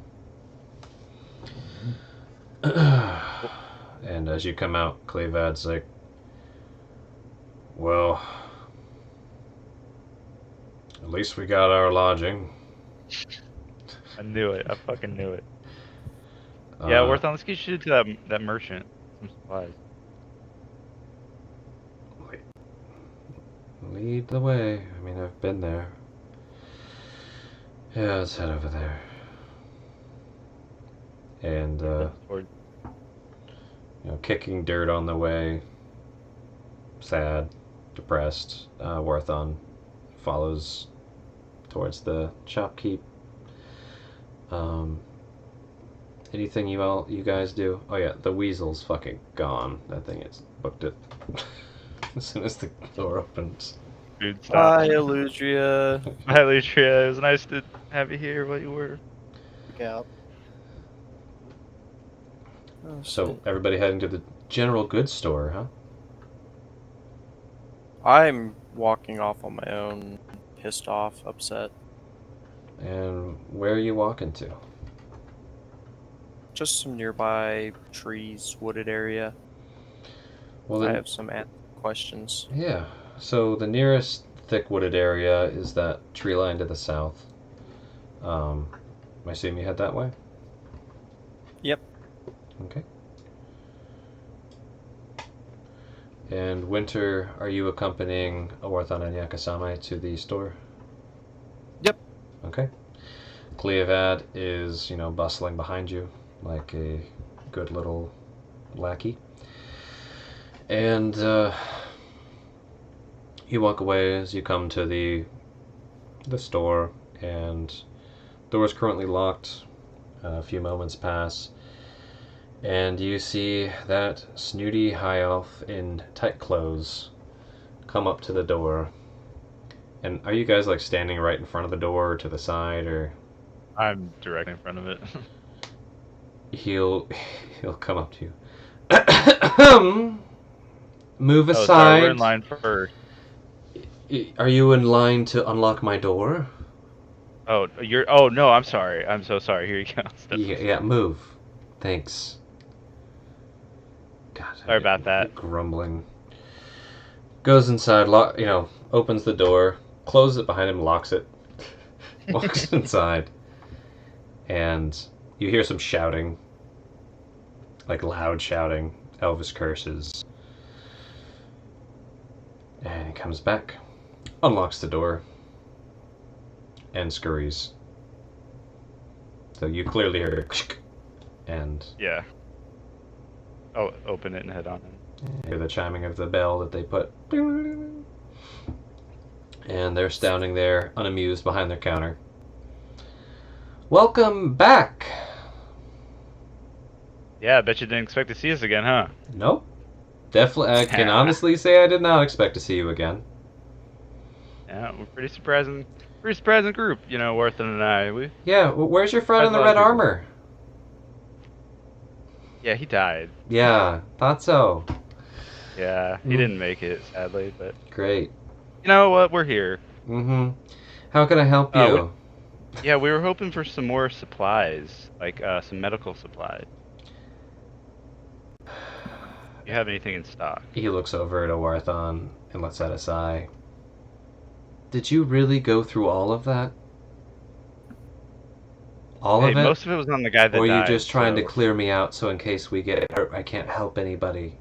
A: And as you come out, Cleavad's like, well, at least we got our lodging.
B: I knew it. I fucking knew it. Yeah,
A: Uh,
B: Worthon, let's get you to that merchant. Some supplies.
A: Lead the way. I mean, I've been there. Yeah, let's head over there. And, kicking dirt on the way, sad, depressed, Worthon follows towards the shopkeep. Anything you guys do? Oh yeah, the weasel's fucking gone. That thing is booked it as soon as the door opens.
B: Dude, stop.
C: Bye, Eludria.
B: Hi, Lutria. It was nice to have you here while you were.
D: Look out.
C: Oh,
A: So
C: shit.
A: everybody heading to the general goods store, huh?
C: I'm walking off on my own, pissed off, upset.
A: And where are you walking to?
C: Just some nearby trees, wooded area.
A: Well,
C: I
A: then,
C: have some questions.
A: yeah. So the nearest thick wooded area is that tree line to the south. I assume you head that way?
C: Yep.
A: Okay. And Winter, are you accompanying Awarthan and Yakasame to the store?
D: Yep.
A: Okay. Cleavad is, bustling behind you like a good little lackey. And you walk away as you come to the store, and the door is currently locked. A few moments pass, and you see that snooty high elf in tight clothes come up to the door. And are you guys like standing right in front of the door or to the side, or
B: I'm directly in front of it.
A: he'll come up to you. Move
B: Oh,
A: aside.
B: sorry, we're in line first.
A: Are you in line to unlock my door?
B: Oh, you're. Oh no, I'm sorry. I'm so sorry. Here you go. Step-
A: Yeah, move. Thanks. God,
B: Sorry about that.
A: Grumbling. Goes inside, opens the door, closes it behind him, locks it, walks inside, and you hear some shouting, like loud shouting, Elvis curses. And he comes back, unlocks the door, and scurries. So you clearly hear and
B: Yeah. Oh, open it and head on in.
A: hear the chiming of the bell that they put. And they're standing there, unamused, behind their counter. Welcome back!
B: Yeah, I bet you didn't expect to see us again, huh?
A: Nope. Definitely, I can honestly say I did not expect to see you again.
B: Yeah, we're pretty surprising group, you know, Worthen and I.
A: Yeah, where's your friend in the
B: Surprised a lot
A: red
B: of people.
A: armor?
B: Yeah, he died.
A: Yeah, thought so.
B: Yeah, he
A: Mm.
B: didn't make it, sadly, but
A: Great.
B: you know what? We're here.
A: Mm-hmm. How can I help
B: Uh,
A: you?
B: Yeah, we were hoping for some more supplies, like some medical supplies. You have anything in stock?
A: He looks over at Owarthon and lets out a sigh. Did you really go through all of that? All
B: Hey,
A: of it?
B: most of it was on the guy that
A: Or are you
B: died.
A: just trying to
B: so-
A: clear me out so in case we get hurt, I can't help anybody?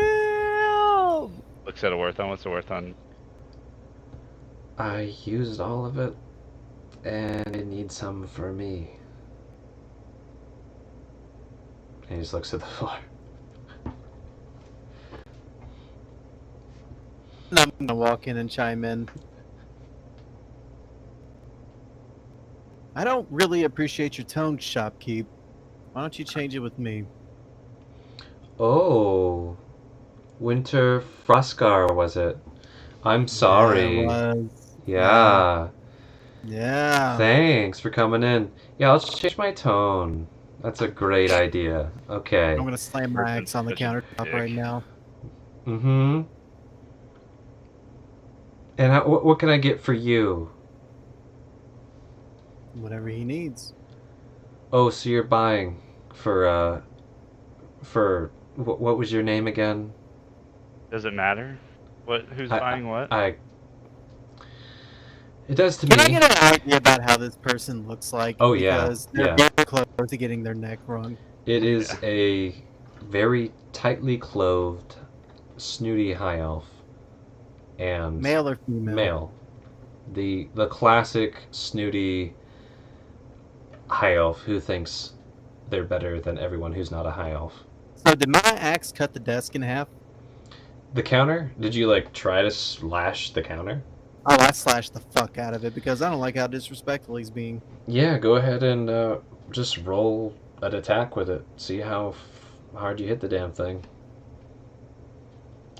C: Damn!
B: Looks at a Worthon. What's a Worthon?
A: I used all of it, and it needs some for me. And he just looks at the floor.
D: And I'm gonna walk in and chime in. I don't really appreciate your tone, shopkeep. Why don't you change it with me?
A: Oh, Winter Froscar, was it? I'm sorry.
D: Yeah, it was.
A: Yeah.
D: Yeah.
A: Thanks for coming in. Yeah, I'll change my tone. That's a great idea. Okay.
D: I'm gonna slam my axe on the
B: Such a
D: countertop
B: dick.
D: right now.
A: Mm-hmm. And what can I get for you?
D: Whatever he needs.
A: Oh, so you're buying for what was your name again?
B: Does it matter? Who's
A: I-
B: buying what?
A: It does to
D: Can
A: me.
D: I get an idea about how this person looks like?
A: Oh, yeah,
D: Because they're
A: yeah.
D: very close to getting their neck wrung.
A: It is
B: Yeah.
A: a very tightly clothed, snooty high elf, and
D: Male or female?
A: male. The classic snooty high elf who thinks they're better than everyone who's not a high elf.
D: So did my axe cut the desk in half?
A: The counter? Did you like try to slash the counter?
D: Oh, I slashed the fuck out of it because I don't like how disrespectful he's being.
A: Yeah, go ahead and just roll an attack with it. See how hard you hit the damn thing.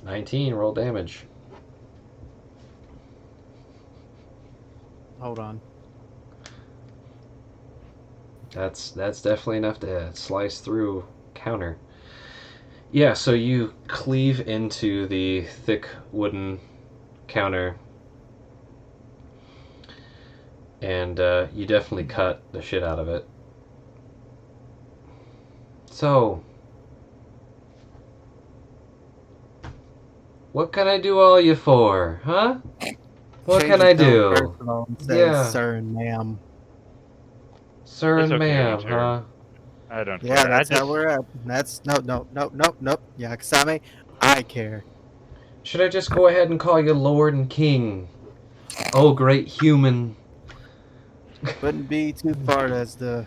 A: 19, roll damage.
D: Hold on.
A: That's definitely enough to slice through counter. Yeah, so you cleave into the thick wooden counter, and you definitely cut the shit out of it. So, what can I do all you for, huh? What
D: Change
A: can
D: your
A: I
D: tone
A: do?
D: personal and say
A: Yeah.
D: sir and ma'am.
A: Sir
B: It's
A: and
B: okay,
A: ma'am,
B: Winter.
A: huh?
B: I don't
D: Yeah,
B: care.
D: that's how we're at. That's nope. Yeah, Kasame, I care.
A: Should I just go ahead and call you Lord and King? Oh, great human.
D: Wouldn't be too far as to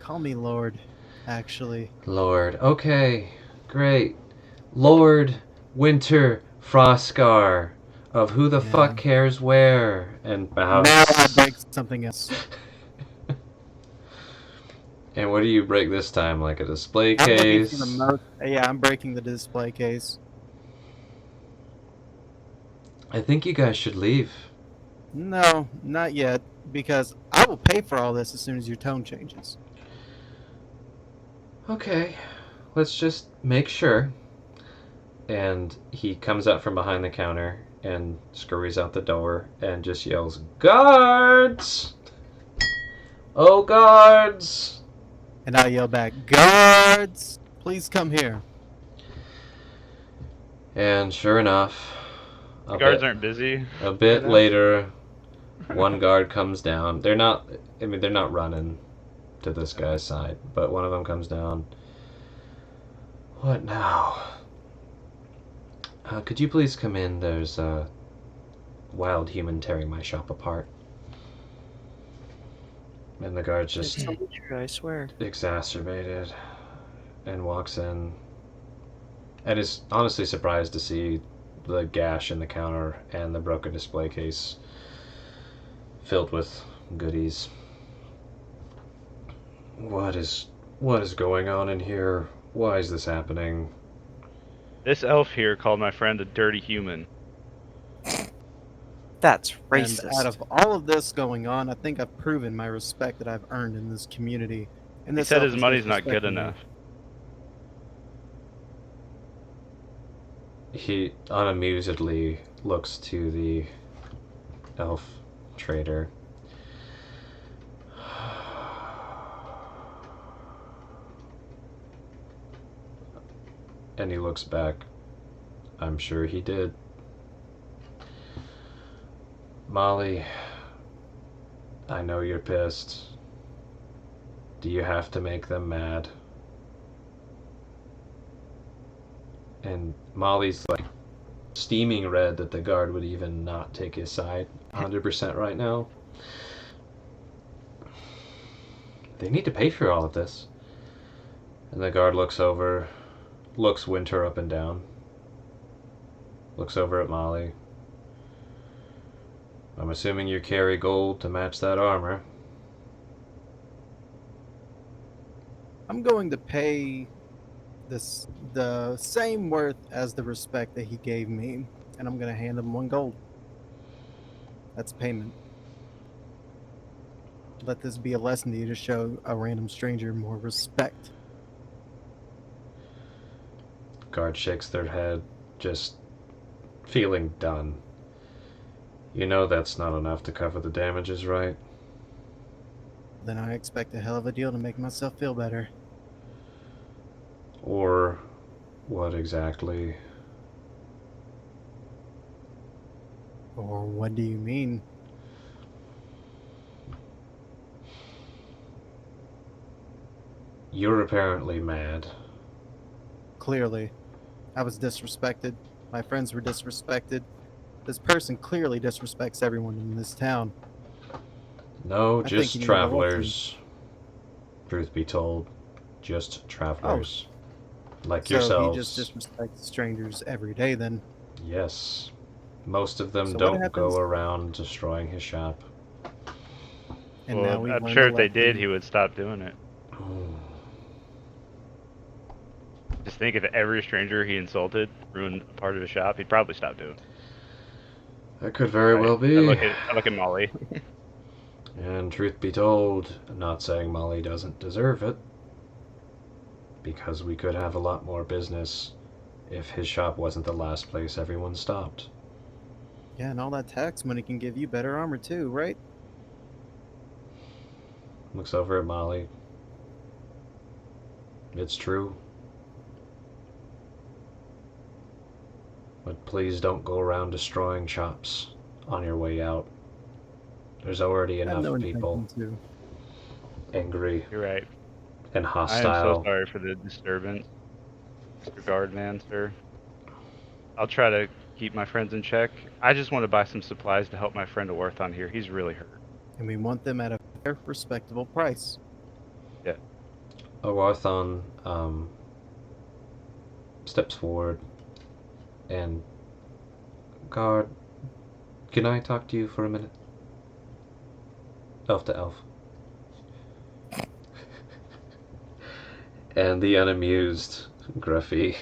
D: call me Lord, actually.
A: Lord. Okay, great. Lord Winter Froscar of Who the
D: Yeah.
A: Fuck Cares Where and bows.
D: Now I break something else.
A: And what do you break this time? Like a display
D: I'm looking
A: case?
D: for the most. Yeah, I'm breaking the display case.
A: I think you guys should leave.
D: No, not yet, because I will pay for all this as soon as your tone changes.
A: Okay, let's just make sure. And he comes out from behind the counter and scurries out the door and just yells, "Guards! Oh, guards!"
D: And I yell back, "Guards, please come here."
A: And sure enough,
B: The guards aren't busy.
A: a bit
D: Yeah.
A: later, one guard comes down. They're not running to this guy's side, but one of them comes down. What now? Could you please come in? There's wild human tearing my shop apart. And the guard just
C: It's totally true, I swear.
A: exacerbated and walks in and is honestly surprised to see the gash in the counter and the broken display case filled with goodies. What is going on in here? Why is this happening?
B: This elf here called my friend a dirty human.
C: That's
D: And
C: racist.
D: out of all of this going on, I think I've proven my respect that I've earned in this community. And
B: He
D: this
B: said
D: elf
B: his
D: is
B: money's not good
D: disrespecting me.
B: enough.
A: He unamusedly looks to the elf trader. And he looks back. I'm sure he did. Molly, I know you're pissed. Do you have to make them mad? And Molly's like steaming red that the guard would even not take his side 100% right now. They need to pay for all of this. And the guard looks over, looks Winter up and down, looks over at Molly. I'm assuming you carry gold to match that armor.
D: I'm going to pay the same worth as the respect that he gave me, and I'm going to hand him 1 gold. That's payment. Let this be a lesson to you to show a random stranger more respect.
A: Guard shakes their head, just feeling done. You know that's not enough to cover the damages, right?
D: Then I expect a hell of a deal to make myself feel better.
A: Or what exactly?
D: Or what do you mean?
A: You're apparently mad.
D: Clearly, I was disrespected. My friends were disrespected. This person clearly disrespects everyone in this town.
A: No,
D: I think
A: just
D: you need to go up to him.
A: travelers. Truth be told, just travelers. Like
D: So
A: yourselves.
D: he just disrespects strangers every day then.
A: Yes. Most of them
D: So what
A: don't
D: happens-
A: go around destroying his shop.
D: And now
B: Well,
D: we've
B: I'm
D: learned
B: sure
D: a
B: if they
D: lesson.
B: did, he would stop doing it. Just think if every stranger he insulted ruined a part of his shop, he'd probably stop doing it.
A: That could very well
B: I
A: be.
B: look at Molly.
A: And truth be told, I'm not saying Molly doesn't deserve it. Because we could have a lot more business if his shop wasn't the last place everyone stopped.
D: Yeah, and all that tax money can give you better armor too, right?
A: Looks over at Molly. It's true. But please don't go around destroying shops on your way out. There's already
D: I have
A: enough
D: no
A: people
D: intention to.
A: angry
B: You're right.
A: and
B: I am
A: hostile.
B: so sorry for the disturbance, Mr. Guardman, sir. I'll try to keep my friends in check. I just want to buy some supplies to help my friend Orthon here. He's really hurt.
D: And we want them at a fair, respectable price.
A: Owarthon steps forward and, guard, can I talk to you for a minute? Elf to elf. And the unamused Gruffy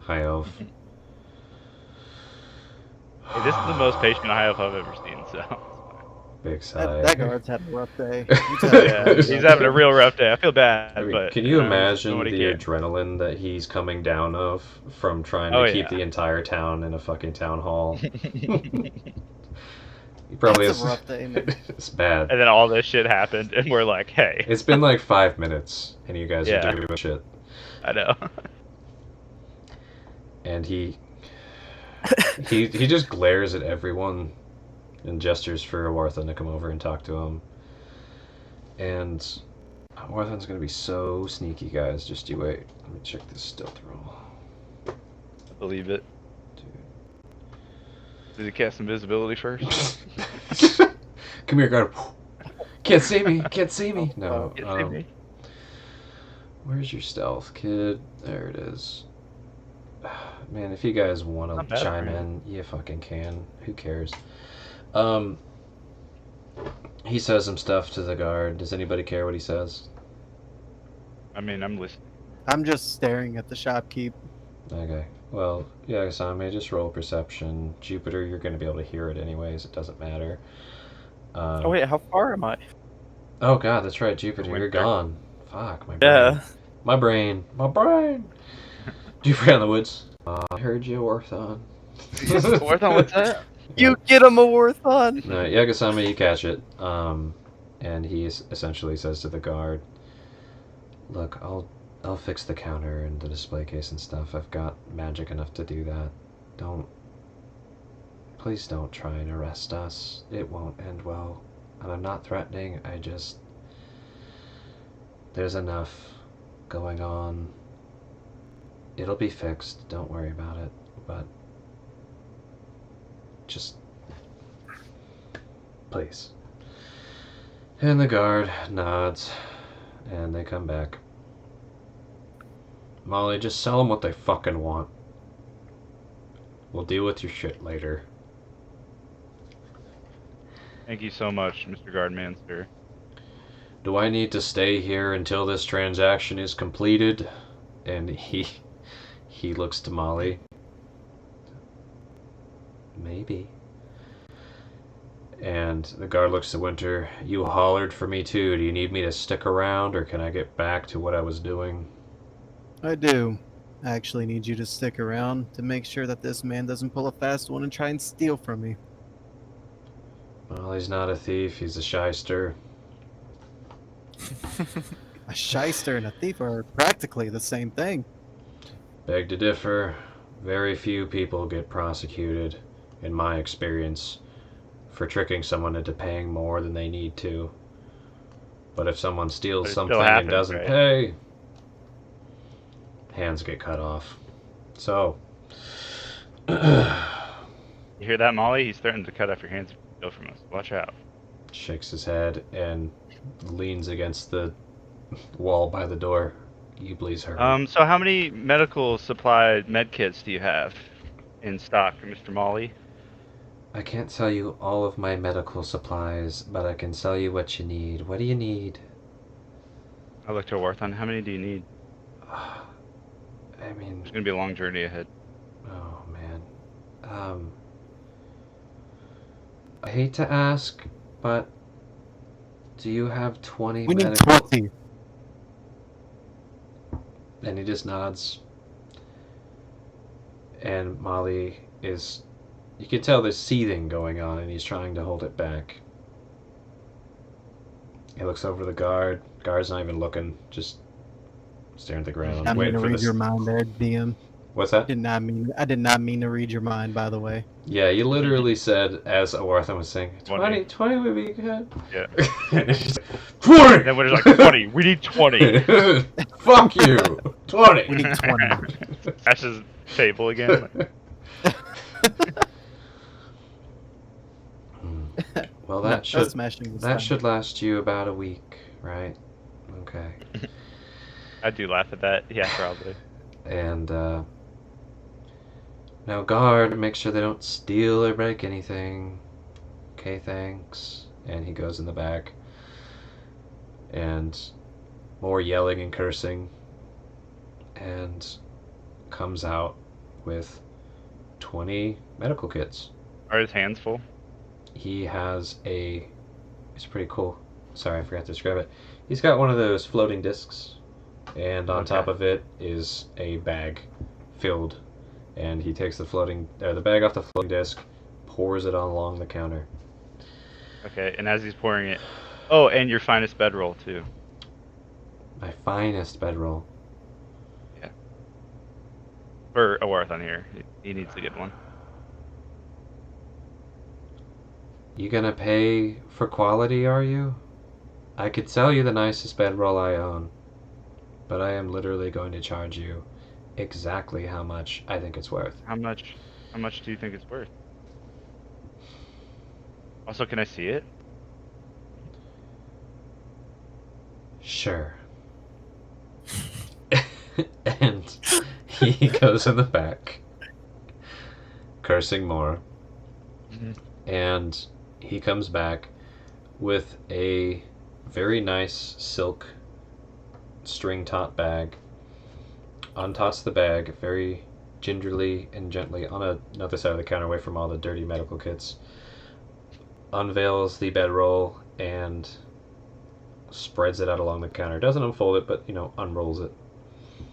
A: High Elf.
B: Hey, this is the most patient high elf I've ever seen, so.
A: Big sigh.
D: That guard's had a rough day.
B: Yeah, he's having a real rough day. I feel bad,
A: I mean,
B: but
A: can you
B: know, he's
A: imagine
B: doing what
A: the
B: he can.
A: adrenaline that he's coming down of from trying
B: Oh,
A: to keep
B: yeah.
A: the entire town in a fucking town hall? He probably
D: That's a
A: has.
D: rough day, man.
A: It's bad.
B: And then all this shit happened, and we're like, hey.
A: It's been like 5 minutes, and you guys
B: Yeah.
A: are doing shit.
B: I know.
A: And he just glares at everyone and gestures for Warthen to come over and talk to him. And Warthen's gonna be so sneaky, guys. Just you wait. Let me check this stealth roll.
B: Believe it.
A: Dude.
B: Did he cast invisibility first?
A: Come here, guard. Can't see me. Can't see me. No.
B: Can't see me.
A: Where's your stealth, kid? There it is. Man, if you guys want
B: Not
A: to
B: bad,
A: chime
B: man.
A: in, you fucking can. Who cares? He says some stuff to the guard. Does anybody care what he says?
B: I mean, I'm listening.
D: I'm just staring at the shopkeep.
A: Okay. Well, Yagasame, just roll perception. Jupiter, you're going to be able to hear it anyways. It doesn't matter.
C: Oh wait, how far am I?
A: Oh god, that's right, Jupiter, you're
B: Winter.
A: gone. Fuck, my brain.
C: Yeah.
A: My brain. My brain. Jupiter in the woods. I heard you, Orthon.
B: Orthon, what's that?
C: You get him a Warthon.
A: No, Yagasame, you catch it. And he essentially says to the guard, "Look, I'll fix the counter and the display case and stuff. I've got magic enough to do that. Please don't try and arrest us. It won't end well. And I'm not threatening, there's enough going on. It'll be fixed, don't worry about it. But just, please." And the guard nods, and they come back. Molly, just sell them what they fucking want. We'll deal with your shit later.
B: Thank you so much, Mr. Guardman, sir.
A: Do I need to stay here until this transaction is completed? And he looks to Molly. Maybe. And the guard looks to Winter. You hollered for me too. Do you need me to stick around, or can I get back to what I was doing?
D: I do. I actually need you to stick around to make sure that this man doesn't pull a fast one and try and steal from me.
A: Well, he's not a thief. He's a shyster.
D: A shyster and a thief are practically the same thing.
A: Beg to differ. Very few people get prosecuted, in my experience, for tricking someone into paying more than they need to. But if someone
B: But
A: steals
B: it still
A: something
B: happens,
A: and doesn't
B: right?
A: pay, hands get cut off. So,
B: You hear that, Molly? He's threatening to cut off your hands if you steal from us. Watch out.
A: shakes his head and leans against the wall by the door. You please hurry.
B: So how many medical supply med kits do you have in stock, Mr. Molly?
A: I can't sell you all of my medical supplies, but I can sell you what you need. What do you need?
B: I looked to Warthon. How many do you need?
A: I mean,
B: There's gonna be a long journey ahead.
A: oh man. I hate to ask, but do you have 20
D: We need
A: medical?
D: 20.
A: And he just nods. And Molly is, you can tell there's seething going on, and he's trying to hold it back. He looks over the guard. Guard's not even looking, just staring at the ground,
D: I'm
A: waiting
D: gonna
A: for
D: read
A: this.
D: your mind there, DM.
A: What's that?
D: I did not mean to read your mind, by the way.
A: Yeah, you literally said, as Awarthan was saying, 20 would be good.
B: Yeah.
A: And it's just like, 20!
B: Then we're just like 20. We need 20.
A: Fuck you! 20!
D: We need 20.
B: That's his table again.
A: Well,
D: No,
A: that
D: no
A: should
D: smashing this
A: that
D: time.
A: should last you about a week, right? Okay.
B: I do laugh at that. Yeah, probably.
A: And now guard, make sure they don't steal or break anything. Okay, thanks. And he goes in the back. And more yelling and cursing. And comes out with 20 medical kits.
B: Are his hands full?
A: He has it's pretty cool. Sorry, I forgot to describe it. He's got one of those floating discs, and on top
B: Okay.
A: of it is a bag filled. And he takes the bag off the floating disc, pours it along the counter.
B: Okay, and as he's pouring it... Oh, and your finest bedroll, too.
A: My finest bedroll.
B: For Awarthon here. He needs to get one.
A: You gonna pay for quality, are you? I could sell you the nicest bedroll I own, but I am literally going to charge you exactly how much I think it's worth.
B: How much do you think it's worth? Also, can I see it?
A: Sure. And he goes in the back, cursing more, and he comes back with a very nice silk string top bag. Untots the bag very gingerly and gently on another side of the counter away from all the dirty medical kits. Unveils the bedroll and spreads it out along the counter. Doesn't unfold it, but unrolls it.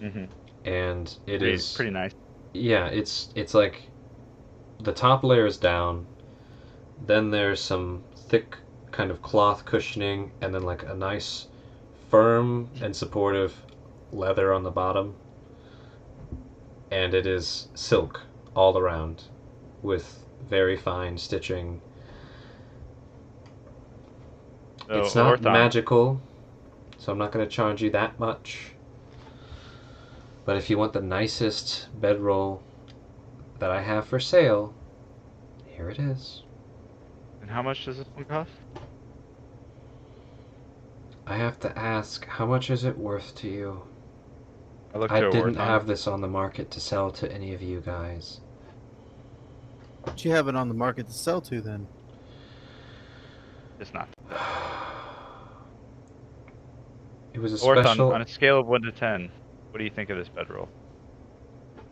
B: Mm-hmm.
A: And it
B: Pretty,
A: is
B: pretty nice.
A: yeah, it's like the top layer is down, then there's some thick kind of cloth cushioning, and then like a nice firm and supportive leather on the bottom. And it is silk all around with very fine stitching.
B: So,
A: It's not
B: Orthon,
A: magical, so I'm not going to charge you that much. But if you want the nicest bedroll that I have for sale, here it is.
B: and how much does this one cost?
A: I have to ask, how much is it worth to you?
B: I looked
A: I
B: to
A: didn't
B: Orthon.
A: have this on the market to sell to any of you guys.
D: What you have it on the market to sell to then?
B: It's not.
A: It was a
B: Orthon,
A: special.
B: on a scale of 1 to 10, what do you think of this bedroll?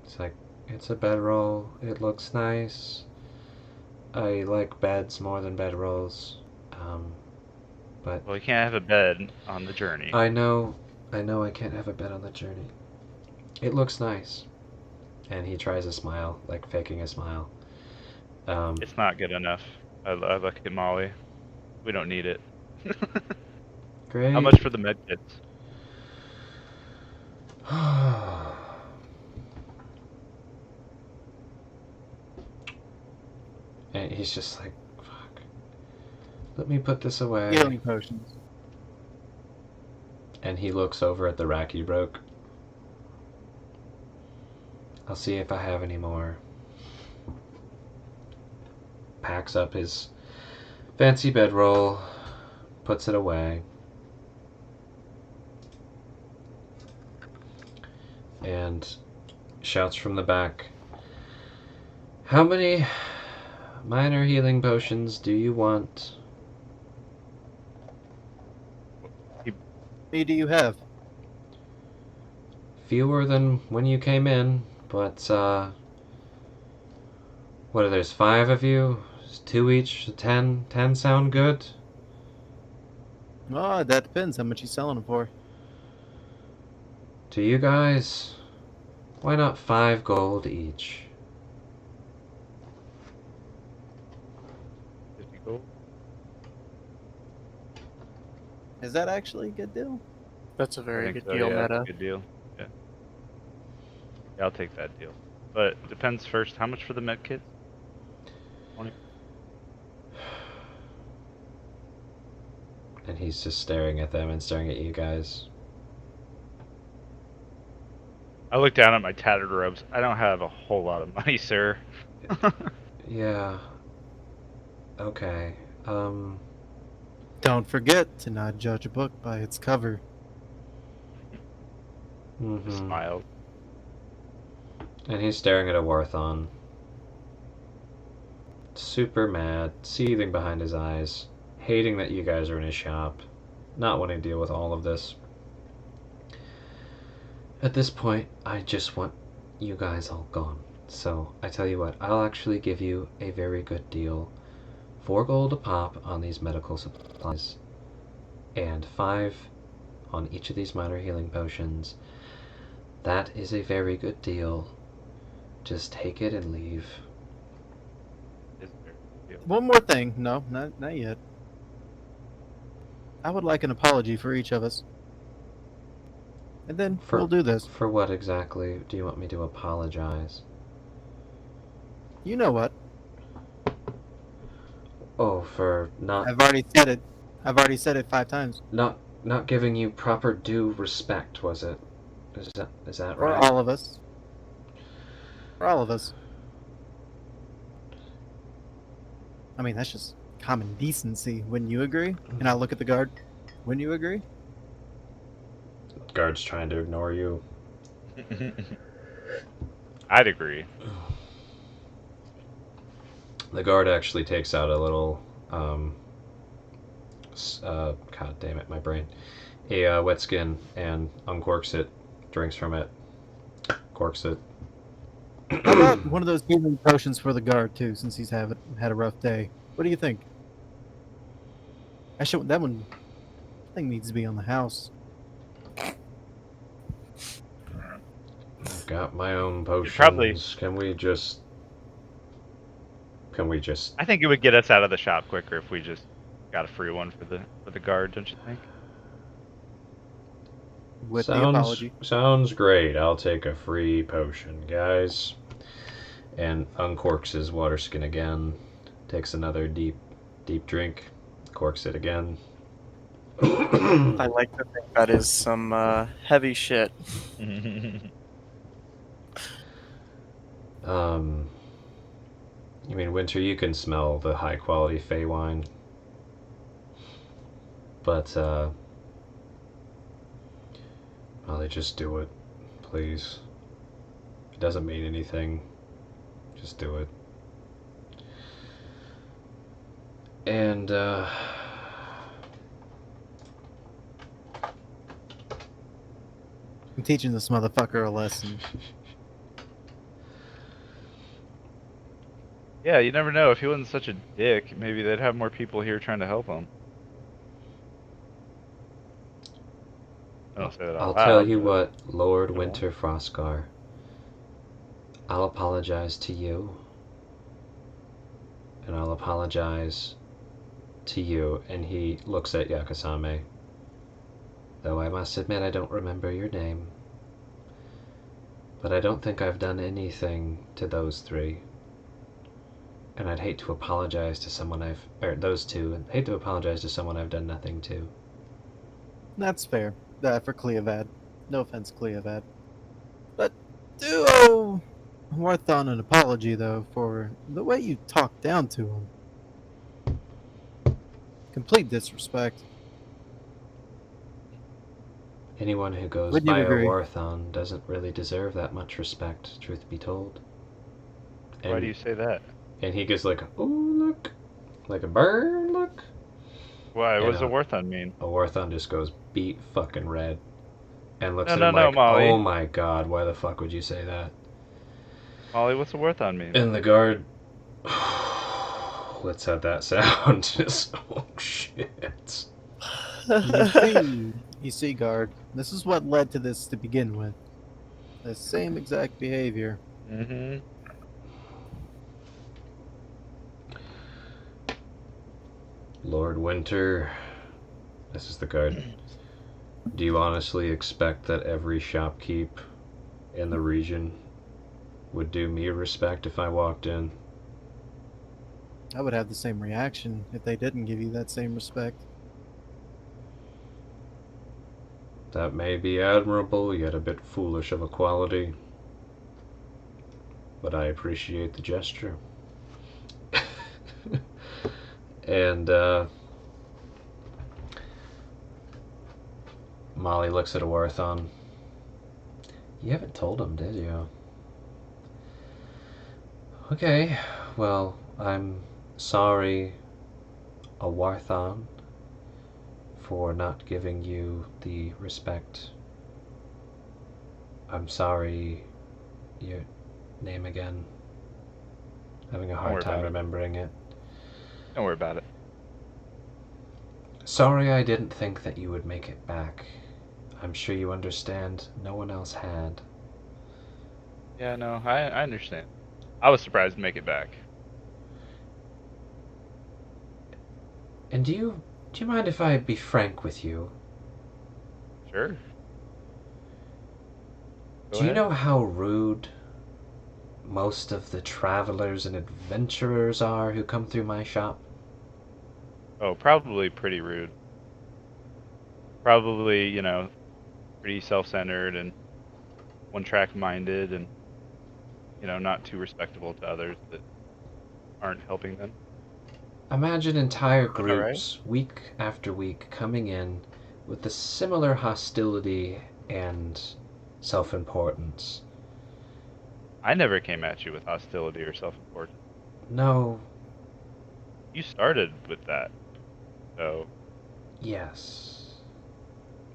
A: It's like, it's a bedroll. It looks nice. I like beds more than bedrolls. But
B: Well, you can't have a bed on the journey.
A: I know I can't have a bed on the journey. It looks nice. And he tries a smile, like faking a smile.
B: It's not good enough. I look at Molly. We don't need it.
A: Great.
B: How much for the med kits?
A: And he's just like, fuck. Let me put this away.
D: Healing potions.
A: And he looks over at the rack you broke. I'll see if I have any more. Packs up his fancy bedroll, puts it away. And shouts from the back, how many minor healing potions do you want?
D: How many do you have?
A: Fewer than when you came in, but what are there's 5 of you? Is 2 each? 10? 10 sound good?
D: Oh, that depends how much you selling them for.
A: To you guys, why not 5 gold each?
B: 50 gold?
D: Is that actually a good deal?
C: That's a
B: I
C: very
B: think
C: good
B: so,
C: deal,
B: yeah, that's a
C: Meta.
B: good deal. Yeah. Yeah, I'll take that deal. But depends first. How much for the med kit? 20.
A: And he's just staring at them and staring at you guys.
B: I look down at my tattered robes. I don't have a whole lot of money, sir.
A: Yeah. Okay.
D: Don't forget to not judge a book by its cover.
B: Just
A: Mhm.
B: smiled.
A: And he's staring at a Warthon. Super mad, seething behind his eyes, hating that you guys are in his shop, not wanting to deal with all of this. At this point, I just want you guys all gone. So, I tell you what, I'll actually give you a very good deal. 4 gold a pop on these medical supplies, and 5 on each of these minor healing potions. That is a very good deal. Just take it and leave.
B: It's a very good deal.
D: One more thing. No, not yet. I would like an apology for each of us. And then we'll do this.
A: For what exactly do you want me to apologize?
D: You know what?
A: Oh, for not
D: I've already said it. I've already said it 5 times.
A: not giving you proper due respect, was it? Is that
D: For
A: right?
D: all of us. For all of us. I mean, that's just common decency. Wouldn't you agree? And I look at the guard. Wouldn't you agree?
A: Guard's trying to ignore you.
B: I'd agree.
A: The guard actually takes out a little, god damn it, my brain, a wet skin and uncorks it, drinks from it, corks it.
D: How about one of those healing potions for the guard too, since he's had a rough day? What do you think? Actually, that one thing needs to be on the house.
A: I've got my own potions.
B: probably-
A: Can we just?
B: I think it would get us out of the shop quicker if we just got a free one for the guard, don't you think?
D: With the apology.
A: Sounds great. I'll take a free potion, guys. And uncorks his water skin again. Takes another deep drink. Corks it again.
C: I like to think that is some heavy shit.
A: I mean, Winter, you can smell the high quality Fey wine. But, Molly, just do it. Please. It doesn't mean anything. Just do it. And,
D: I'm teaching this motherfucker a lesson.
B: Yeah, you never know. If he wasn't such a dick, maybe they'd have more people here trying to help him. I don't say that out
A: I'll
B: loud,
A: tell you
B: but-
A: what, Lord
B: Go on.
A: Winter Frostgar. I'll apologize to you. And I'll apologize to you. And he looks at Yakasame. Though I must admit I don't remember your name. But I don't think I've done anything to those three. And I'd hate to apologize to someone those two. I'd hate to apologize to someone I've done nothing to.
D: That's fair. For Cleovad. No offense, Cleovad. But do owe Warthon an apology, though, for the way you talked down to him. Complete disrespect.
A: Anyone who goes
D: Wouldn't you
A: by a
D: agree?
A: Warthon doesn't really deserve that much respect, truth be told.
B: Why do you say that?
A: And he gives like, oh look, like a bird look.
B: Why? What does a
A: Yeah.
B: Warthon mean?
A: A Warthon just goes beat fucking red, and looks
B: No,
A: at
B: no,
A: him
B: no,
A: like,
B: Molly.
A: oh my god, why the fuck would you say that?
B: Molly, what's a Warthon mean?
A: And the guard, let's have that sound. Just, oh shit.
D: You see, guard. This is what led to this to begin with. The same exact behavior.
B: Mm-hmm.
A: Lord Winter, this is the guard. Do you honestly expect that every shopkeep in the region would do me respect if I walked in?
D: I would have the same reaction if they didn't give you that same respect.
A: That may be admirable, yet a bit foolish of a quality. But I appreciate the gesture. And, Molly looks at Awarthon. You haven't told him, did you? Okay, well, I'm sorry, Awarthon, for not giving you the respect. I'm sorry, your name again. Having a
B: worry
A: hard time
B: about it.
A: remembering it.
B: Don't worry about it.
A: Sorry I didn't think that you would make it back. I'm sure you understand no one else had.
B: Yeah, no, I understand. I was surprised to make it back.
A: And do you mind if I be frank with you?
B: Sure. Go
A: Do you
B: ahead.
A: know how rude most of the travelers and adventurers are who come through my shop?
B: Oh, probably pretty rude. Probably, pretty self-centered and one-track minded and, not too respectable to others that aren't helping them.
A: Imagine entire
C: Alright.
A: groups, week after week, coming in with a similar hostility and self importance.
B: I never came at you with hostility or self-importance.
A: No,
B: You started with that. So,
A: yes.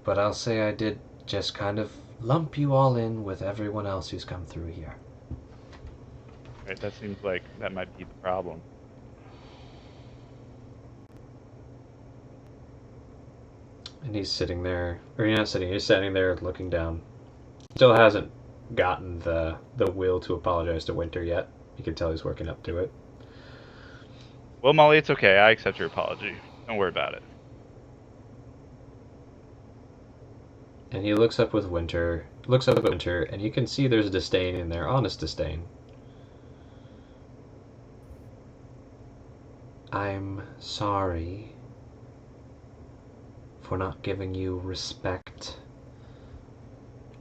A: But I'll say I did just kind of lump you all in with everyone else who's come through here.
B: right, that seems like that might be the problem.
A: And he's sitting there, or he's not sitting, he's standing there looking down. Still hasn't gotten the will to apologize to Winter yet. You can tell he's working up to it.
B: Well, Molly, it's okay. I accept your apology. Don't worry about it.
A: And he looks up with Winter, looks up at Winter, and you can see there's disdain in there, honest disdain. I'm sorry for not giving you respect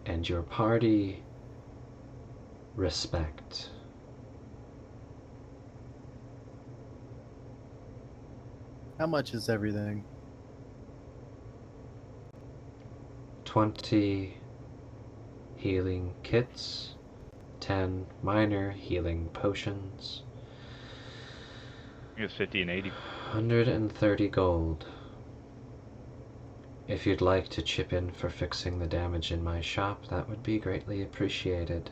A: and your party respect.
D: How much is everything?
A: 20 healing kits, 10 minor healing potions,
B: I think it's 50 and 80.
A: 130 gold. If you'd like to chip in for fixing the damage in my shop, that would be greatly appreciated.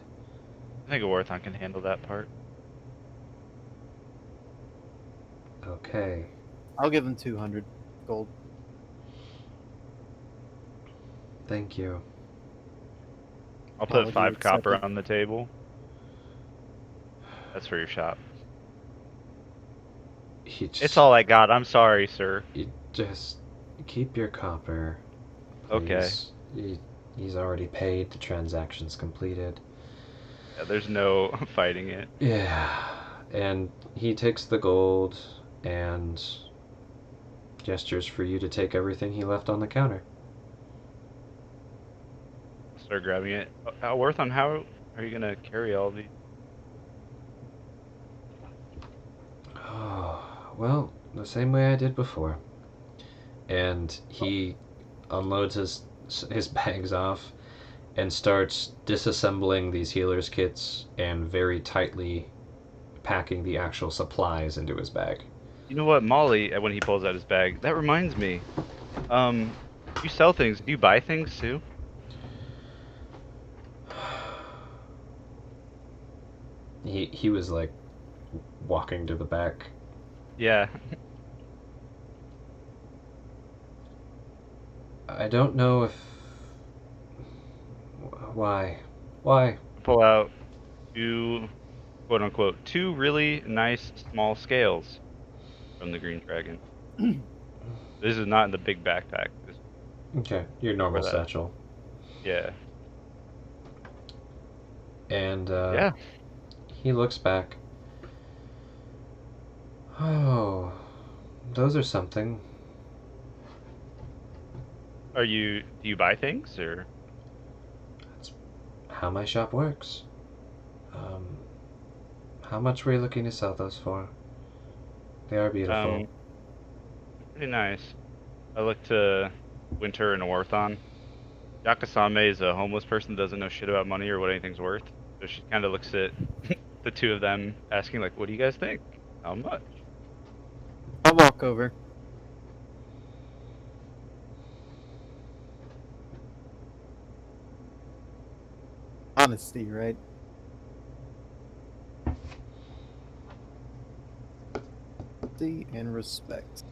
B: I think Orthon can handle that part.
A: Okay.
D: I'll give him 200 gold.
A: Thank you.
B: I'll put
D: Apology
B: 5 copper
D: accepted.
B: on the table. That's for your shop.
A: He just,
B: It's all I got. I'm sorry, sir.
A: You just keep your copper.
B: Okay.
A: Please. He's already paid. The transaction's completed.
B: Yeah, there's no fighting it.
A: Yeah. And he takes the gold and gestures for you to take everything he left on the counter.
B: Start grabbing it. Orthon, how are you gonna carry all these?
A: Oh, well, the same way I did before. And he unloads his bags off and starts disassembling these healer's kits and very tightly packing the actual supplies into his bag.
B: You know what, Molly? When he pulls out his bag, that reminds me. You sell things. Do you buy things too?
A: He was like walking to the back.
B: Yeah.
A: I don't know if why
B: Pull out two, quote unquote, two really nice small scales from the Green Dragon. This is not in the big backpack. This,
A: okay, your normal
B: that.
A: satchel.
B: Yeah.
A: And
B: Yeah.
A: he looks back. Oh, those are something.
B: Do you buy things or?
A: That's how my shop works. How much were you looking to sell those for? They are beautiful.
B: Pretty nice. I look to Winter and Orthon. Yakasame is a homeless person that doesn't know shit about money or what anything's worth. So she kind of looks at the two of them, asking like, "What do you guys think? How much?"
D: I'll walk over. Honesty, right? Honesty and respect.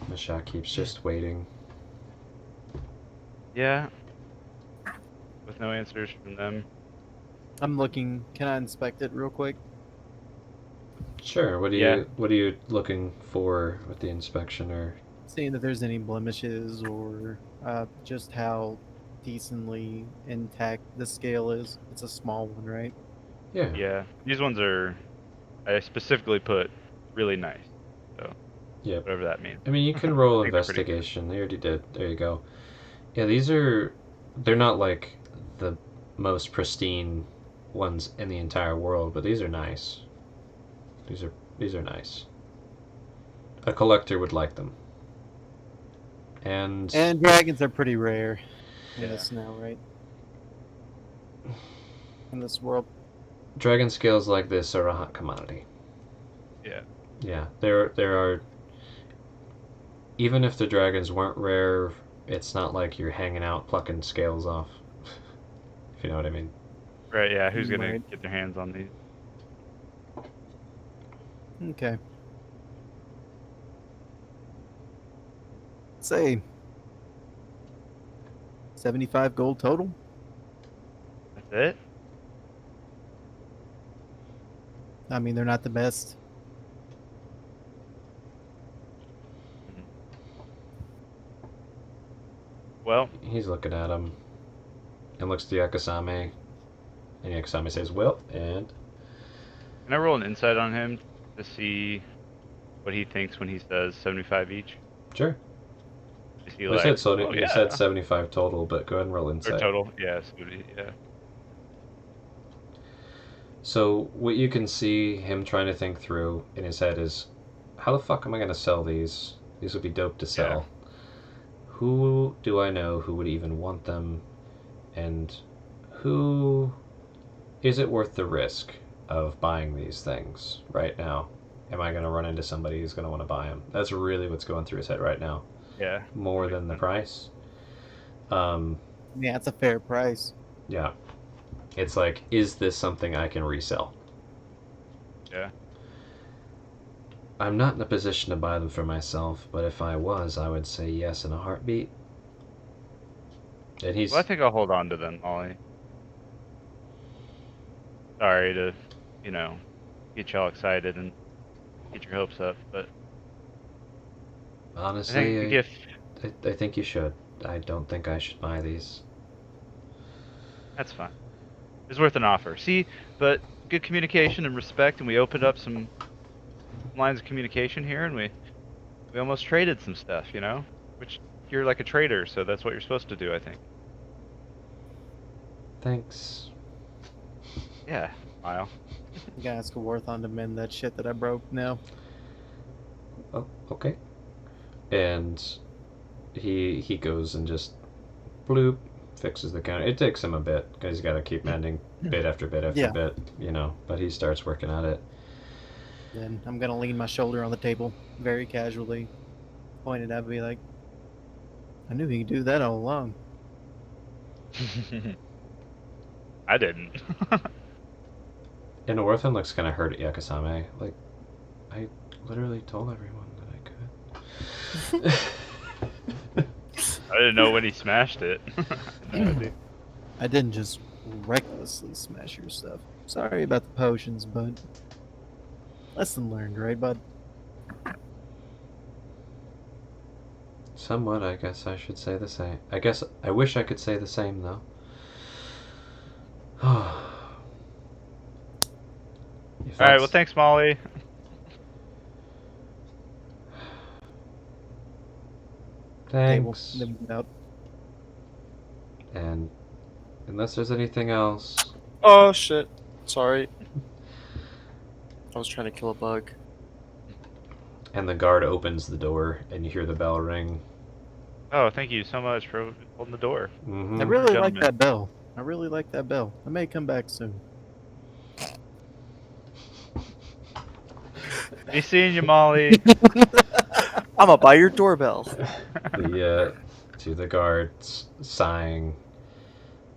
A: Mashak keeps just waiting.
B: Yeah. With no answers from them.
D: I'm looking. Can I inspect it real quick?
A: Sure. What
B: Yeah.
A: are you looking for with the inspection, or
D: Seeing if there's any blemishes or just how decently intact the scale is. It's a small one, right?
A: yeah.
B: Yeah. These ones are, I specifically put really nice. So
A: Yep.
B: whatever that means.
A: I mean, you can roll
B: I think they're pretty good.
A: investigation. They already did. There you go. Yeah, they're not like the most pristine ones in the entire world, but these are nice. These are nice. A collector would like them. And
D: And dragons are pretty rare in
B: Yeah.
D: this now, right? In this world.
A: dragon scales like this are a hot commodity.
B: Yeah.
A: Yeah, there are. Even if the dragons weren't rare, it's not like you're hanging out plucking scales off. If you know what I mean.
B: Right. Yeah. Who's gonna
D: Right.
B: get their hands on these?
D: Okay. Say 75 gold total.
B: That's it.
D: I mean, they're not the best.
B: Well,
A: He's looking at him and looks to Yakasame. And Yakasame says, "Well," and
B: can I roll an insight on him to see what he thinks when he says 75 each?
A: sure.
B: Is he
A: Well,
B: like,
A: he
B: yeah,
A: said 75 total, but go ahead and roll
B: or
A: insight.
B: total? Yeah. Yeah.
A: So what you can see him trying to think through in his head is, how the fuck am I gonna sell these? These would be dope to sell. Who do I know who would even want them? And who is it worth the risk of buying these things right now? Am I gonna run into somebody who's gonna want to buy them? That's really what's going through his head right now.
B: Yeah.
A: More
B: Makes
A: than the
B: sense.
A: price.
D: Yeah, it's a fair price.
A: Yeah. It's like, is this something I can resell?
B: Yeah.
A: I'm not in a position to buy them for myself, but if I was, I would say yes in a heartbeat. And he's
B: Well, I think I'll hold on to them, Ollie. Sorry to, get y'all excited and get your hopes up, but I think the
A: honestly,
B: gift.
A: I think you should. I don't think I should buy these.
B: That's fine. It's worth an offer. See, but good communication and respect, and we opened up some lines of communication here, and we almost traded some stuff, which you're like a trader, so that's what you're supposed to do, I think.
A: Thanks.
B: Yeah, smile.
D: You gotta ask a Warthon to mend that shit that I broke now.
A: Oh, okay. And he goes and just bloop fixes the counter. It takes him a bit because he's got to keep mending bit after bit after
D: Yeah.
A: bit, But he starts working at it.
D: Then I'm gonna lean my shoulder on the table very casually, point it at me like, I knew he could do that all along.
B: I didn't.
A: And Orphan looks kind of hurt at Yakasame. Like, I literally told everyone that I could.
B: I didn't know when he smashed it. No idea.
D: I didn't just recklessly smash your stuff. Sorry about the potions, but lesson learned, right, bud?
A: Somewhat, I guess I should say the same. I guess I wish I could say the same, though.
B: All right, well, thanks, Molly.
A: Thanks.
D: Table. Out.
A: And unless there's anything else,
C: Oh shit. Sorry. I was trying to kill a bug.
A: and the guard opens the door, and you hear the bell ring.
B: Oh, thank you so much for holding the door.
A: Mm-hmm.
D: I really like
B: Gentlemen.
D: that bell. I really like that bell. I may come back soon.
B: Be seeing you, Molly.
C: I'm gonna buy your doorbell.
A: To the guards, sighing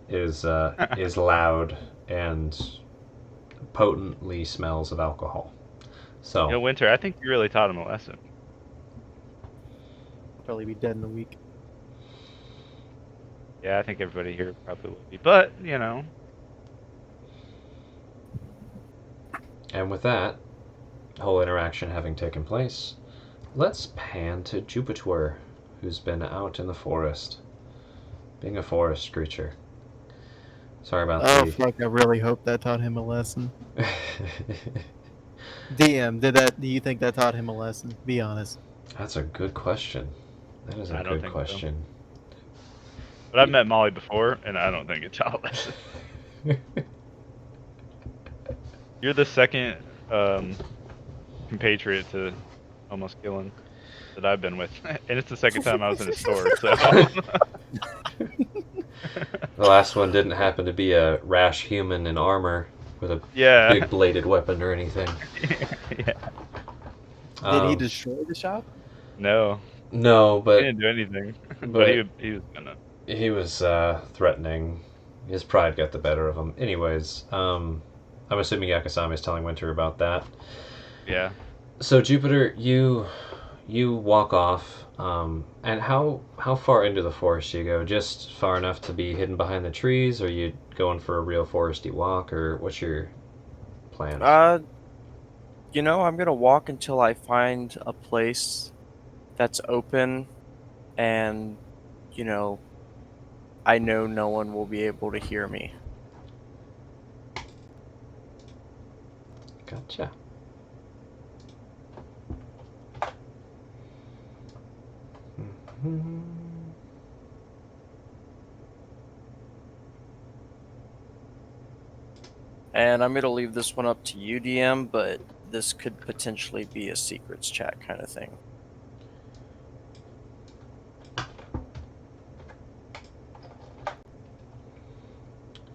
A: is loud and potently smells of alcohol. So
B: Winter, I think you really taught him a lesson.
D: Probably be dead in a week.
B: Yeah, I think everybody here probably will be. But,
A: and with that whole interaction having taken place, let's pan to Jupiter, who's been out in the forest, being a forest creature. Sorry about
D: Oh fuck! I really hope that taught him a lesson. DM, do you think that taught him a lesson? Be honest.
A: That's a good question. That is a
B: I don't
A: good
B: think so.
A: question.
B: But I've met Molly before, and I don't think it's child molested. You're the second compatriot to almost kill him that I've been with, and it's the second time I was in his store. So
A: The last one didn't happen to be a rash human in armor with a
B: yeah,
A: big bladed weapon or anything.
B: yeah.
D: Did he
A: Um,
D: destroy the shop?
B: No,
A: no,
B: he
A: but
B: didn't do anything. But
A: but
B: he was gonna.
A: he was threatening. His pride got the better of him. Anyways, I'm assuming Yakasami is telling Winter about that.
B: Yeah.
A: So Jupiter, you walk off, and how far into the forest do you go? Just far enough to be hidden behind the trees, or you going for a real foresty walk, or what's your plans?
C: I'm gonna walk until I find a place that's open and, you know, I know no one will be able to hear me.
A: Gotcha. Mhm.
C: And I'm gonna leave this one up to you, DM, but this could potentially be a secrets chat kind of thing.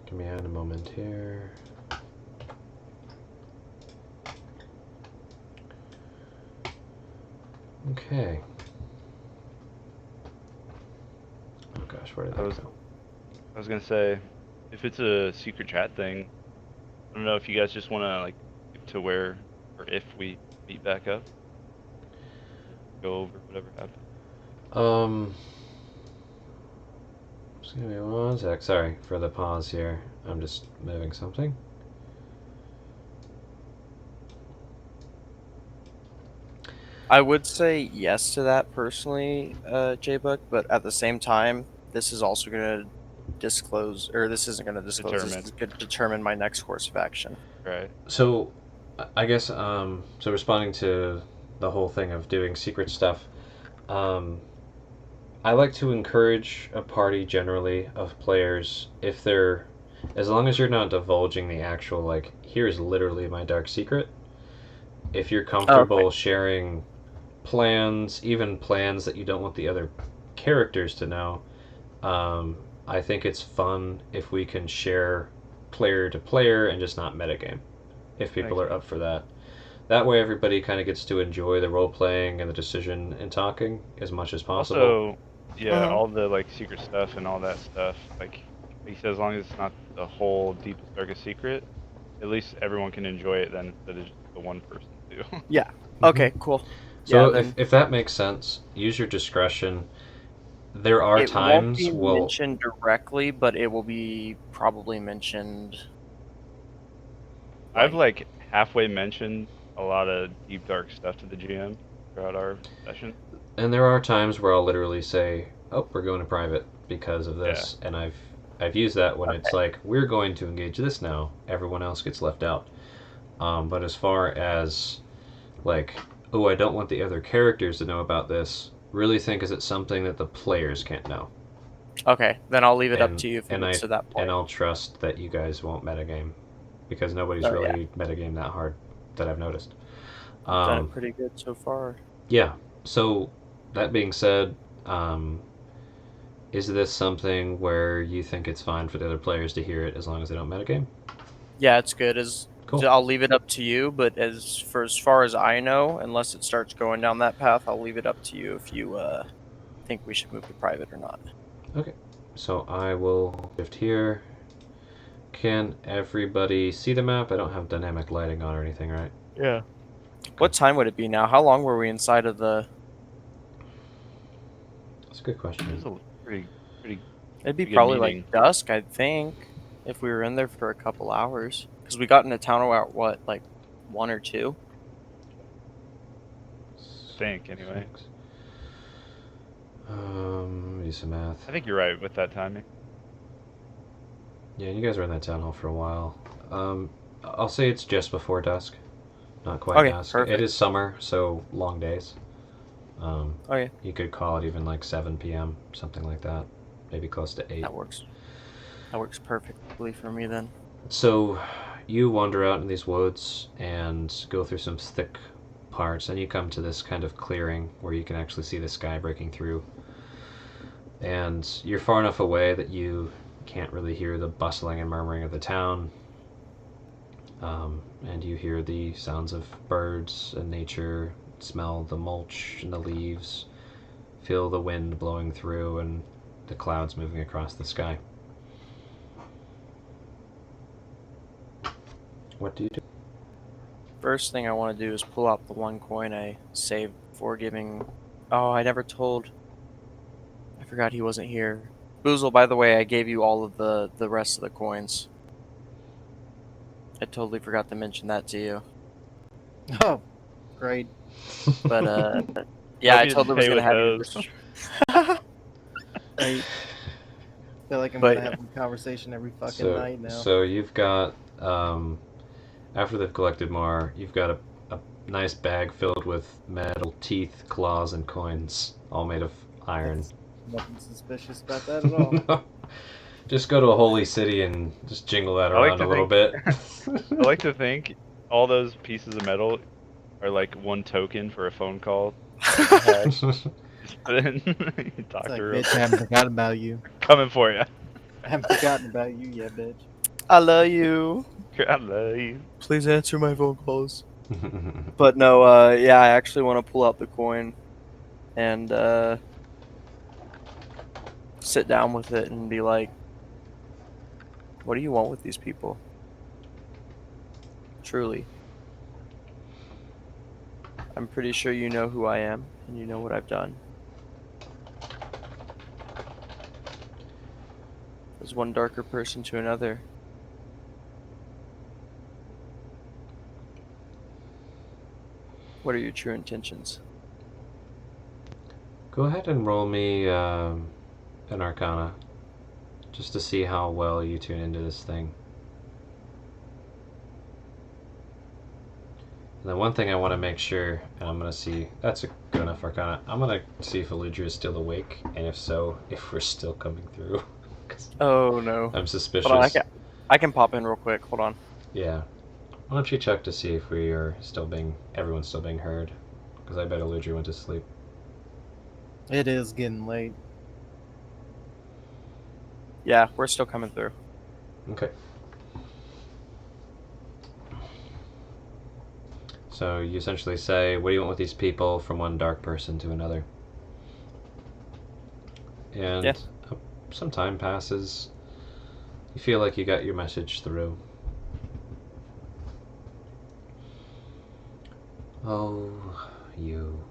A: Give me a moment here. Okay. Oh gosh, where did that go?
B: I was gonna say, if it's a secret chat thing, I don't know if you guys just want to like skip to where or if we meet back up, go over whatever happened.
A: Um, just give me one sec. Sorry for the pause here. I'm just moving something.
C: I would say yes to that personally, J-Buck, but at the same time, this is also gonna disclose, or this isn't gonna disclose, this is gonna determine my next course of action.
B: Right.
A: So, I guess so responding to the whole thing of doing secret stuff, um, I like to encourage a party generally of players if they're, as long as you're not divulging the actual like, here's literally my dark secret. If you're comfortable sharing plans, even plans that you don't want the other characters to know, I think it's fun if we can share player to player and just not metagame. If people are up for that. That way, everybody kind of gets to enjoy the role playing and the decision and talking as much as possible.
B: Also, yeah,
C: Mhm.
B: all the like secret stuff and all that stuff, like he said, as long as it's not the whole deepest darkest secret, at least everyone can enjoy it then instead of just the one person too.
C: Yeah.
A: Mm-hmm.
C: Okay, cool.
A: So
C: Yeah, then
A: if that makes sense, use your discretion. There are
C: it won't
A: times,
C: be
A: well,
C: mentioned directly, but it will be probably mentioned.
B: I've like halfway mentioned a lot of deep dark stuff to the GM throughout our session.
A: and there are times where I'll literally say, "Oh, we're going to private because of this," and I've used that when it's like we're going to engage this now. Everyone else gets left out. But as far as like, oh, I don't want the other characters to know about this. Really think is it something that the players can't know?
C: Okay, then I'll leave it up
A: And
C: to you if it
A: and
C: gets
A: I
C: to that point.
A: and I'll trust that you guys won't metagame because nobody's
C: Oh,
A: really metagame that hard that I've noticed.
C: You've done it pretty good so far.
A: Yeah. So that being said, is this something where you think it's fine for the other players to hear it as long as they don't metagame?
C: Yeah, it's good.
A: Cool.
C: I'll leave it up to you, but as far as I know, unless it starts going down that path, I'll leave it up to you if you think we should move to private or not.
A: Okay. So I will shift here. Can everybody see the map? I don't have dynamic lighting on or anything, right?
B: Yeah.
C: What time would it be now? How long were we inside of the?
A: That's a good question.
B: It was a pretty
C: It'd be
B: good
C: probably
B: meeting.
C: like dusk, I think, if we were in there for a couple hours. Because we got into town at what, like 1 or 2?
B: Think anyway.
A: Do some math.
B: I think you're right with that timing.
A: Yeah, you guys were in that town hall for a while. I'll say it's just before dusk, not quite
C: Okay,
A: dusk.
C: perfect.
A: It is summer, so long days.
C: Oh yeah,
A: You could call it even like 7 p.m., something like that. Maybe close to 8.
C: that works. That works perfectly for me then.
A: So you wander out in these woods and go through some thick parts, and you come to this kind of clearing where you can actually see the sky breaking through. And you're far enough away that you can't really hear the bustling and murmuring of the town. And you hear the sounds of birds and nature, smell the mulch and the leaves, feel the wind blowing through and the clouds moving across the sky. What do you do?
C: First thing I want to do is pull out the one coin I saved before giving. Oh, I never told. I forgot he wasn't here. Boozle, by the way, I gave you all of the rest of the coins. I totally forgot to mention that to you.
D: Oh, great.
C: But yeah,
B: Hope
C: I
B: you
C: told her
B: didn't
C: I was
B: pay
C: gonna
B: with
C: have
B: those.
C: you.
D: I feel like I'm
C: But-
D: gonna have a conversation every fucking
A: So,
D: night now.
A: so you've got, after they've collected more, you've got a nice bag filled with metal teeth, claws, and coins, all made of iron.
D: Nothing suspicious about that at all.
A: Just go to a holy city and just jingle that
B: I like
A: around
B: to
A: a little
B: think-
A: bit.
B: I like to think all those pieces of metal are like one token for a phone call. Just put it in, you talk
D: It's
B: to
D: like,
B: her.
D: bitch, I haven't forgotten about you.
B: Coming for you.
D: I haven't forgotten about you yet, bitch.
C: I love you.
B: I love you.
C: Please answer my phone calls. But no, yeah, I actually want to pull out the coin and sit down with it and be like, what do you want with these people? Truly. I'm pretty sure you know who I am and you know what I've done. There's one darker person to another. What are your true intentions?
A: Go ahead and roll me an Arcana, just to see how well you tune into this thing. And the one thing I want to make sure, and I'm going to see, that's a good enough Arcana. I'm going to see if Eludra is still awake, and if so, if we're still coming through. 'Cause
C: Oh no.
A: I'm suspicious.
C: Hold on, I can pop in real quick. Hold on.
A: Yeah. Why don't you check to see if we are still being, everyone's still being heard? Because I bet Eludra went to sleep.
D: It is getting late.
C: Yeah, we're still coming through.
A: Okay. So you essentially say, what do you want with these people, from one dark person to another? And
C: Yeah.
A: some time passes. You feel like you got your message through. Oh, you.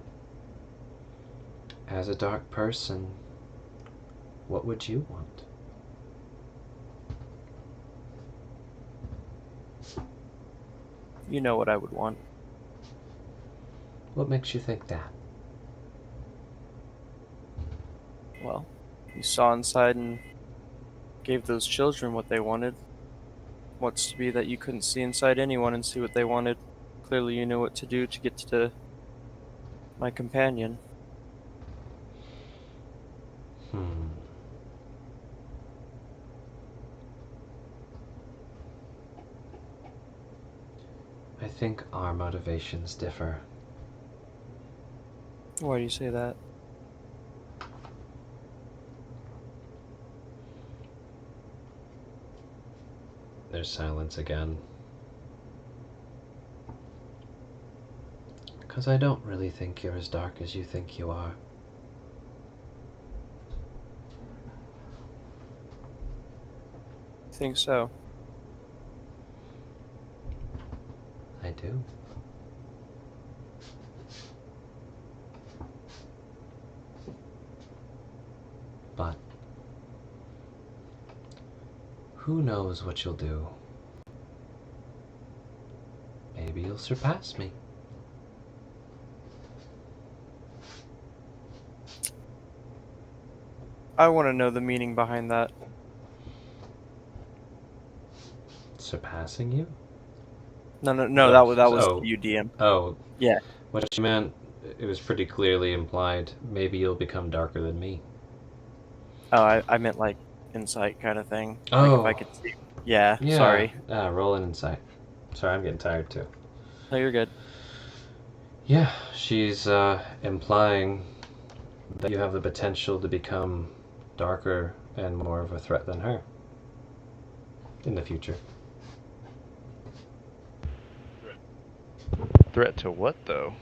A: As a dark person, what would you want?
C: You know what I would want.
A: What makes you think that?
C: Well, you saw inside and gave those children what they wanted. What's to be that you couldn't see inside anyone and see what they wanted? Clearly you knew what to do to get to my companion.
A: Hmm. I think our motivations differ.
C: Why do you say that?
A: There's silence again. Because I don't really think you're as dark as you think you are.
C: Think so.
A: I do. But who knows what you'll do? Maybe you'll surpass me.
C: I want to know the meaning behind that.
A: Surpassing you?
C: No,
A: Oh,
C: that was
A: oh.
C: you, DM.
A: Oh.
C: Yeah.
A: What she meant it was pretty clearly implied. Maybe you'll become darker than me.
C: Oh, I meant like insight kind of thing. Like if I
A: Oh,
C: could see. Yeah,
A: yeah.
C: sorry.
A: Roll an insight. Sorry, I'm getting tired too.
C: No, you're good.
A: Yeah, she's implying that you have the potential to become darker and more of a threat than her in the future.
B: Threat to what, though?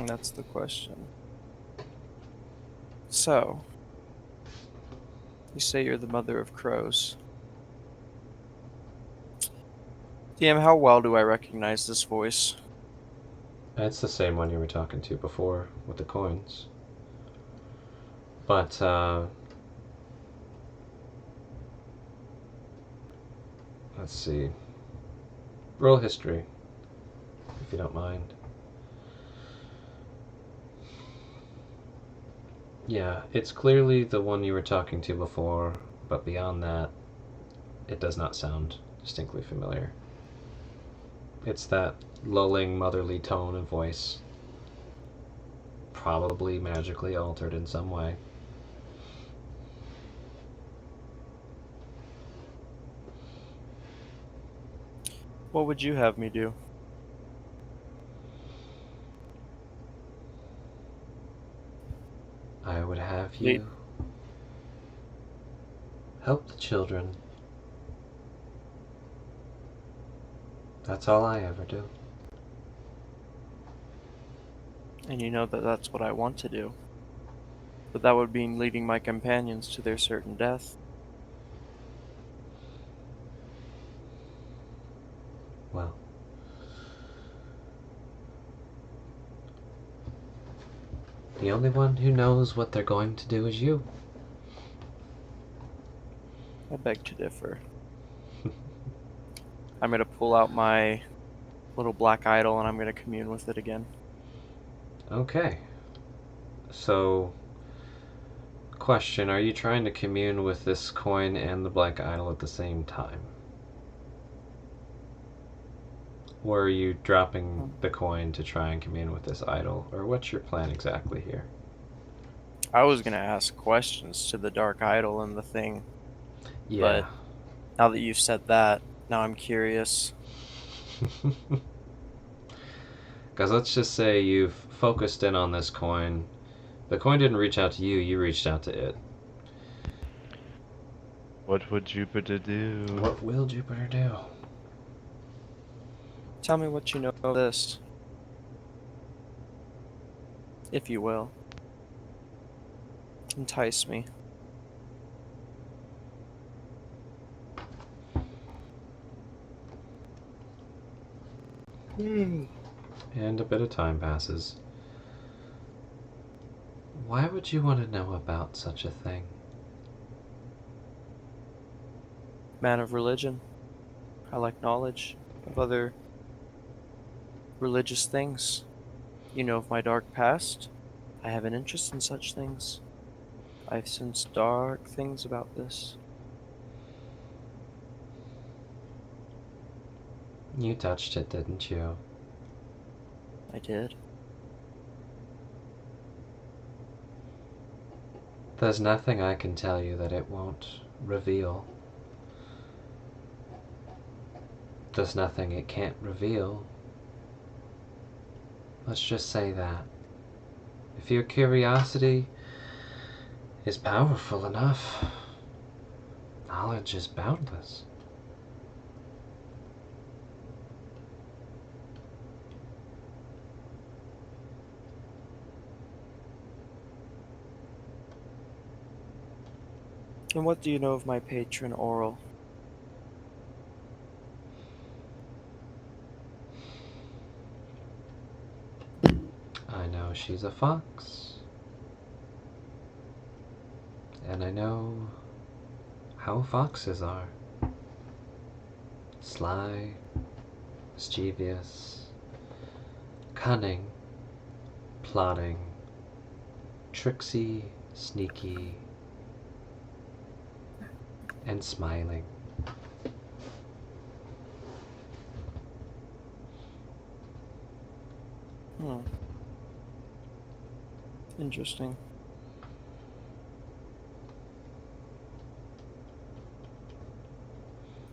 C: That's the question. So, you say you're the mother of crows. DM, how well do I recognize this voice?
A: It's the same one you were talking to before with the coins. But, let's see. Roll history, if you don't mind. Yeah, it's clearly the one you were talking to before, but beyond that, it does not sound distinctly familiar. It's that lulling, motherly tone of voice, probably magically altered in some way.
C: What would you have me do?
A: I would have
C: Lead.
A: you help the children. That's all I ever do.
C: And you know that that's what I want to do. But that would mean leading my companions to their certain death.
A: Well, the only one who knows what they're going to do is you.
C: I beg to differ. I'm gonna pull out my little black idol and I'm gonna commune with it again.
A: Okay. So, question, are you trying to commune with this coin and the black idol at the same time? Or are you dropping the coin to try and commune with this idol? Or what's your plan exactly here?
C: I was gonna ask questions to the dark idol and the thing,
A: Yeah.
C: but now that you've said that, now I'm curious.
A: Because let's just say you've focused in on this coin. The coin didn't reach out to you, you reached out to it.
B: What would Jupiter do?
A: What will Jupiter do?
C: Tell me what you know of this. If you will. Entice me.
A: And a bit of time passes. Why would you want to know about such a thing?
C: Man of religion. I like knowledge of other religious things. You know of my dark past. I have an interest in such things. I've sensed dark things about this.
A: You touched it, didn't you?
C: I did.
A: There's nothing I can tell you that it won't reveal. There's nothing it can't reveal. Let's just say that. If your curiosity is powerful enough, knowledge is boundless.
C: And what do you know of my patron Oral?
A: I know she's a fox. And I know how foxes are. Sly, mischievous, cunning, plotting, tricksy, sneaky, and smiling.
C: Interesting.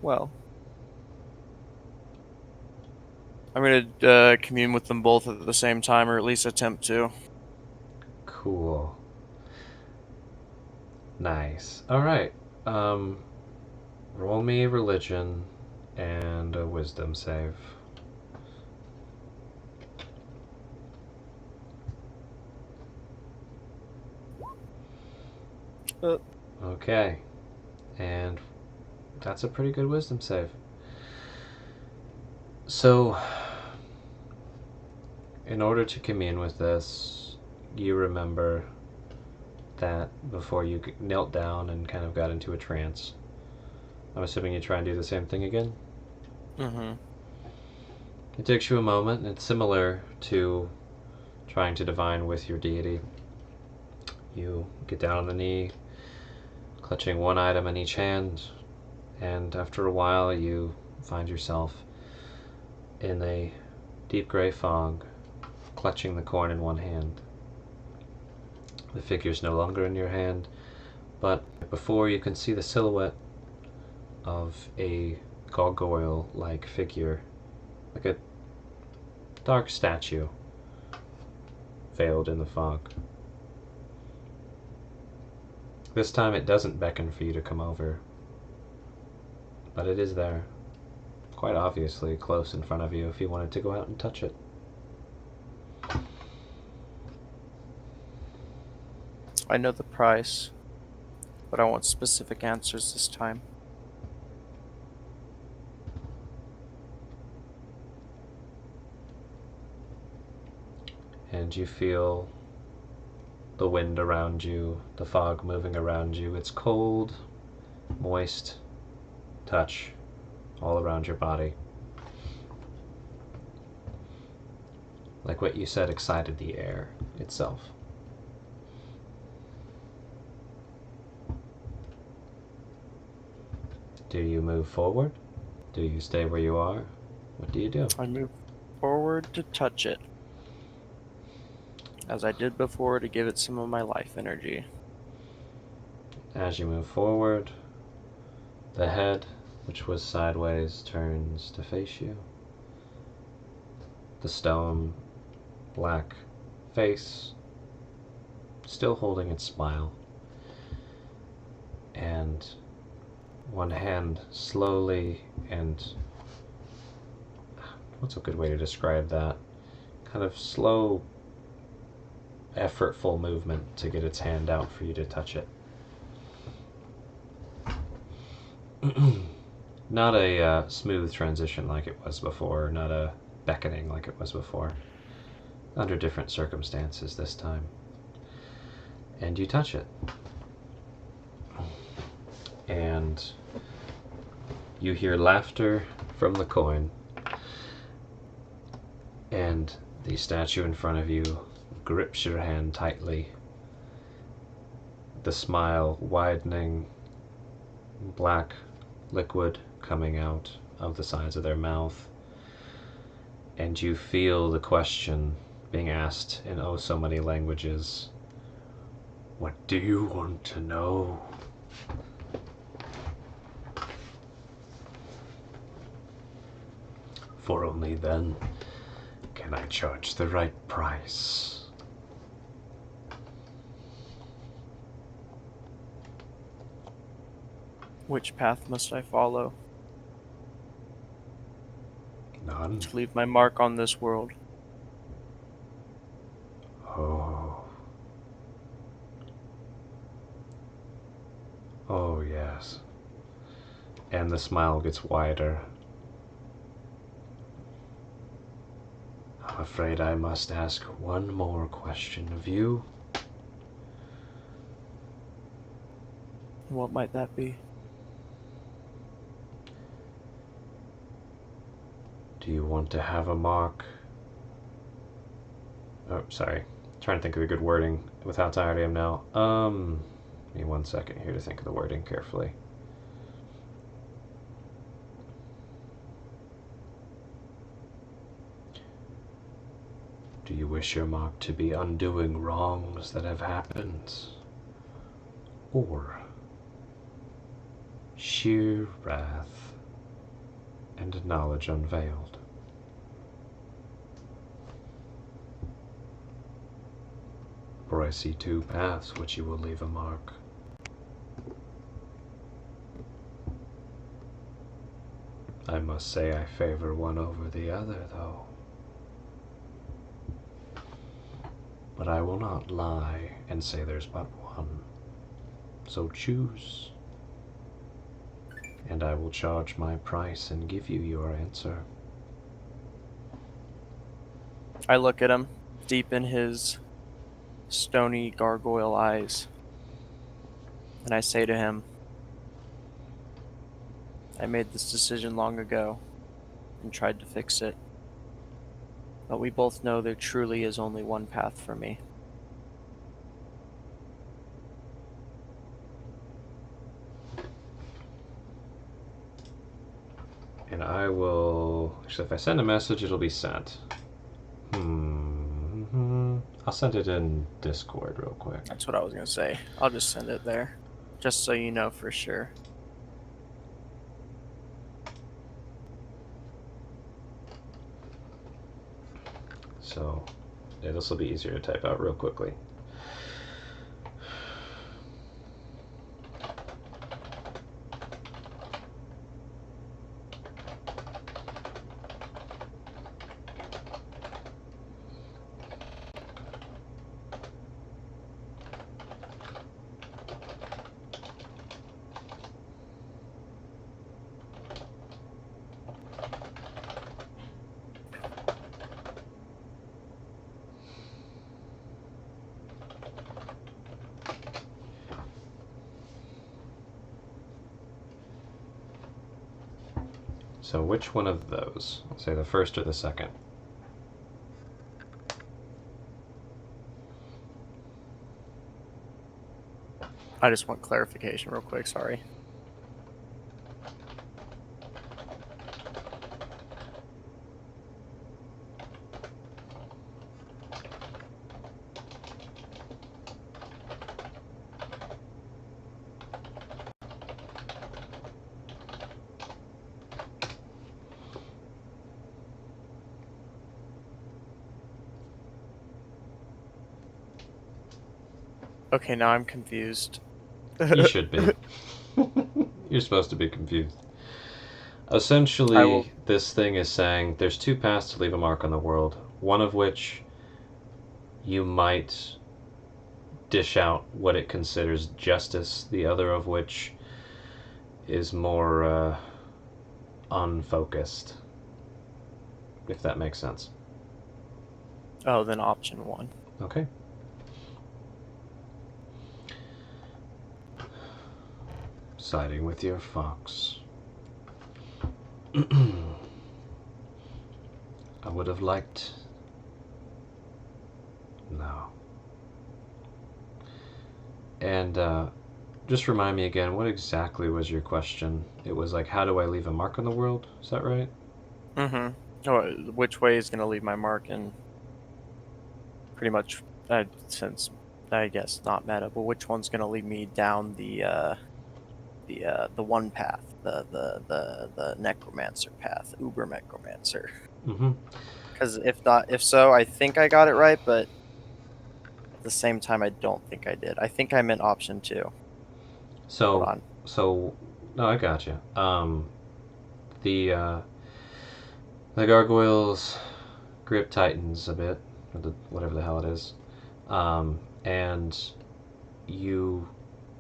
C: Well, I'm gonna commune with them both at the same time, or at least attempt to.
A: Cool. Nice. All right. Um, roll me a religion and a wisdom save. Okay. And that's a pretty good wisdom save. So, in order to commune with this, you remember that before you knelt down and kind of got into a trance. I'm assuming you try and do the same thing again?
C: Mm-hmm.
A: It takes you a moment, and it's similar to trying to divine with your deity. You get down on the knee, clutching one item in each hand, and after a while you find yourself in a deep gray fog, clutching the coin in one hand. The figure's no longer in your hand, but before you can see the silhouette of a gargoyle-like figure, like a dark statue, veiled in the fog. This time it doesn't beckon for you to come over, but it is there, quite obviously close in front of you if you wanted to go out and touch it.
C: I know the price, but I want specific answers this time.
A: And you feel the wind around you, the fog moving around you. It's cold, moist touch all around your body. Like what you said excited the air itself. Do you move forward? Do you stay where you are? What do you do?
C: I move forward to touch it, as I did before to give it some of my life energy.
A: As you move forward, the head, which was sideways, turns to face you. The stone, black face, still holding its smile. And one hand slowly and... what's a good way to describe that? Kind of slow, effortful movement to get its hand out for you to touch it. Not a smooth transition like it was before, not a beckoning like it was before. Under different circumstances this time. And you touch it. And you hear laughter from the coin. And the statue in front of you grips your hand tightly. The smile widening, black liquid coming out of the sides of their mouth. And you feel the question being asked in oh so many languages. What do you want to know? For only then can I charge the right price.
C: Which path must I follow
A: None.
C: to leave my mark on this world?
A: Oh. Oh, yes. And the smile gets wider. I'm afraid I must ask one more question of you.
C: What might that be?
A: Do you want to have a mark? Oh, sorry. Trying to think of the good wording with how tired I am now. Give me 1 second here to think of the wording carefully. Do You wish your mark to be undoing wrongs that have happened, or sheer wrath and knowledge unveiled. For I see two paths which you will leave a mark. I must say I favor one over the other, though. But I will not lie and say there's but one. So choose. And I will charge my price and give you your answer.
C: I look at him, deep in his stony gargoyle eyes, and I say to him, I made this decision long ago and tried to fix it. But we both know there truly is only one path for me.
A: And I will... Actually, if I send a message, it'll be sent. I'll send it in Discord real quick.
C: That's what I was going to say. I'll just send it there, just so you know for sure.
A: So, yeah, this will be easier to type out real quickly. So which one of those? I'll say the first or the second.
C: I just want clarification real quick, sorry. Okay, now I'm confused.
A: You should be. You're supposed to be confused.
C: I
A: Essentially,
C: will-
A: this thing is saying there's two paths to leave a mark on the world, one of which you might dish out what it considers justice, the other of which is more unfocused, if that makes sense.
C: Oh, then option one.
A: Okay. Siding with your fox. I would have liked... No. And, just remind me again, what exactly was your question? It was like, how do I leave a mark on the world? Is that right?
C: Mm-hmm. Oh, which way is going to leave my mark? And pretty much, since I guess not meta, but which one's going to lead me down the one path, the necromancer path, Uber necromancer?
A: Mm-hmm.
C: Because if so, I think I got it right, but at the same time, I don't think I did. I think I meant option two. Hold on.
A: So, no, I got you. The gargoyles grip tightens a bit, or whatever the hell it is, and you,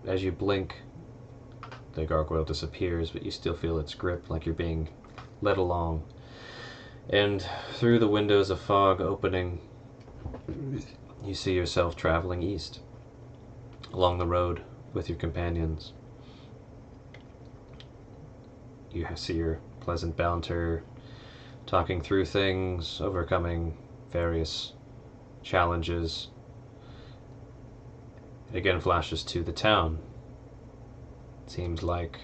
A: as you blink, the gargoyle disappears, but you still feel its grip, like you're being led along. And through the windows of fog opening, you see yourself traveling east, along the road with your companions. You see your pleasant bouncer talking through things, overcoming various challenges. It again flashes to the town. Seems like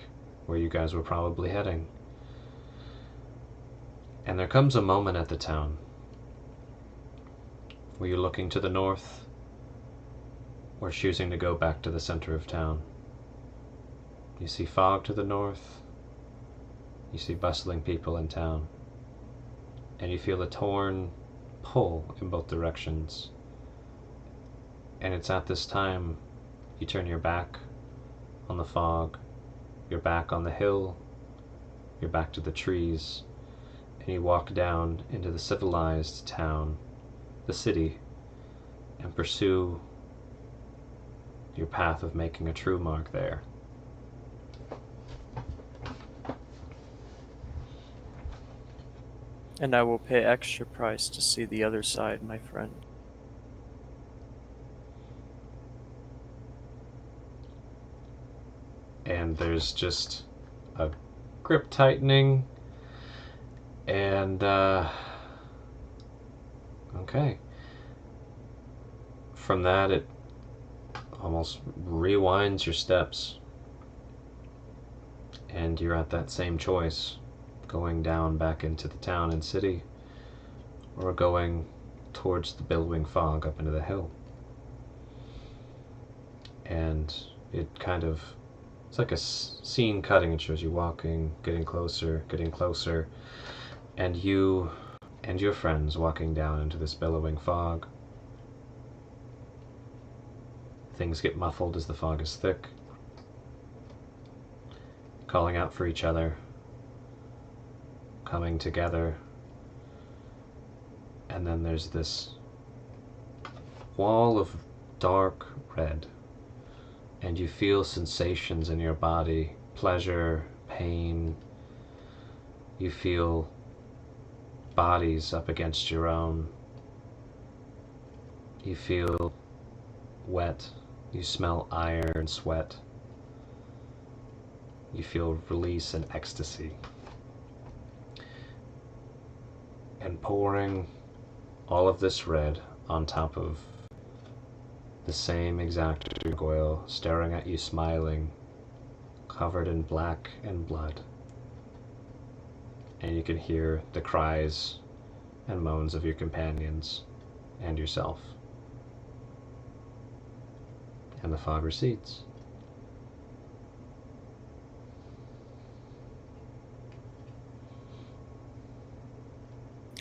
A: where you guys were probably heading. And there comes a moment at the town Were you looking to the north, or choosing to go back to the center of town? You see fog to the north, you see bustling people in town, and you feel a torn pull in both directions. And it's at this time you turn your back on the fog, your back on the hill, your back to the trees, and you walk down into the civilized town, the city, and pursue your path of making a true mark there.
C: And I will pay extra price to see the other side, my friend.
A: And there's just a grip tightening, and okay. From that, it almost rewinds your steps, and you're at that same choice, going down back into the town and city, or going towards the billowing fog up into the hill. And it kind of, it's like a scene cutting. It shows you walking, getting closer, and you and your friends walking down into this billowing fog. Things get muffled as the fog is thick, calling out for each other, coming together, and then there's this wall of dark red, and you feel sensations in your body, pleasure, pain. You feel bodies up against your own. You feel wet. You smell iron and sweat. You feel release and ecstasy. And pouring all of this red on top of the same exact gargoyle staring at you smiling, covered in black and blood. And you can hear the cries and moans of your companions and yourself. And the fog recedes.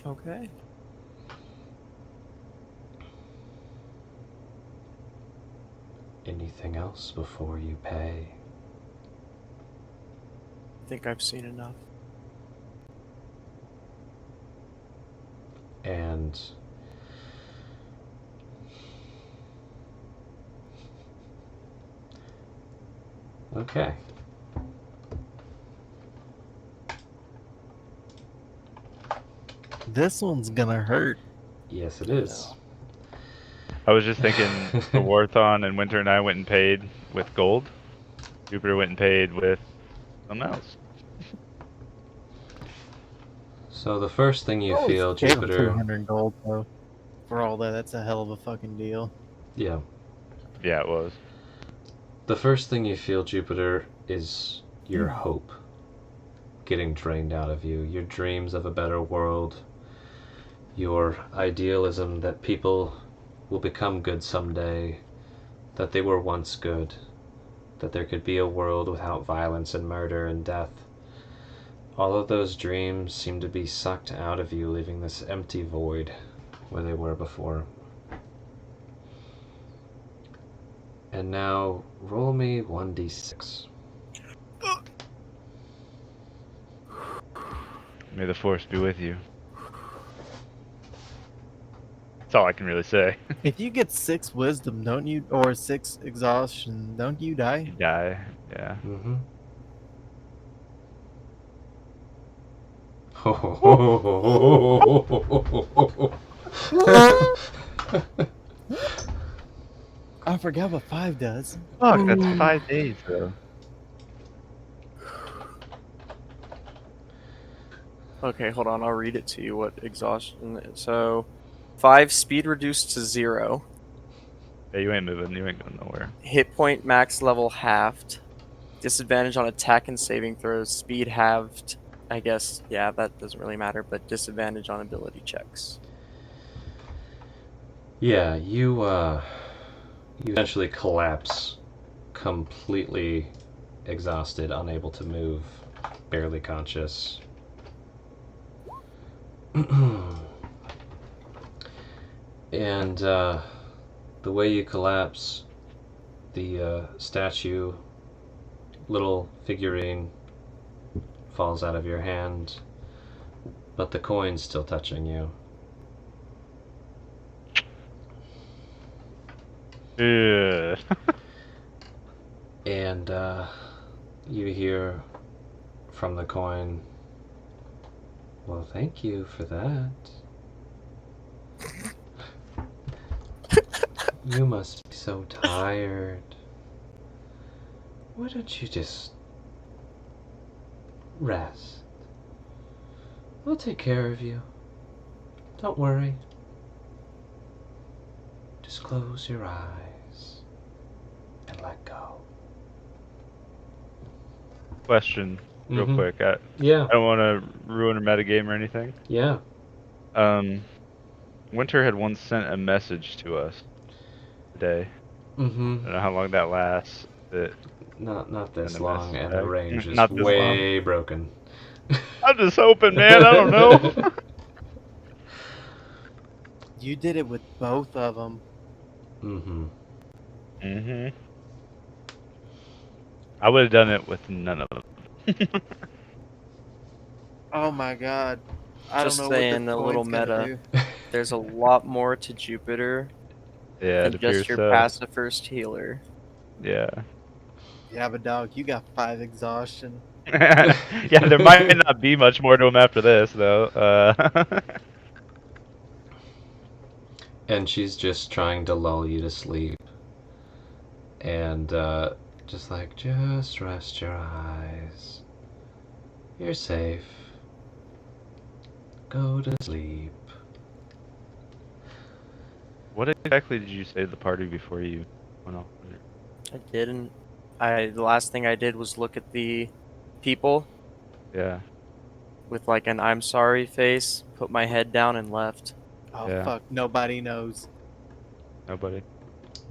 C: Okay.
A: Anything else before you pay?
C: I think I've seen enough.
A: And okay.
D: This one's gonna hurt.
A: Yes, it is.
B: I was just thinking the Warthon and Winter and I went and paid with gold. Jupiter went and paid with something else.
A: So the first thing you
D: Oh,
A: feel,
D: gave him
A: Jupiter.
D: 200 gold though. For all that, that's a hell of a fucking deal.
A: Yeah.
B: Yeah, it was.
A: The first thing you feel, Jupiter, is your hope getting drained out of you. Your dreams of a better world. Your idealism that people will become good someday. That they were once good. That there could be a world without violence and murder and death. All of those dreams seem to be sucked out of you, leaving this empty void where they were before. And now, roll me 1d6.
B: May the force be with you. That's all I can really say.
D: If you get 6 wisdom, don't you, or 6 exhaustion, don't you die?
B: Die. Yeah.
A: Mm-hmm.
D: I forgot what 5 does.
B: Fuck, that's 5 days though.
C: Okay, hold on. I'll read it to you. What exhaustion is. So, 5 speed reduced to 0.
B: Yeah, you ain't moving. You ain't going nowhere.
C: Hit point max level halved. Disadvantage on attack and saving throws. Speed halved. I guess, yeah, that doesn't really matter, but disadvantage on ability checks.
A: Yeah, you eventually collapse, completely exhausted, unable to move, barely conscious. And the way you collapse, the statue, little figurine, falls out of your hand, but the coin's still touching you.
B: Yeah.
A: And you hear from the coin, "Well, thank you for that. You must be so tired. Why don't you just rest? We'll take care of you. Don't worry. Just close your eyes and let go."
B: Question, real
A: Mhm.
B: quick. I
A: Yeah,
B: don't want to ruin a metagame or anything.
A: yeah.
B: Winter had once sent a message to us today.
A: Mm-hmm.
B: I don't know how long that lasts. But
A: Not
B: send
A: this
B: a
A: long,
B: message
A: and the
B: back.
A: range is
B: Not this long.
A: way broken.
B: I'm just hoping, man. I don't know.
D: You did it with both of them.
A: Mm-hmm.
B: Mhm. I would have done it with none of them.
D: Oh my god. I
C: Just
D: don't know what this
C: saying, a little
D: coin's gonna
C: meta.
D: do.
C: There's a lot more to Jupiter
B: Yeah, it
C: than
B: appears
C: just your
B: so.
C: passive first healer.
B: Yeah.
D: Yeah, but dog, you got 5 exhaustion.
B: Yeah, there might not be much more to him after this, though.
A: And she's just trying to lull you to sleep. And just like, just rest your eyes. You're safe. Go to sleep.
B: What exactly did you say to the party before you went off?
C: I didn't. The last thing I did was look at the people
B: Yeah,
C: with like an I'm sorry face, put my head down and left.
D: Oh
B: yeah.
D: fuck, nobody knows.
B: Nobody.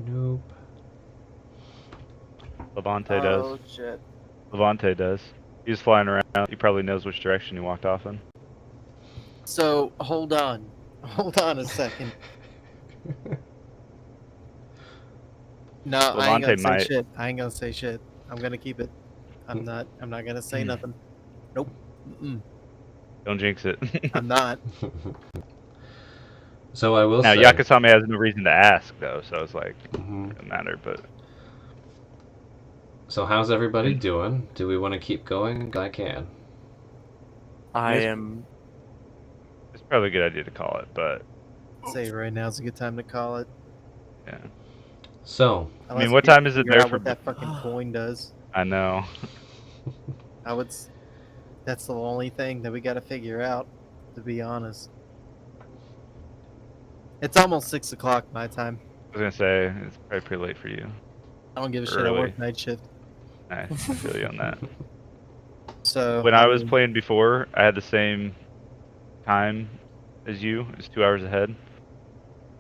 A: Nope.
B: Levante does.
C: Oh shit.
B: Levante does. He's flying around. He probably knows which direction he walked off in.
D: So, hold on. Hold on a second. No, I ain't
B: Levante
D: gonna say
B: might.
D: shit. I ain't gonna say shit. I'm gonna keep it. I'm not gonna say nothing. Nope. Mm-mm.
B: Don't jinx it.
A: Mm-hmm.
D: I'm not.
A: So I will
B: Now,
A: say.
B: Yakasame has no reason to ask, though, so it's like,
A: Mhm.
B: it doesn't matter, but.
A: So how's everybody
B: And-
A: doing? Do we want to keep going? I can.
C: I
D: Yes.
C: am.
B: It's probably a good idea to call it, but
D: Say right now's a good time to call it.
B: yeah.
A: So.
D: Unless
B: what
D: we
B: time is it
D: figure
B: there
D: out
B: for
D: what that fucking coin does.
B: I know.
D: I would. That's the only thing that we got to figure out. To be honest, it's almost 6 o'clock my time.
B: I was gonna say, it's probably pretty late for you.
D: I don't give a shit. I
B: Early.
D: work night shift.
B: I feel you on that.
D: So
B: When I was
D: mean,
B: playing before, I had the same time as you. It's 2 hours ahead.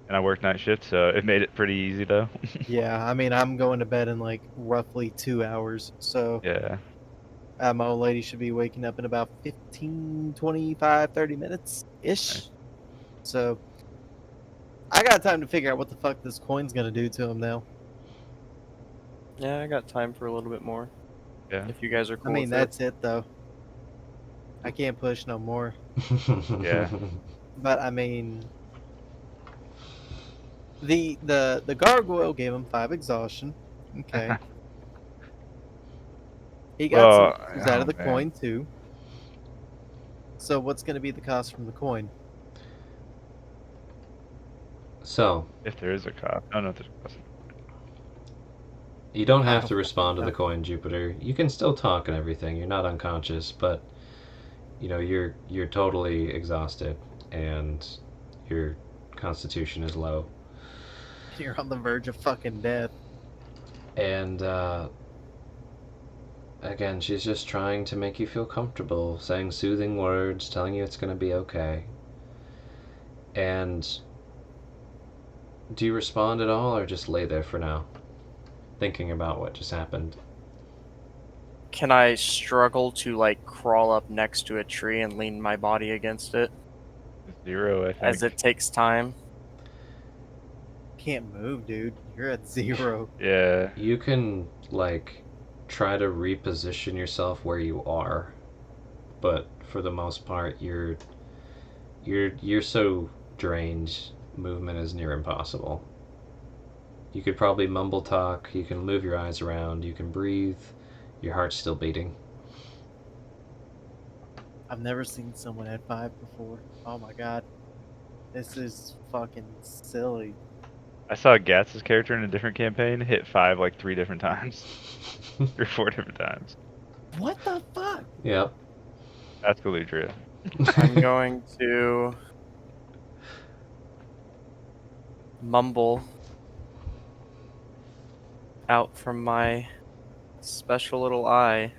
B: And I worked night shift, so it made it pretty easy, though.
D: yeah, I mean, I'm going to bed in like roughly 2 hours. So
B: Yeah.
D: my old lady should be waking up in about 15, 25, 30 minutes ish.
B: Nice.
D: So I got time to figure out what the fuck this coin's gonna do to him now.
C: Yeah, I got time for a little bit more.
B: Yeah.
C: If you guys are
D: I
C: cool
D: mean,
C: with
D: that's it though. I can't push no more.
B: Yeah.
D: But I mean, the gargoyle gave him 5 exhaustion. Okay. He got some
B: Well,
D: use out
B: oh,
D: of the
B: man.
D: coin too. So what's going to be the cost from the coin?
A: So
B: If there is a cost. I don't know if there's a cost.
A: you don't
D: I
A: have
D: don't
A: to respond to
D: fucking
A: the coin, Jupiter. You can still talk and everything. You're not unconscious, but you're totally exhausted and your constitution is low.
D: You're on the verge of fucking death.
A: And again, she's just trying to make you feel comfortable, saying soothing words, telling you it's going to be okay. And Do you respond at all, or just lay there for now, thinking about what just happened?
C: Can I struggle to like crawl up next to a tree and lean my body against it
B: 0, I think.
C: as it takes time?
D: Can't move, dude. You're at 0.
B: Yeah.
A: You can like try to reposition yourself where you are, but for the most part, you're so drained. Movement is near impossible. You could probably mumble talk. You can move your eyes around. You can breathe. Your heart's still beating.
D: I've never seen someone at 5 before. Oh my god. This is fucking silly.
B: I saw Gatz's character in a different campaign hit 5 like 3 different times. 3 or 4 different times.
D: What the fuck?
A: Yep.
B: That's Galudria.
C: I'm going to mumble out from my special little eye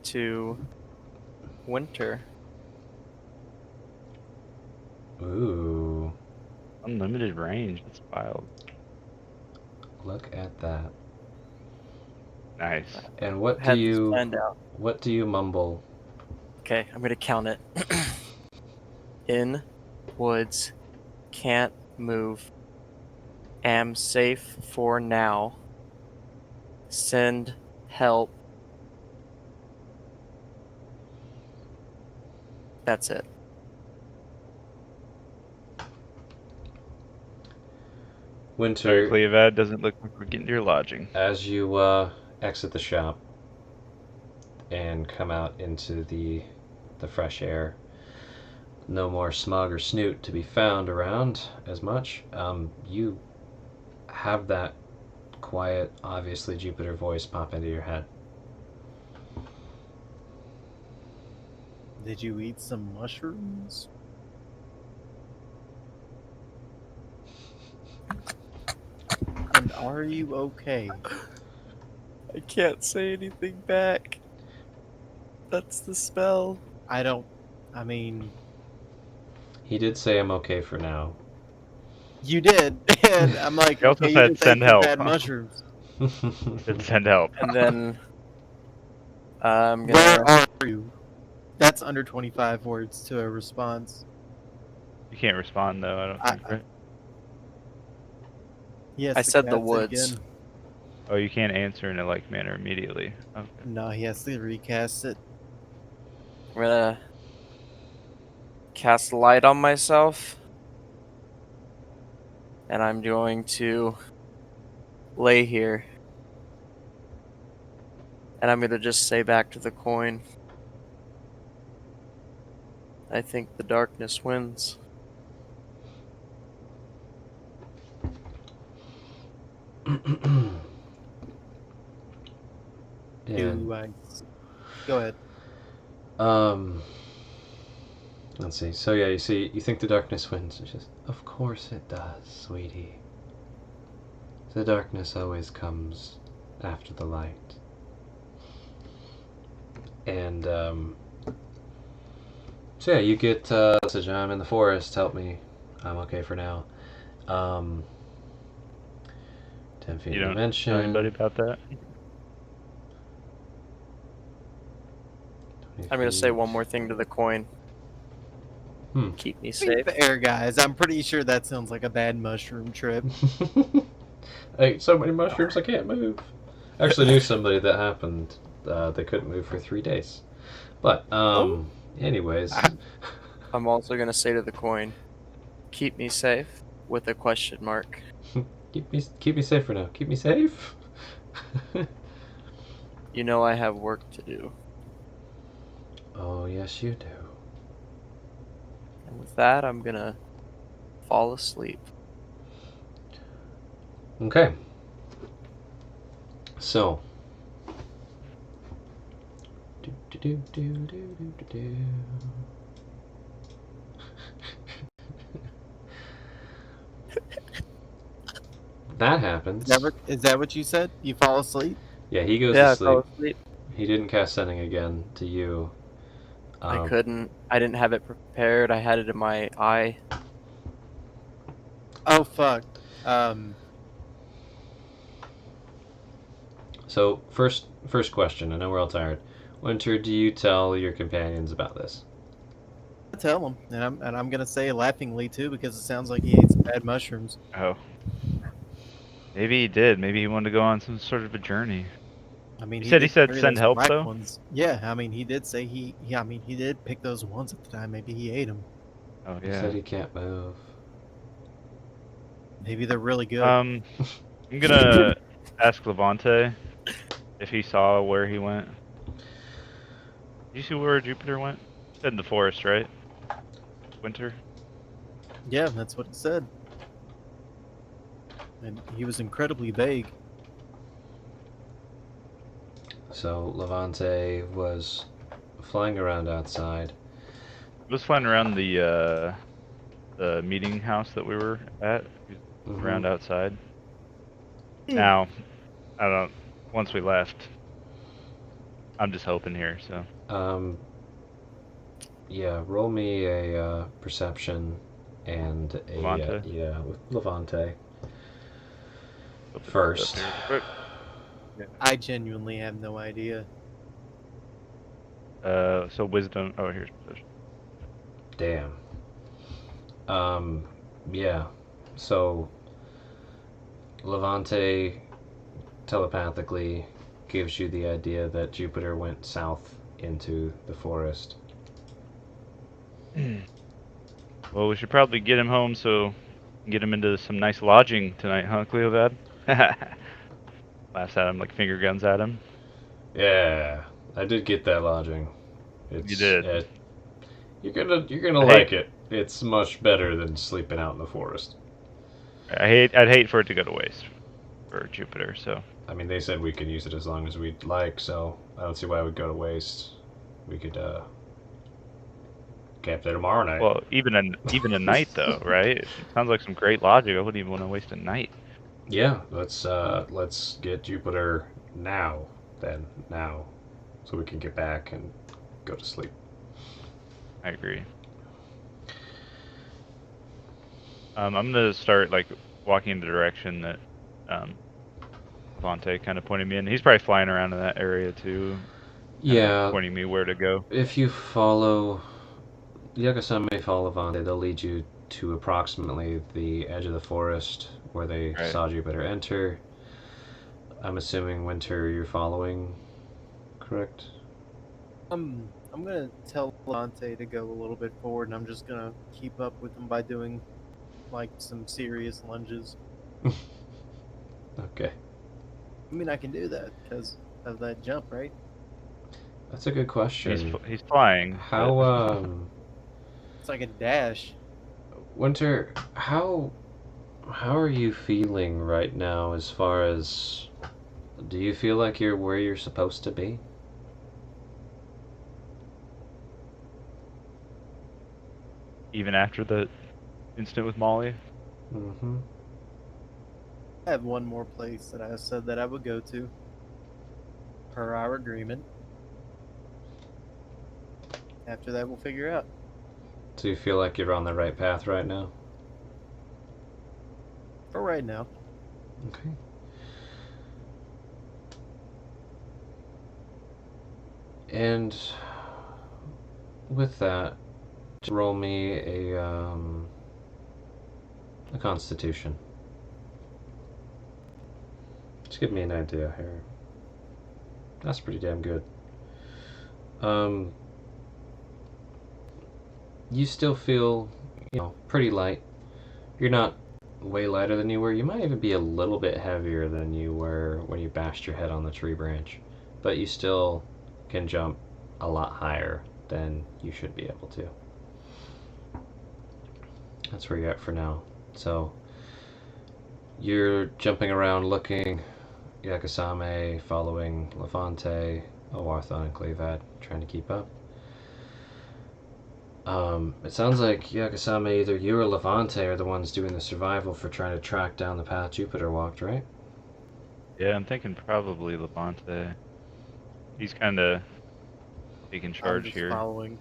C: to Winter.
A: Ooh,
B: Unlimited range. That's wild.
A: look at that.
B: Nice.
A: And what
C: Had
A: do
C: this
A: you
C: planned out.
A: what do you mumble?
C: Okay, I'm gonna count it. In woods, can't move. Am safe for now. Send help. That's it.
A: Winter,
B: Sorry, Cleovad, doesn't look like we're getting to your lodging.
A: as you exit the shop and come out into the fresh air, no more smog or snoot to be found around as much. You have that quiet, obviously Jupiter voice pop into your head.
D: Did you eat some mushrooms? And are you okay?
C: I can't say anything back. That's the spell.
D: I mean,
A: He did say I'm okay for now.
D: you did. And I'm like,
B: He also
D: okay, you
B: said
D: didn't
B: send
D: take the
B: help.
D: bad mushrooms.
B: Did send help.
C: And then I'm
D: Where
C: gonna.
D: are you? That's under 25 words to a response.
B: You can't respond though, I don't think, right?
D: Yes,
C: I said the woods.
D: Again.
B: Oh, you can't answer in a like manner immediately. Okay.
D: No, he has to recast it.
C: I'm gonna cast light on myself. And I'm going to lay here. And I'm gonna just say back to the coin. I think the darkness wins.
A: And
D: Do I? Go ahead.
A: let's see. So yeah, you think the darkness wins. It's just, of course it does, sweetie. The darkness always comes after the light. And so yeah, you get message. I'm in the forest. Help me. I'm okay for now. 10 feet
B: You don't
A: dimension.
B: tell anybody about that?
A: 20
C: I'm gonna say
A: feet.
C: one more thing to the coin.
A: Hmm.
C: Keep me
D: Be
C: safe.
D: fair, guys. I'm pretty sure that sounds like a bad mushroom trip.
A: I ate so many mushrooms I can't move. I actually knew somebody that happened. They couldn't move for 3 days. But anyways,
C: I'm also gonna say to the coin, keep me safe with a question mark.
A: keep me safe for now. Keep me safe.
C: You know I have work to do.
A: Oh yes, you do.
C: And with that, I'm gonna fall asleep.
A: Okay. So. Do, do, do, do, do, do, do. That happens.
D: Is that what you said? You fall asleep?
A: Yeah, he goes
C: Yeah,
A: to
C: I fell
A: sleep.
C: asleep.
A: He didn't cast sending again to you.
C: I
A: Um,
C: couldn't. I didn't have it prepared. I had it in my eye.
D: Oh fuck.
A: So first question. I know we're all tired. Winter, do you tell your companions about this?
D: I tell him, and I'm gonna say laughingly too because it sounds like he ate some bad mushrooms.
B: Oh, maybe he did. Maybe he wanted to go on some sort of a journey.
D: I mean,
B: He
D: did
B: said
D: carry
B: send
D: those
B: help
D: black
B: though.
D: ones. Yeah, I mean, he did say I mean, he did pick those ones at the time. Maybe he ate them.
B: Oh
A: He said
B: yeah.
A: he can't move.
D: Maybe they're really good.
B: I'm gonna ask Levante if he saw where he went. Did you see where Jupiter went? He said in the forest, right? Winter.
D: Yeah, that's what he said. And he was incredibly vague.
A: So Levante was flying around outside.
B: He was flying around the meeting house that we were at. He was
A: Mm-hmm.
B: around outside.
D: Hmm.
B: Now, I don't. Once we left, I'm just hoping here. So
A: Um, yeah, roll me a perception and a
B: Levante.
A: yeah with Levante
B: Open this up
A: first.
B: here real quick. Yeah.
D: I genuinely have no idea.
B: So wisdom. Oh, here's perception.
A: Damn. Um, yeah. So Levante telepathically gives you the idea that Jupiter went south into the forest.
B: Well, we should probably get him home so we can get him into some nice lodging tonight, huh, Cleovad? Laughs at him like finger guns at him.
A: Yeah, I did get that lodging.
B: You
A: It's
B: did.
A: you're gonna
B: I hate
A: like it. It's much better than sleeping out in the forest.
B: I'd hate for it to go to waste for Jupiter. So
A: I mean, they said we could use it as long as we'd like, so I don't see why it would go to waste. We could camp there tomorrow night.
B: well, even a night though, right? It sounds like some great logic. I wouldn't even want to waste a night.
A: Yeah, let's get Jupiter now, then now, so we can get back and go to sleep.
B: I agree. I'm gonna start like walking in the direction that Levante kind of pointed me in. He's probably flying around in that area too, kind of
A: Yeah,
B: pointing me where to go.
A: if you follow Yakusame follow Levante, they'll lead you to approximately the edge of the forest where they
B: Right.
A: saw Jupiter enter. I'm assuming Winter you're following, correct?
D: I'm gonna tell Lante to go a little bit forward, and I'm just gonna keep up with him by doing like some serious lunges.
A: Okay,
D: I mean, I can do that because of that jump, right?
A: that's a good question.
B: He's flying.
A: How
B: But
D: It's like a dash.
A: Winter, how are you feeling right now as far as do you feel like you're where you're supposed to be?
B: even after the incident with Molly,
A: Mm-hmm.
D: I have one more place that I said that I would go to per our agreement. After that, we'll figure out.
A: Do you feel like you're on the right path right now?
D: For right now,
A: Okay. And with that, just roll me a Constitution. Just give me an idea here. That's pretty damn good. Um, you still feel, pretty light. You're not way lighter than you were. You might even be a little bit heavier than you were when you bashed your head on the tree branch, but you still can jump a lot higher than you should be able to. That's where you're at for now. So you're jumping around looking, Yakusame following Levante, Owarthon, and Clevad, trying to keep up. It sounds like Yakusame, either you or Levante are the ones doing the survival for trying to track down the path Jupiter walked, right?
B: yeah, I'm thinking probably Levante. He's kind of taking
D: I'm
B: charge
D: just
B: here.
D: following.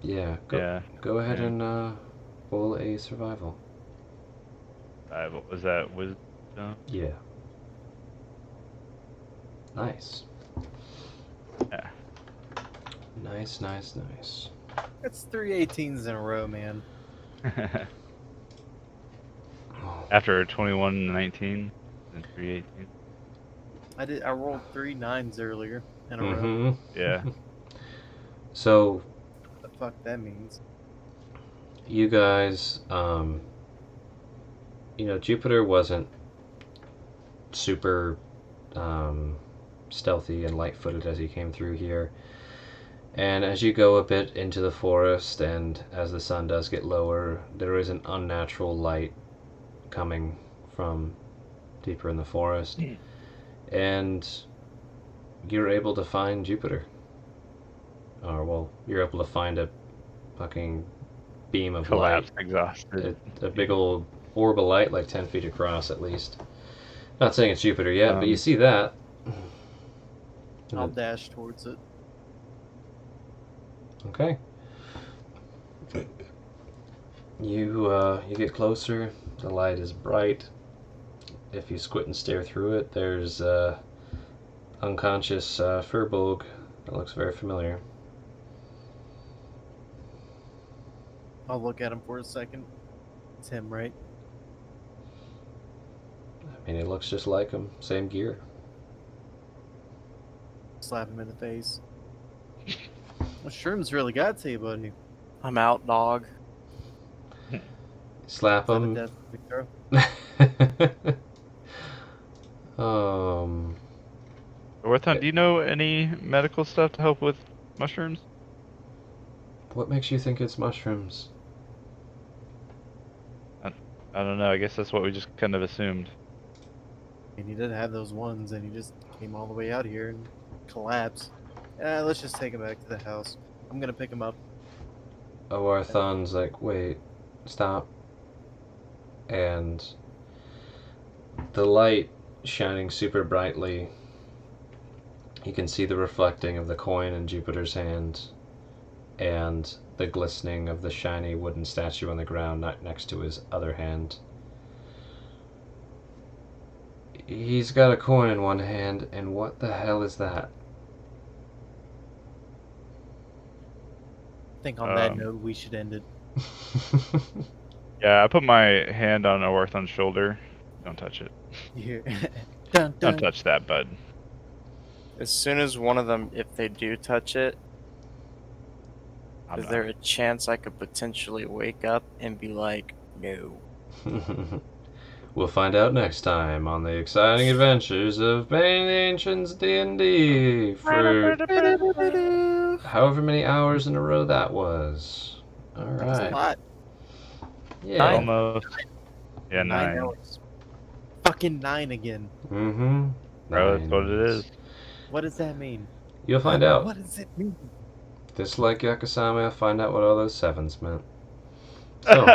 A: Yeah,
B: Yeah.
A: go ahead
B: Yeah.
A: and roll a survival.
B: What was that? Wisdom?
A: Yeah. Nice.
B: Yeah.
A: Nice, nice, nice.
D: That's 3 18s in a row, man.
A: Oh,
B: After 21, 19, and 3, 18.
D: I rolled 3 9s earlier in a row.
A: mm-hmm.
B: Yeah.
A: So,
D: What the fuck that means?
A: you guys, Jupiter wasn't super um, stealthy and light-footed as he came through here. And as you go a bit into the forest, and as the sun does get lower, there is an unnatural light coming from deeper in the forest. And you're able to find Jupiter. Or, well, you're able to find a fucking beam of
B: Collapsed,
A: light.
B: exhausted.
A: A big old orb of light, like 10 feet across at least. Not saying it's Jupiter yet, but you see that.
D: I'll dash towards it.
A: Okay. You get closer. The light is bright. If you squint and stare through it, there's unconscious Furbolg. That looks very familiar.
D: I'll look at him for a second. It's him, right?
A: I mean, it looks just like him. Same gear.
D: Slap him in the face. What shrooms really got to you, buddy?
C: I'm out, dog.
A: Slap
D: Is that a
A: him.
D: death throw?
B: Orthon, do you know any medical stuff to help with mushrooms?
A: What makes you think it's mushrooms?
B: I don't know. I guess that's what we just kind of assumed.
D: And he did have those ones, and he just came all the way out here and collapsed. Let's just take him back to the house. I'm gonna pick him up.
A: Oarthon's like, wait, stop. And the light shining super brightly, you can see the reflecting of the coin in Jupiter's hand and the glistening of the shiny wooden statue on the ground next to his other hand. He's got a coin in one hand, and what the hell is that?
D: I think on that note, we should end it.
B: Yeah, I put my hand on Orthon's shoulder. Don't touch it.
D: Here. Dun, dun.
B: Don't touch that, bud.
C: As soon as one of them, if they do touch it,
B: I'm
C: is
B: not.
C: there a chance I could potentially wake up and be like, no?
A: We'll find out next time on the exciting adventures of Bane the Ancients D&D for however many hours in a row that was.
D: That's a
A: Alright.
D: lot.
A: Yeah.
B: Almost. Yeah, 9.
D: hours. Fucking 9 again.
A: Mm-hmm.
B: Bro, that's what it is.
D: What does that mean?
A: You'll find out.
D: What does it mean?
A: Just like Yakusama, I'll find out what all those 7s meant. So,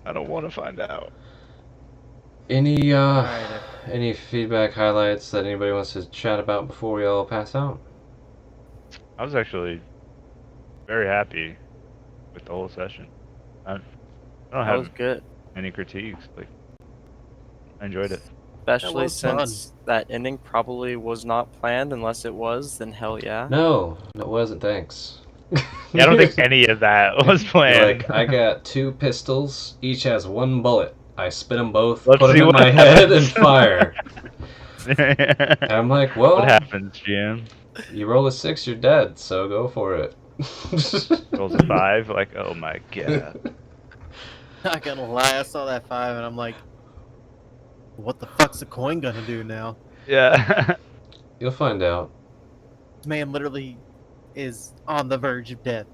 B: I don't want to find out.
A: any
D: Alright,
A: any feedback, highlights that anybody wants to chat about before we all pass out?
B: I was actually very happy with the whole session. I don't
C: That was
B: have
C: good.
B: any critiques. Like, I enjoyed it.
C: Especially
D: was fun.
C: since that ending probably was not planned. Unless it was, then hell yeah.
A: No, it wasn't, thanks.
B: Yeah, I don't think any of that was planned.
A: Like, I got 2 pistols, each has 1 bullet. I spin them both,
B: Let's
A: put them
B: see
A: in
B: what
A: my head, and
B: happens.
A: fire. And I'm like, well,
B: What happens, GM?
A: you roll a 6, you're dead, so go for it.
B: Rolls a 5. Like, oh my god.
D: Not gonna lie, I saw that 5 and I'm like, what the fuck's the coin gonna do now?
B: Yeah.
A: You'll find out.
D: This man literally is on the verge of death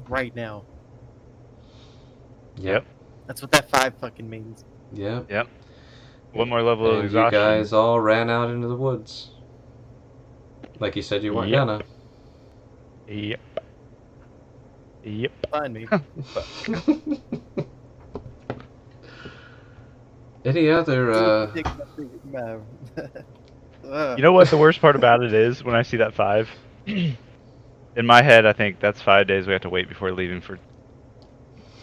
D: right now.
B: Yep.
D: That's what that 5 fucking means.
A: Yep.
B: Yep. One more level of
A: And you
B: exhaustion.
A: guys all ran out into the woods. Like you said you weren't
B: Yep.
A: gonna.
B: Yep. Yep.
D: Find me.
A: Any other,
B: You know what the worst part about it is when I see that 5? It In my head, I think that's 5 days we have to wait before leaving for.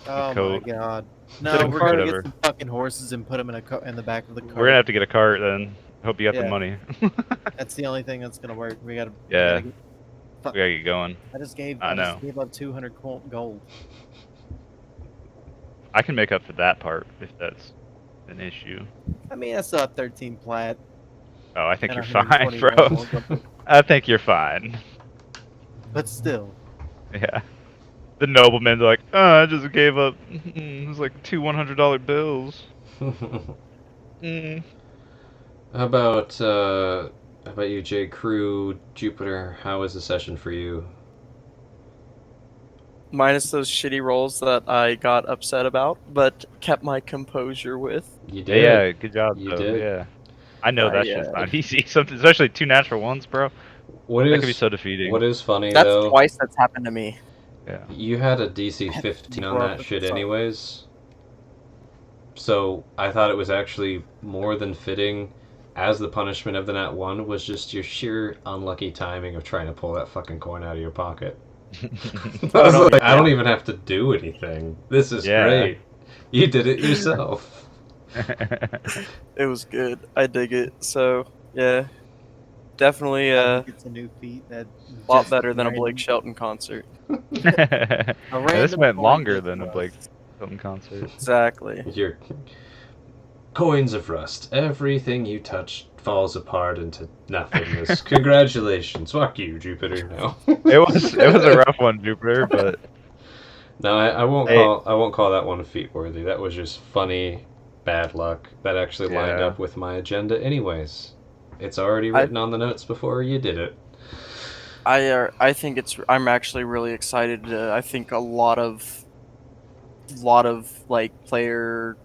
D: Oh my
B: coat.
D: god.
B: Instead
D: No,
B: of
D: we're gonna
B: whatever.
D: get some fucking horses and put them in the back of the cart.
B: We're gonna have to get a cart then. Hope you got the
D: Yeah.
B: money.
D: That's the only thing that's gonna work. We gotta.
B: Yeah.
D: We
B: We gotta get going.
D: I just gave.
B: I
D: I just
B: know.
D: gave up 200 gold.
B: I can make up for that part if that's an issue.
D: I mean, I still have 13 plat.
B: Oh, I think
D: And
B: you're fine,
D: 120
B: bro.
D: gold.
B: I think you're fine.
D: But still.
B: Yeah. The nobleman's like, oh, I just gave up. It was like two $100 bills. Mm.
A: How about you, J. Crew, Jupiter? How was the session for you?
C: Minus those shitty rolls that I got upset about, but kept my composure with.
A: You
B: Yeah,
A: did.
B: yeah, good job,
A: You
B: though.
A: did.
B: Yeah. I know that
C: I,
B: shit's not easy. Something, especially two natural ones, bro.
A: What
B: That could be
A: is
B: so defeating.
A: what is funny
C: That's
A: though?
C: twice that's happened to me.
B: Yeah.
A: You had a DC 15 on
D: Bro,
A: that shit
D: sorry.
A: anyways. So I thought it was actually more than fitting as the punishment of the nat 1 was just your sheer unlucky timing of trying to pull that fucking coin out of your pocket. I was like, I don't even have to do anything. This is
B: Yeah.
A: great. You did it yourself.
C: It was good. I dig it. So yeah, definitely
D: It's a new feat that.
C: a lot
D: just
C: better than a
D: random-
C: Blake Shelton concert.
B: Yeah, this
D: random
B: went
D: coin
B: longer
D: gets
B: than a
D: rust.
B: Blake Shelton concert.
C: Exactly.
A: Your coins of rust. Everything you touch falls apart into nothingness. Congratulations. Fuck you, Jupiter. No.
B: It was a rough one, Jupiter, but
A: No, I won't
B: Hey.
A: call that one feat worthy. That was just funny bad luck that actually lined
B: Yeah.
A: up with my agenda anyways. It's already written on the notes before you did it.
C: I think I'm actually really excited. I think a lot of like player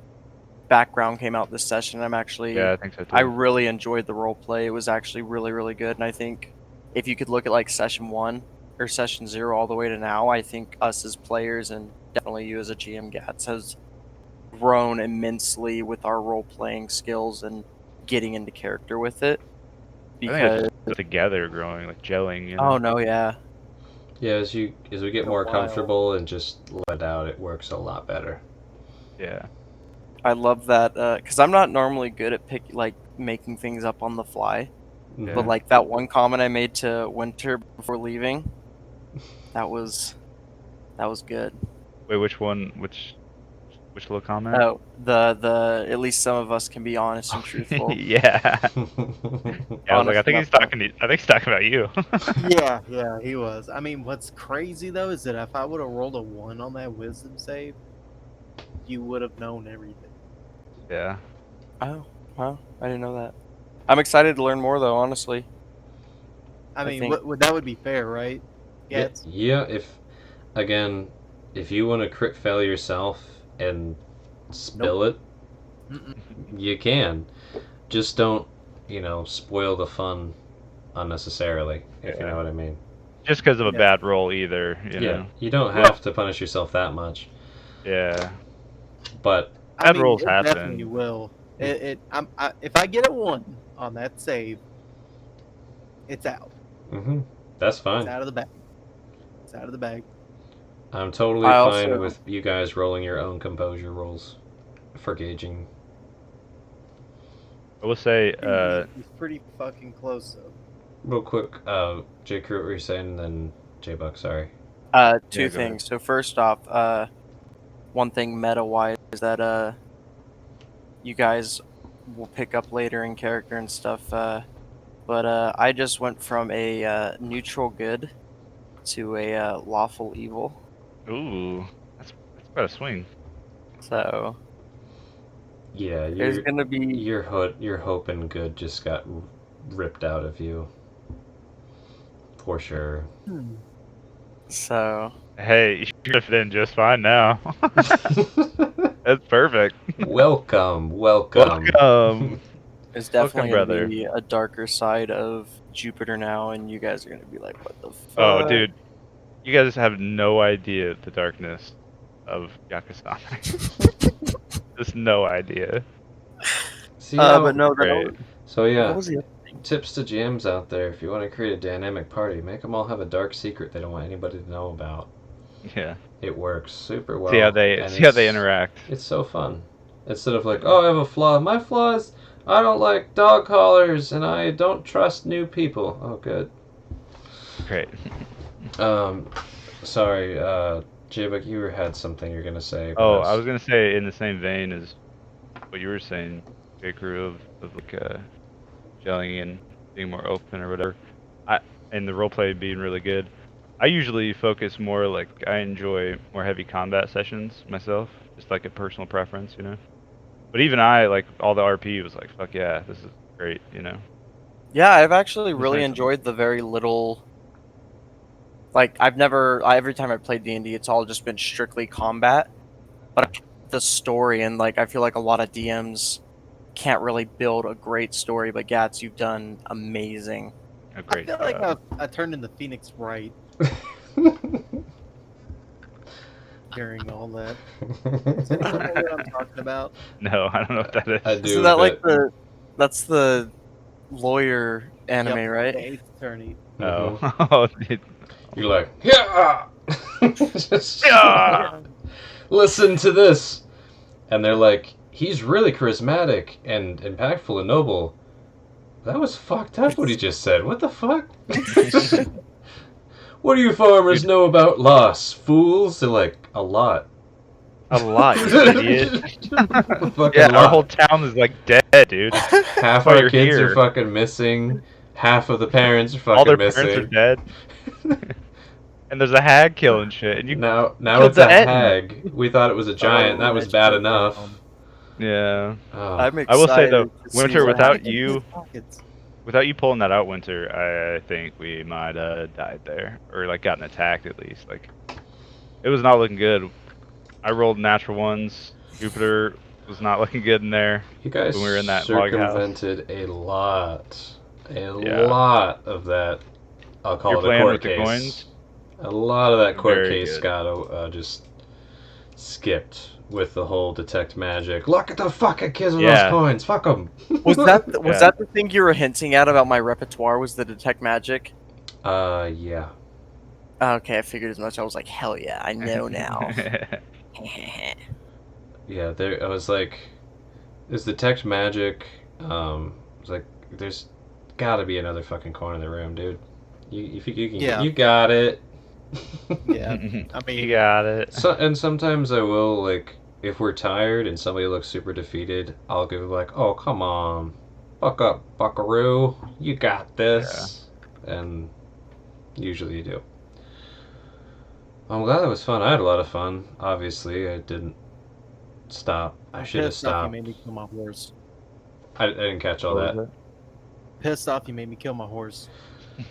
C: background came out this session. I'm actually
B: yeah, I think so too.
C: I really enjoyed the role play. It was actually really, really good. And I think if you could look at like session 1 or session 0 all the way to now, I think us as players and definitely you as a GM Gats has grown immensely with our role playing skills and getting into character with it.
B: I think
C: Because
B: it's just together growing, like gelling. You know?
C: oh no, yeah.
A: Yeah, as we get
D: A
A: more
D: while.
A: comfortable and just let it out, it works a lot better.
B: Yeah.
C: I love that because I'm not normally good at making things up on the fly.
A: Mhm.
C: But like that one comment I made to Winter before leaving, that was good.
B: Wait, which one? Which little comment?
C: Oh, the at least some of us can be honest and truthful.
B: Yeah. Yeah, I was like, I think he's talking about you.
D: Yeah, he was. I mean, what's crazy though is that if I would have rolled a 1 on that wisdom save, you would have known everything.
B: Yeah.
C: Oh, wow, I didn't know that. I'm excited to learn more though, honestly.
D: I mean,
C: think-
D: that would be fair, right?
A: Yeah,
D: Yes.
A: yeah, if you want to crit fail yourself and spill it,
D: Mm-mm.
A: you can. Just don't, spoil the fun unnecessarily, if you
B: Yeah.
A: know what I mean.
B: Just because of a
D: Yeah.
B: bad roll, either. You
A: Yeah,
B: know.
A: you don't have to punish yourself that much,
B: Yeah.
A: but
B: Bad rolls
D: it
B: happen.
D: definitely will. If I get a 1 on that save, it's out.
A: that's
D: It's
A: fine.
D: out of the bag. It's out of the bag.
A: I'm totally
C: I
A: fine
C: also-
A: with you guys rolling your own composure rolls for gauging.
B: I will say,
D: It's pretty fucking close though.
A: Real quick, J. Crew, what were you saying, and then J. Buck, sorry.
C: Two
B: Yeah, go ahead.
C: things. So first off, one thing meta wise is that you guys will pick up later in character and stuff. But I just went from a neutral good to a lawful evil.
B: ooh, that's quite a swing.
C: So
A: Yeah,
C: there's gonna be
A: your hope and good just got ripped out of you. For sure.
C: so
B: Hey, you fit in just fine now. That's perfect.
A: Welcome.
B: Welcome.
C: there's definitely gonna
B: brother.
C: be a darker side of Jupiter now, and you guys are gonna be like, what the fuck?
B: Oh, dude, you guys have no idea the darkness of Yakusama. Just no idea.
A: See
C: but no,
B: Great.
A: So yeah,
C: what was the other
A: tips to GMs out there: if you want to create a dynamic party, make them all have a dark secret they don't want anybody to know about.
B: Yeah.
A: It works super well.
B: See how they
A: and
B: interact.
A: It's so fun. Instead of like, oh, I have a flaw. My flaw is I don't like dog collars and I don't trust new people. Oh, good.
B: Great.
A: Sorry, J-Buck, you had something you're gonna say.
B: Oh,
A: about
B: I was gonna say in the same vein as what you were saying, J.Crew, of like gelling and being more open or whatever. And the roleplay being really good. I usually focus more like I enjoy more heavy combat sessions myself, just like a personal preference, you know. But even I like all the RP was like, fuck yeah, this is great, you know.
C: Yeah, I've actually
B: It's
C: really
B: nice.
C: enjoyed the very little. Like every time I played D&D, it's all just been strictly combat. But the story and like I feel like a lot of DMs can't really build a great story. But Gats, you've done amazing.
B: A
D: I
B: great
D: feel
B: job.
D: like I turned into Phoenix Wright hearing all that. Does anyone know what I'm talking about?
B: No, I don't know what that is.
A: I do.
C: Isn't that like
A: but-
C: that's the lawyer anime,
D: Yep,
C: right?
D: The Ace Attorney.
B: Oh,
A: Mhm.
B: oh, dude.
A: You're like, yeah. Just
B: Yeah!
A: listen to this, and they're like, he's really charismatic and impactful and noble. That was fucked up what he just said. What the fuck? What do you farmers know about loss, fools? They're like, a lot.
B: A lot, you idiot.
A: A fucking
B: Yeah, our
A: lot.
B: whole town is like dead, dude.
A: Half
B: why
A: our
B: you're
A: kids
B: here.
A: are fucking missing. Half of the parents are fucking
B: All their
A: missing.
B: parents are dead. And there's a hag killing shit. And you
A: Now
B: killed
A: it's a
B: the Etten.
A: hag. We thought it was a giant.
D: Oh,
A: that was
D: that's
A: bad
D: so
A: enough.
D: dumb.
B: Yeah.
A: Oh.
C: I'm excited.
B: I will say though,
C: to see
B: Winter,
C: what
B: without
C: happens.
B: you,
D: Pockets.
B: without you pulling that out, Winter, I think we might have died there, or like gotten attacked at least. Like, it was not looking good. I rolled natural ones. Jupiter was not looking good in there.
A: You guys
B: when we were in that log house.
A: circumvented a lot
B: Yeah.
A: of that. I'll call
B: You're
A: it a
B: playing
A: court
B: with the
A: case.
B: coins?
A: A lot of that court
B: Very
A: case
B: good.
A: got just skipped with the whole detect magic. Look at the fucking kids with
B: Yeah.
A: those coins. Fuck them.
C: Was that
B: Yeah.
C: that the thing you were hinting at about my repertoire? Was the detect magic?
A: Yeah.
C: Okay, I figured as much. I was like, hell yeah, I know now.
A: Yeah, there. I was like, "Is detect magic?" I was like, "There's got to be another fucking coin in the room, dude. You can,
D: Yeah.
A: you got it."
D: Yeah, I
B: You
D: mean,
B: got it.
A: And sometimes I will, like, if we're tired and somebody looks super defeated, I'll give like, "Oh, come on, buck up, Buckaroo. You got this." And usually you do. I'm glad it was fun. I had a lot of fun. Obviously, I didn't stop. I
D: I'm
A: should have
D: pissed off you
A: stopped.
D: made me kill my horse.
A: I didn't catch all
B: What
A: that.
B: was
D: Pissed off you made me kill my horse.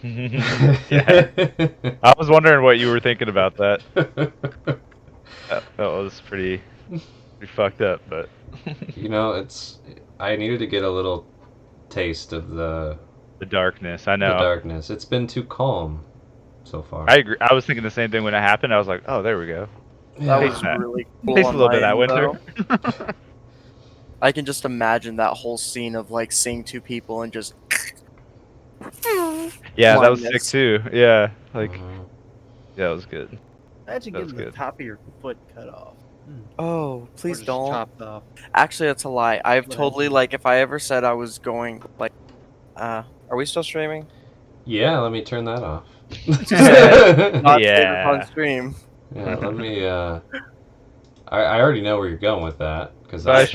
B: it? Yeah. I was wondering what you were thinking about that. That was pretty fucked up, but
A: You know, I needed to get a little taste of the
B: the darkness. I know.
A: darkness. It's been too calm so far.
B: I agree. I was thinking the same thing when it happened. I was like, oh, there we go.
C: That
A: Yeah.
C: was
B: Yeah.
C: really cool.
B: Takes a
C: on
B: little bit
C: my
B: of that,
C: end,
B: Winter.
C: though. I can just imagine that whole scene of like seeing two people and just.
B: Yeah, that was
C: blindness.
B: sick too. Yeah, like
A: Mhm.
B: yeah, it was good.
D: Imagine
B: That was
D: getting the
B: good.
D: top of your foot cut off.
C: Oh,
D: Or
C: please
D: just
C: don't.
D: chopped off.
C: Actually, that's a lie. I've
D: What
C: totally
D: happened?
C: like if I ever said I was going like, are we still streaming?
A: Yeah, let me turn that off.
C: Not
B: Yeah.
C: on stream.
A: Yeah, let me. I already know where you're going with that because
B: But I